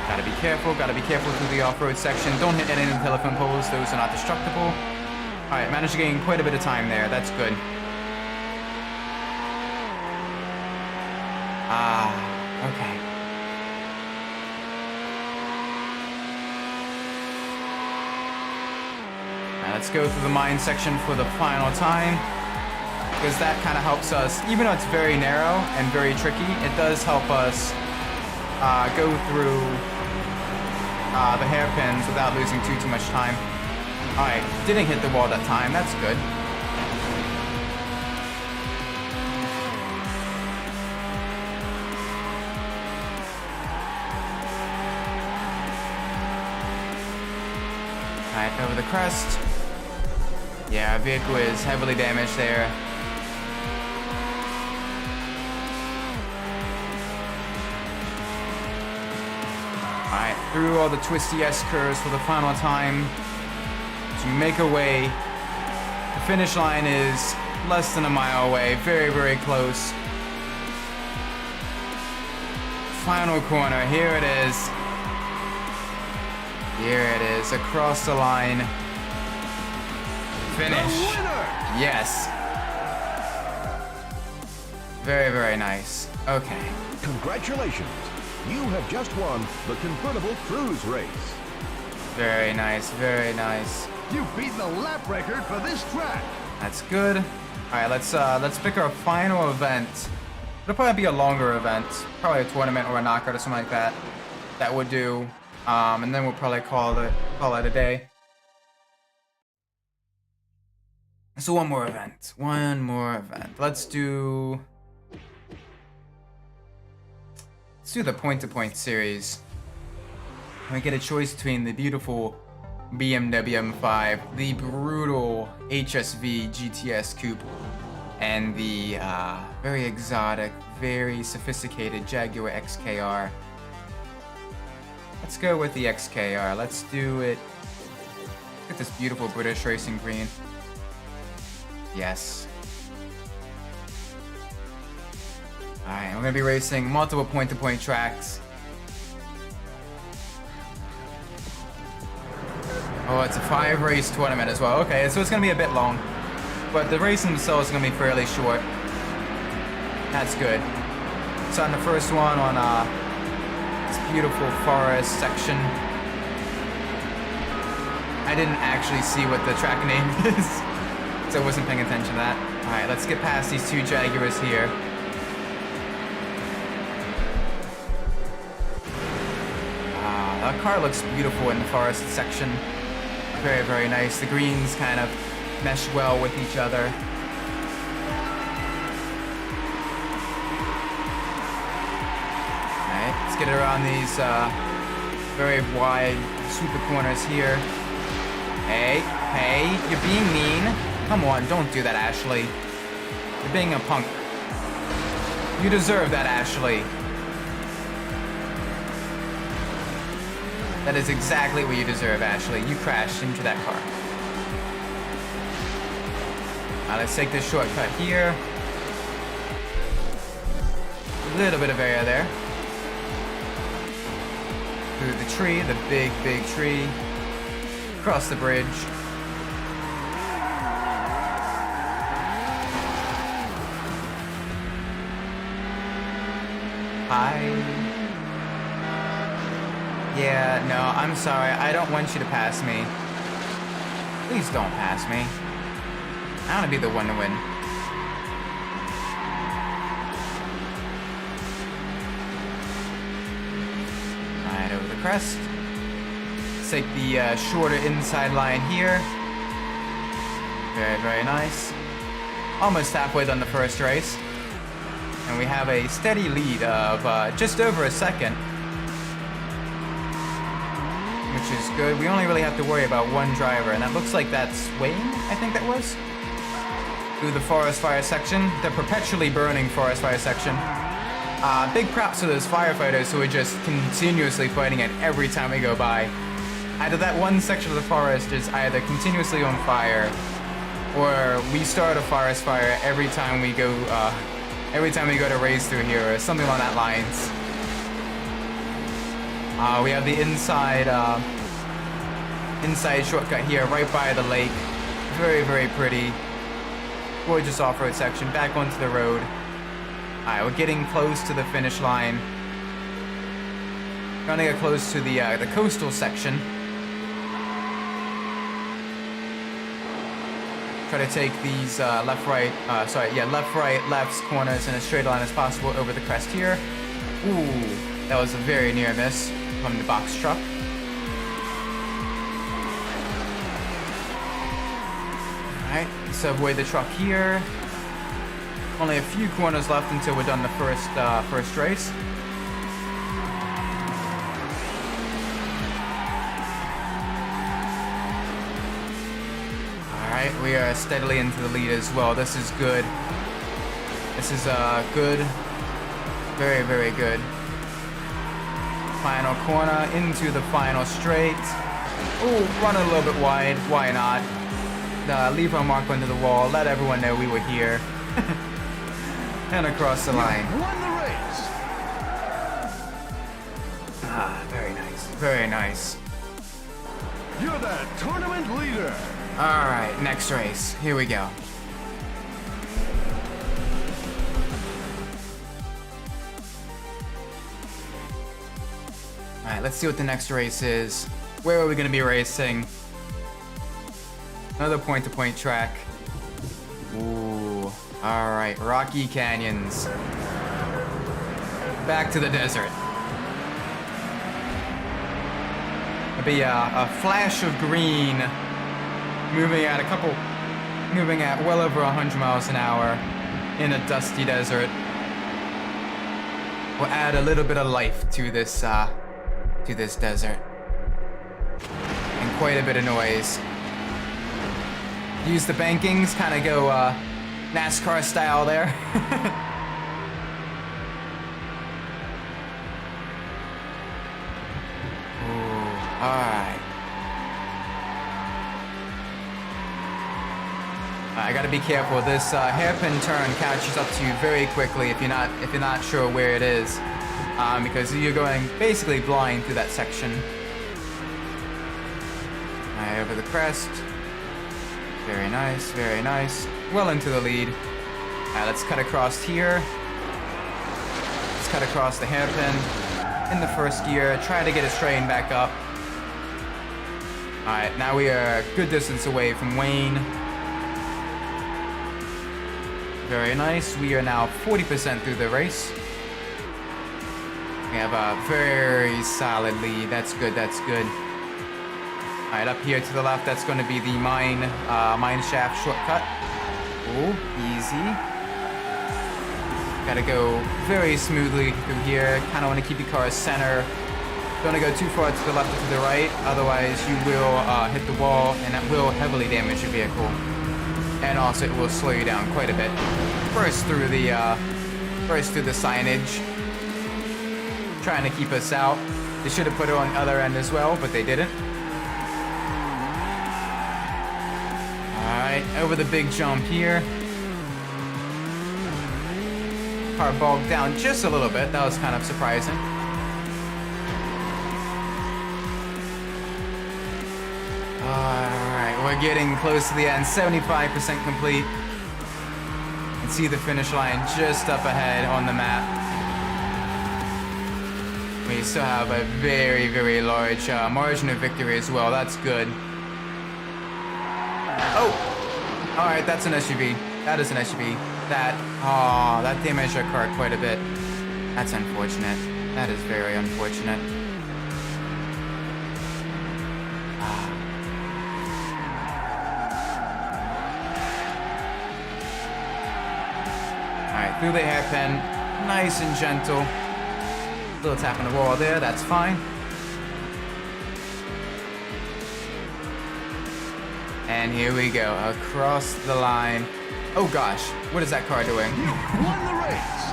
Gotta be careful through the off-road section. Don't hit any of the telephone poles, those are not destructible. Alright, managed to gain quite a bit of time there, that's good. Okay. Alright, let's go through the mine section for the final time, because that kind of helps us, even though it's very narrow and very tricky, it does help us go through the hairpins without losing too much time. Alright, didn't hit the wall that time, that's good. Alright, over the crest. Yeah, our vehicle is heavily damaged there. Alright, through all the twisty S-curves for the final time to make our way. The finish line is less than a mile away, very close. Final corner, here it is. Here it is, across the line. Finish.
The winner!
Yes. Very nice. Okay.
Congratulations. You have just won the convertible cruise race.
Very nice, very nice.
You've beaten the lap record for this track.
That's good. All right, let's pick our final event. It'll probably be a longer event, probably a tournament or a knockout or something like that. That would do, and then we'll probably call it a day. So one more event. Let's do the point-to-point series. We get a choice between the beautiful BMW M5, the brutal HSV GTS Coupe, and the very exotic, very sophisticated Jaguar XKR. Let's go with the XKR. Let's do it. Look at this beautiful British racing green. Yes. Alright, we're gonna be racing multiple point-to-point tracks. Oh, it's a 5-race tournament as well. Okay, so it's gonna be a bit long, but the race themselves is gonna be fairly short. That's good. So on the first one on this beautiful forest section. I didn't actually see what the track name is, so I wasn't paying attention to that. All right, let's get past these two Jaguars here. That car looks beautiful in the forest section. Very nice. The greens kind of mesh well with each other. Alright, let's get around these very wide super corners here. Hey, you're being mean. Come on, don't do that, Ashley. You're being a punk. You deserve that, Ashley. That is exactly what you deserve, Ashley. You crashed into that car. Now let's take this shortcut here. A little bit of area there. Through the tree, the big tree. Across the bridge. Hi. Yeah, no, I'm sorry. I don't want you to pass me. Please don't pass me. I want to be the one to win. Alright, over the crest. Let's take the shorter inside line here. Very nice. Almost halfway done the first race. And we have a steady lead of just over a second. Which is good. We only really have to worry about one driver, and that looks like that's Wayne, I think that was. Through the forest fire section, the perpetually burning forest fire section. Big props to those firefighters who are just continuously fighting it every time we go by. Either that one section of the forest is either continuously on fire, or we start a forest fire every time we go to race through here, or something along that lines. We have the inside shortcut here, right by the lake. Very pretty. Gorgeous off-road section. Back onto the road. Alright, we're getting close to the finish line. Gonna get close to the coastal section. Try to take these left, right, lefts, corners in a straight line as possible over the crest here. Ooh, that was a very near miss from the box truck. Alright, let's avoid the truck here. Only a few corners left until we're done the first race. Alright, we are steadily into the lead as well. This is good. This is good. Very, very good. Final corner into the final straight. Ooh, run a little bit wide. Why not? Leave our mark under the wall. Let everyone know we were here. And across the line.
Won the race.
Ah, very nice. Very nice.
You're the tournament leader.
Alright, next race. Here we go. Alright, let's see what the next race is. Where are we going to be racing? Another point-to-point track. Ooh. Alright, Rocky Canyons. Back to the desert. It'll be a flash of green moving at well over 100 miles an hour in a dusty desert. Will add a little bit of life to this desert. And quite a bit of noise. Use the bankings, kind of go NASCAR style there. Ooh, alright. I gotta be careful. This hairpin turn catches up to you very quickly if you're not sure where it is, because you're going basically blind through that section. Alright, over the crest. Very nice, very nice. Well into the lead. Alright, let's cut across here. Let's cut across the hairpin in the first gear. Try to get it straightened back up. Alright, now we are a good distance away from Wayne. Very nice. We are now 40% through the race. We have a very solid lead. That's good, that's good. Alright, up here to the left, that's going to be the mine shaft shortcut. Oh, easy. Gotta go very smoothly through here. Kind of want to keep your car center. Don't want to go too far to the left or to the right, otherwise you will hit the wall, and that will heavily damage your vehicle. And also it will slow you down quite a bit. First through the signage, trying to keep us out. They should have put it on the other end as well, but they didn't. Alright, over the big jump here. Car bogged down just a little bit. That was kind of surprising. Alright, we're getting close to the end. 75% complete. And see the finish line just up ahead on the map. We still have a very, very large margin of victory as well. That's good. Oh! Alright, that's an SUV. That is an SUV. That damaged our car quite a bit. That's unfortunate. That is very unfortunate. Alright, through the hairpin. Nice and gentle. Little tap on the wall there, that's fine. And here we go, across the line. Oh gosh, what is that car doing?
Won the race.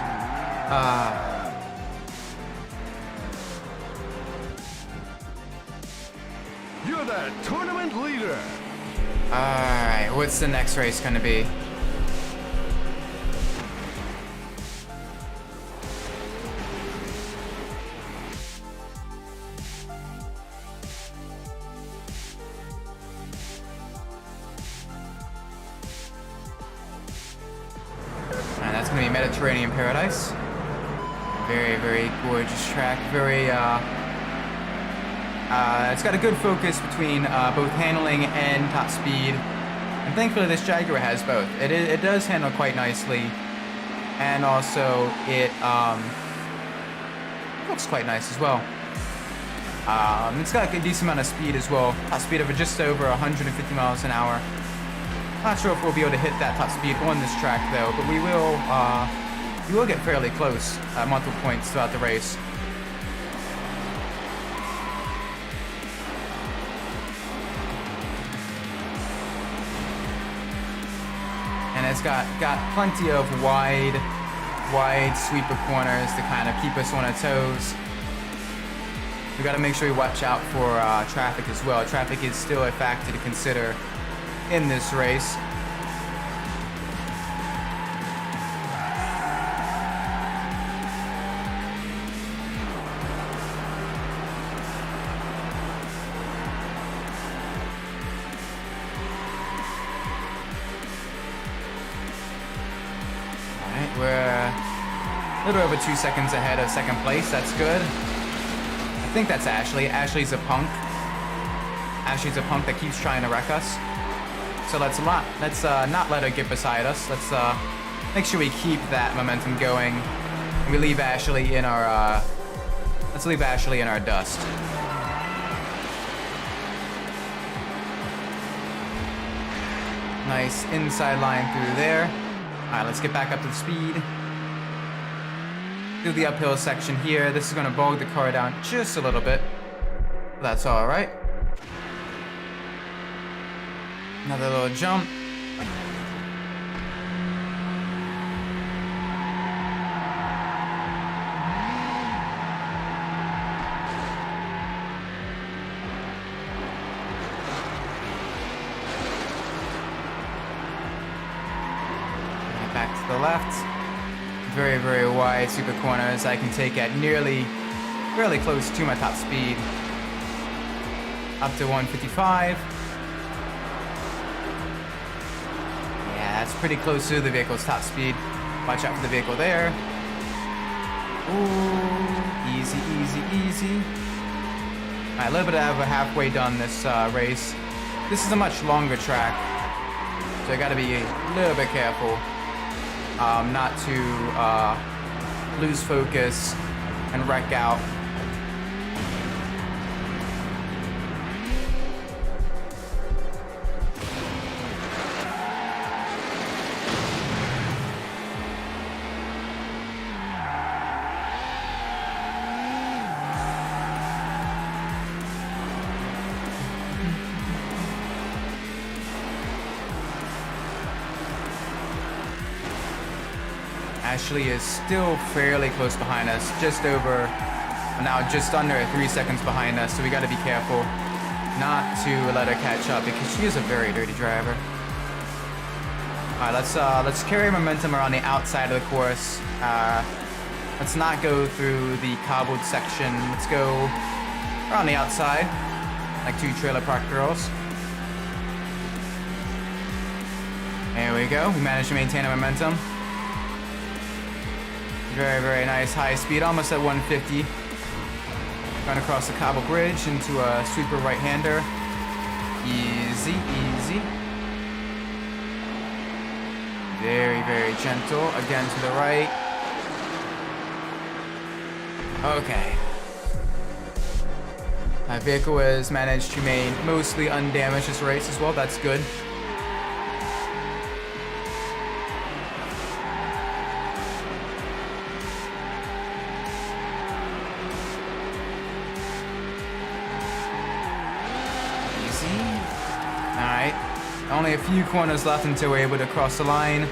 You're the tournament leader.
Alright, what's the next race gonna be? And that's gonna be Mediterranean Paradise. Very, very gorgeous track. Very, it's got a good focus between both handling and top speed. And thankfully this Jaguar has both. It does handle quite nicely, and also it looks quite nice as well. It's got a decent amount of speed as well. Top speed of just over 150 miles an hour. Not sure if we'll be able to hit that top speed on this track though, but we will get fairly close at multiple points throughout the race. And it's got plenty of wide sweeper corners to kind of keep us on our toes. We got to make sure we watch out for traffic as well. Traffic is still a factor to consider in this race. Alright, we're a little over 2 seconds ahead of second place. That's good. I think that's Ashley. Ashley's a punk. Ashley's a punk that keeps trying to wreck us. So let's not let her get beside us. Let's make sure we keep that momentum going. And we leave Ashley in our let's leave Ashley in our dust. Nice inside line through there. All right, let's get back up to the speed. Through the uphill section here. This is going to bog the car down just a little bit. That's all right. Another little jump. Back to the left. Very, very wide super corners I can take at fairly close to my top speed. Up to 155. Yeah, that's pretty close to the vehicle's top speed. Watch out for the vehicle there. Ooh, easy, easy, easy. All right, a little bit over halfway done this race. This is a much longer track, so I gotta be a little bit careful. Not to lose focus and wreck out. Ashley is still fairly close behind us, just under 3 seconds behind us, so we got to be careful not to let her catch up because she is a very dirty driver. All right, let's carry momentum around the outside of the course. Let's not go through the cobbled section. Let's go around the outside, like two trailer park girls. There we go. We managed to maintain our momentum. Very, very nice high speed, almost at 150. Going across the cobble bridge into a sweeper right-hander. Easy, easy. Very, very gentle. Again to the right. Okay. My vehicle has managed to remain mostly undamaged this race as well. That's good. Only a few corners left until we're able to cross the line.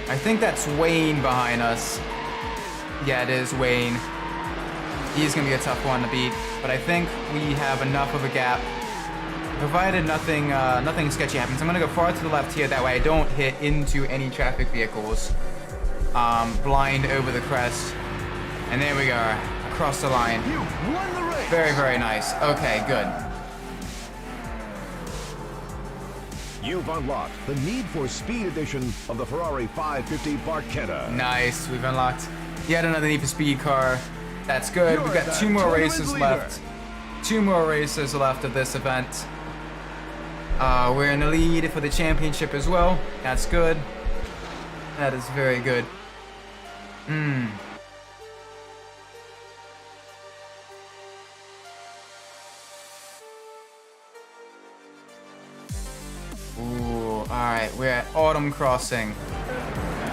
I think that's Wayne behind us. Yeah, it is Wayne. He's gonna be a tough one to beat, but I think we have enough of a gap, provided nothing sketchy happens. I'm gonna go far to the left here, that way I don't hit into any traffic vehicles. Blind over the crest, and there we go, across the line.
You won the race.
Very, very nice. Okay, good.
You've unlocked the Need for Speed edition of the Ferrari 550 Barchetta.
Nice, we've unlocked yet another Need for Speed car. That's good. We've got two more races left. 2 more races left of this event. We're in the lead for the championship as well. That's good. That is very good. Ooh, alright, we're at Autumn Crossing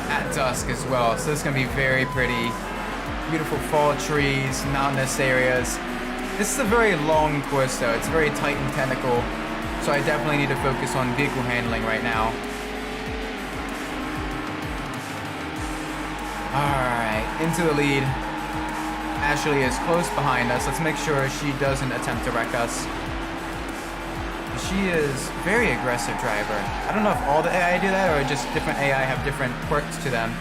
at dusk as well, so this is gonna be very pretty. Beautiful fall trees, mountainous areas. This is a very long course though, it's very tight and technical, so I definitely need to focus on vehicle handling right now. Alright, into the lead. Ashley is close behind us. Let's make sure she doesn't attempt to wreck us. She is a very aggressive driver. I don't know if all the AI do that or just different AI have different quirks to them.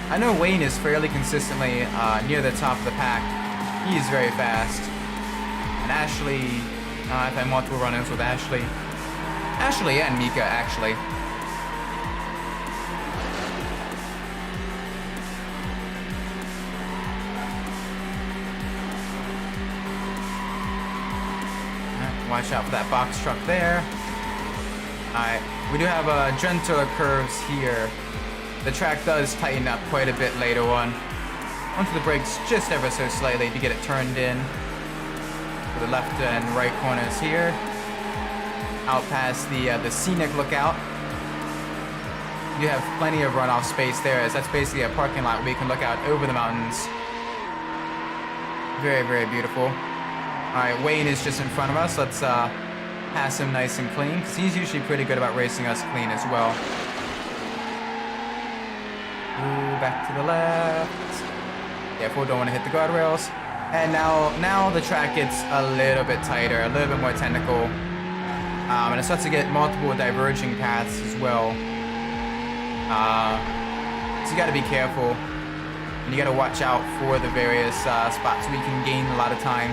I know Wayne is fairly consistently near the top of the pack. He is very fast. And Ashley, I've had multiple run-ins with Ashley. Ashley and Mika, actually. Watch out for that box truck there. Alright, we do have gentler curves here. The track does tighten up quite a bit later on. Onto the brakes just ever so slightly to get it turned in. For the left and right corners here. Out past the scenic lookout. You have plenty of runoff space there, as that's basically a parking lot where you can look out over the mountains. Very, very beautiful. Alright, Wayne is just in front of us. Let's pass him nice and clean, because he's usually pretty good about racing us clean as well. Ooh, back to the left. Careful, don't want to hit the guardrails. And now the track gets a little bit tighter, a little bit more technical. And it starts to get multiple diverging paths as well. So you got to be careful. And you got to watch out for the various spots where you can gain a lot of time.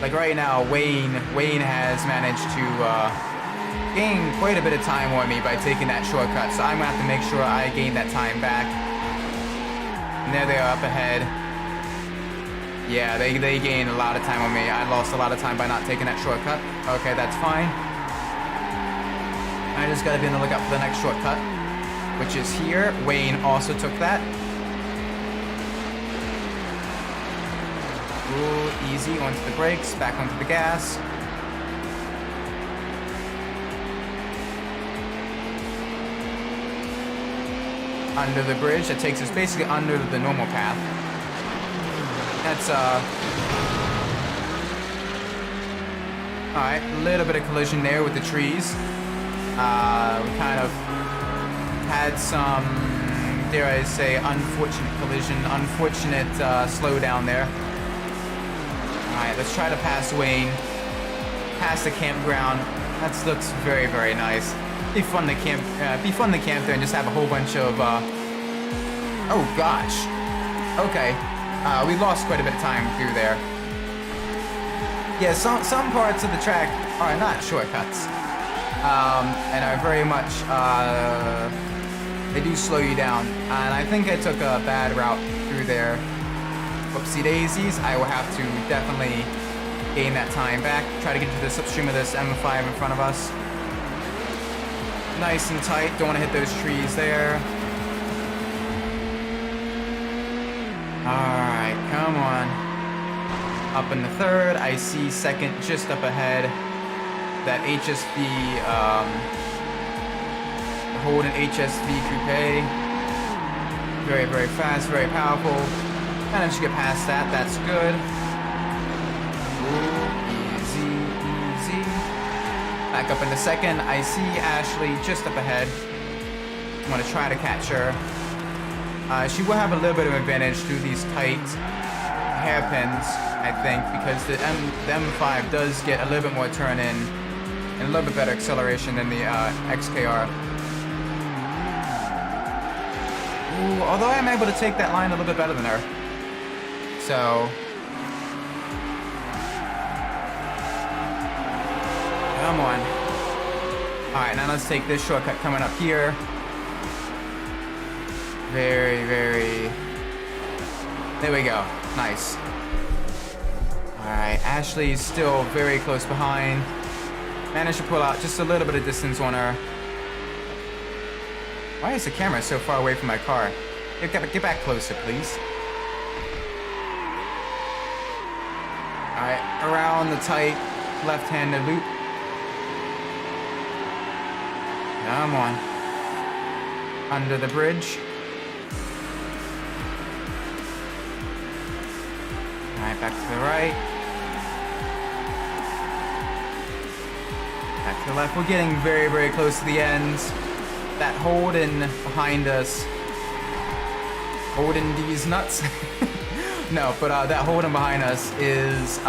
Like right now, Wayne has managed to gain quite a bit of time on me by taking that shortcut, so I'm gonna have to make sure I gain that time back. And there they are up ahead. Yeah, they gained a lot of time on me. I lost a lot of time by not taking that shortcut. Okay, that's fine. I just gotta be on the lookout for the next shortcut, which is here. Wayne also took that. Ooh, easy, onto the brakes, back onto the gas. Under the bridge, that takes us basically under the normal path. That's, alright, a little bit of collision there with the trees. We kind of had some, dare I say, unfortunate collision, unfortunate slowdown there. Alright, let's try to pass Wayne. Past the campground. That looks very, very nice. Be fun to camp there and just have a whole bunch of oh gosh. Okay. We lost quite a bit of time through there. Yeah, some parts of the track are not shortcuts. And are very much they do slow you down. And I think I took a bad route through there. Whoopsie daisies, I will have to definitely gain that time back. Try to get to the slipstream of this M5 in front of us. Nice and tight, don't want to hit those trees there. Alright, come on. Up in the third, I see second just up ahead. That HSV, the Holden HSV Coupe. Very, very fast, very powerful. Managed to get past that, that's good. Ooh, easy, easy. Back up in the second, I see Ashley just up ahead. I'm gonna try to catch her. She will have a little bit of advantage through these tight hairpins, I think, because the M5 does get a little bit more turn in and a little bit better acceleration than the XKR. Ooh, although I'm able to take that line a little bit better than her. So, come on. Alright, now let's take this shortcut coming up here. Very, very... There we go. Nice. Alright, Ashley's still very close behind. Managed to pull out just a little bit of distance on her. Why is the camera so far away from my car? Get back closer, please. Alright, around the tight left-handed loop. Come on. Under the bridge. Alright, back to the right. Back to the left. We're getting very, very close to the end. That Holden behind us. Holden these nuts. No, but that Holden behind us is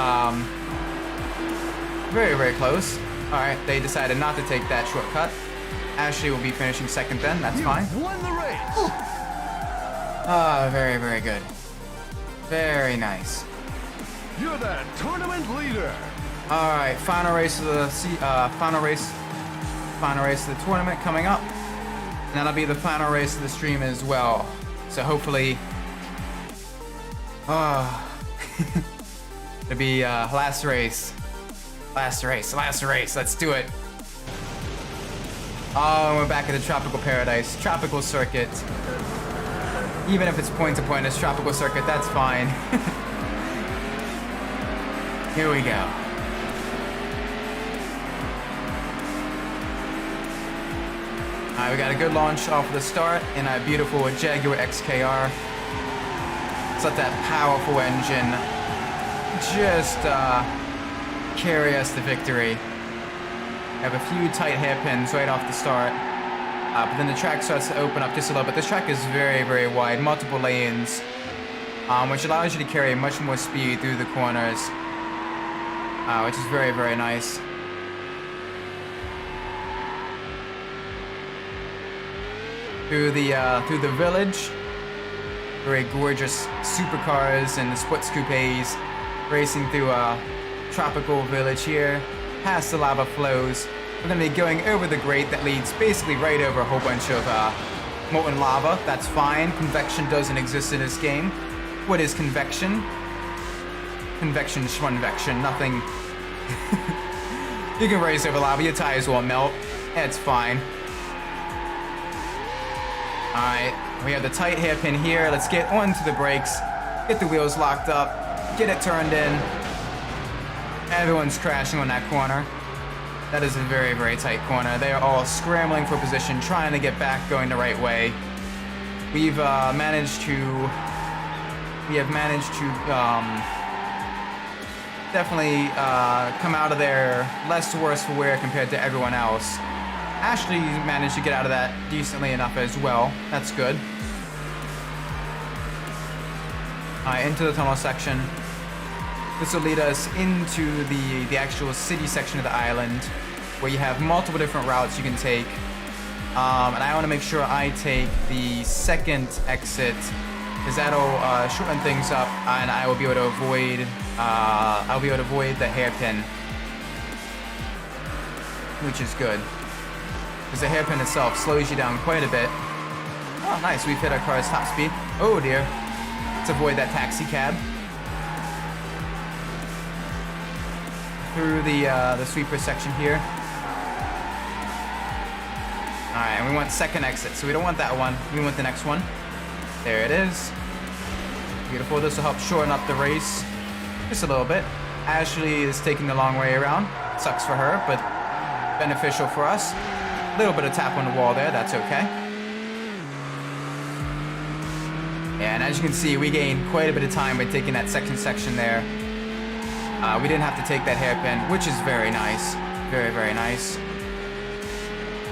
very, very close. Alright, they decided not to take that shortcut. Ashley will be finishing second then, that's fine.
Won the race.
Ah, very, very good. Very nice.
You're the tournament leader.
Alright, final race of the final race of the tournament coming up. And that'll be the final race of the stream as well. So hopefully it'll be last race. Last race. Let's do it. Oh, we're back at the tropical paradise. Tropical circuit. Even if it's point to point, it's tropical circuit, that's fine. Here we go. Alright, we got a good launch off of the start in a beautiful Jaguar XKR. Let's let that powerful engine just carry us to victory. Have a few tight hairpins right off the start, but then the track starts to open up just a little bit. This track is very, very wide, multiple lanes, which allows you to carry much more speed through the corners, which is very, very nice. Through the village, very gorgeous supercars and sports coupes racing through a tropical village here. Past the lava flows. We're going to be going over the grate that leads basically right over a whole bunch of molten lava. That's fine. Convection doesn't exist in this game. What is convection? Convection, schmunvection, nothing. You can race over lava, your tires won't melt. It's fine. Alright, we have the tight hairpin here. Let's get onto the brakes. Get the wheels locked up. Get it turned in. Everyone's crashing on that corner. That is a very, very tight corner. They are all scrambling for position, trying to get back going the right way. We have managed to definitely come out of there less worse for wear compared to everyone else. Ashley managed to get out of that decently enough as well. That's good. Alright, into the tunnel section. This will lead us into the actual city section of the island, where you have multiple different routes you can take. And I want to make sure I take the second exit, because that'll shorten things up, and I will be able to avoid the hairpin, which is good, because the hairpin itself slows you down quite a bit. Oh, nice! We've hit our car's top speed. Oh dear! Let's avoid that taxi cab. Through the sweeper section here. Alright, and we want second exit, so we don't want that one. We want the next one. There it is. Beautiful. This will help shorten up the race just a little bit. Ashley is taking the long way around. Sucks for her, but beneficial for us. A little bit of tap on the wall there, that's okay. Yeah, and as you can see, we gained quite a bit of time by taking that second section there. We didn't have to take that hairpin, which is very nice. Very, very nice.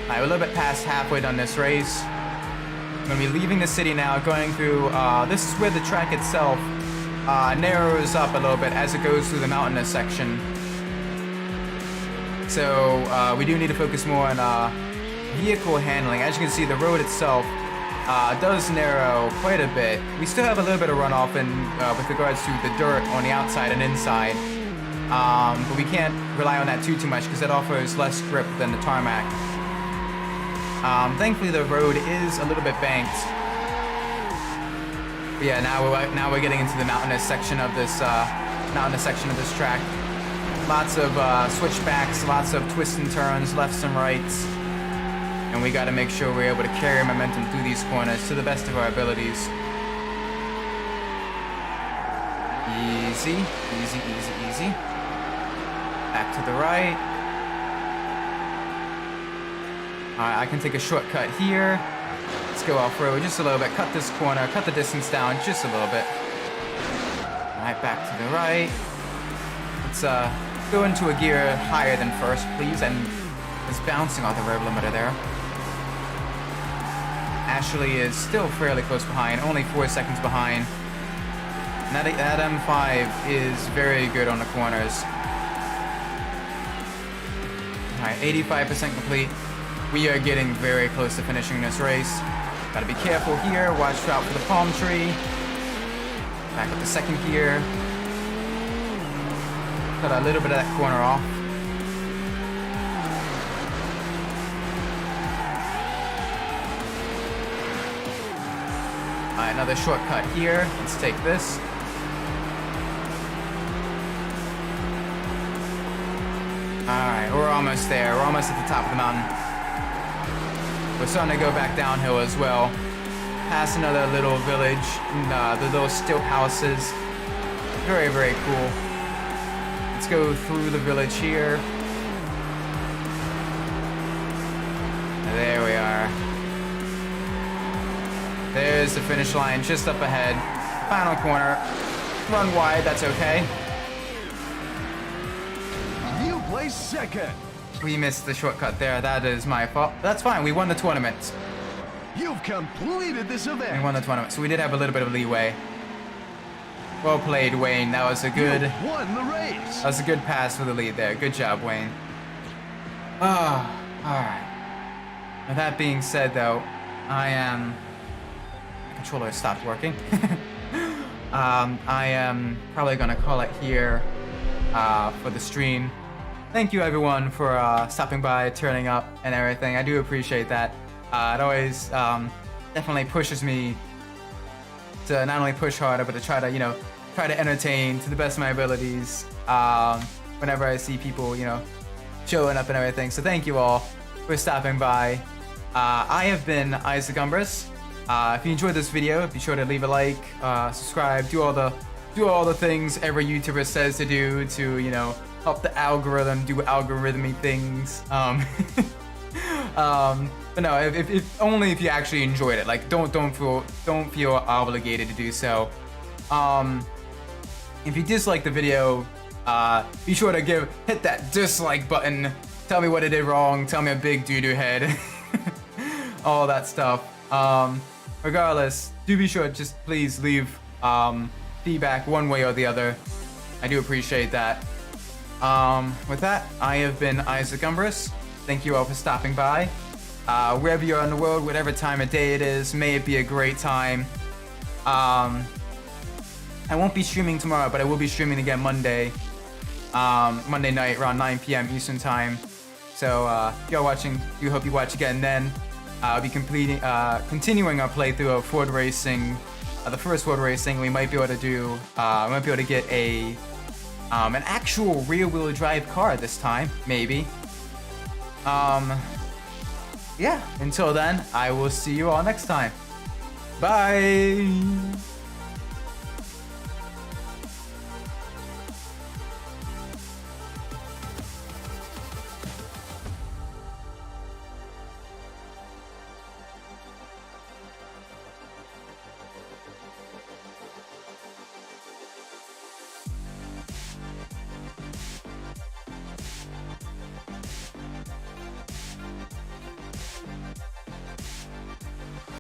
Alright, we're a little bit past halfway done this race. I'm going to be leaving the city now, going through... this is where the track itself narrows up a little bit as it goes through the mountainous section. So we do need to focus more on vehicle handling. As you can see, the road itself does narrow quite a bit. We still have a little bit of runoff with regards to the dirt on the outside and inside. But we can't rely on that too much because it offers less grip than the tarmac. Thankfully, the road is a little bit banked. But yeah, now we're getting into the mountainous section of this track. Lots of switchbacks, lots of twists and turns, lefts and rights. And we gotta make sure we're able to carry momentum through these corners to the best of our abilities. Easy, easy, easy, easy. Back to the right. Alright, I can take a shortcut here. Let's go off-road just a little bit. Cut this corner, cut the distance down just a little bit. Alright, back to the right. Let's go into a gear higher than first, please. And it's bouncing off the rev limiter there. Ashley is still fairly close behind, only 4 seconds behind. And that M5 is very good on the corners. Alright, 85% complete. We are getting very close to finishing this race. Gotta be careful here, watch out for the palm tree. Back up the second gear. Cut a little bit of that corner off. Alright, another shortcut here. Let's take this. Alright, we're almost there. We're almost at the top of the mountain. We're starting to go back downhill as well. Past another little village. The little stilt houses. Very, very cool. Let's go through the village here. There we are. There's the finish line just up ahead. Final corner. Run wide, that's okay.
You placed second.
We missed the shortcut there. That is my fault. That's fine. We won the tournament.
You've completed this event.
We won the tournament, so we did have a little bit of leeway. Well played, Wayne. That was a good.
You won the race.
That was a good pass for the lead there. Good job, Wayne. Ah, all right. With that being said, though, my controller stopped working. I am probably gonna call it here for the stream. Thank you everyone for stopping by, turning up, and everything. I do appreciate that. It always definitely pushes me to not only push harder, but to try to entertain to the best of my abilities. Whenever I see people, showing up and everything. So thank you all for stopping by. I have been Isaac Umbras. If you enjoyed this video, be sure to leave a like, subscribe, do all the things every YouTuber says to do to, help the algorithm do algorithmic things. But no, if only if you actually enjoyed it. Like, don't feel obligated to do so. If you dislike the video, be sure to hit that dislike button. Tell me what I did wrong. Tell me a big doo-doo head. All that stuff. Regardless, do be sure just please leave feedback one way or the other. I do appreciate that. With that, I have been Isaac Umbras. Thank you all for stopping by. Wherever you are in the world, whatever time of day it is, may it be a great time. I won't be streaming tomorrow, but I will be streaming again Monday night around 9 p.m. Eastern time. So if you're watching, we hope you watch again then. I'll be continuing our playthrough of Ford Racing, the first Ford Racing. We might be able to get an actual rear-wheel drive car this time, maybe. Yeah, until then, I will see you all next time. Bye!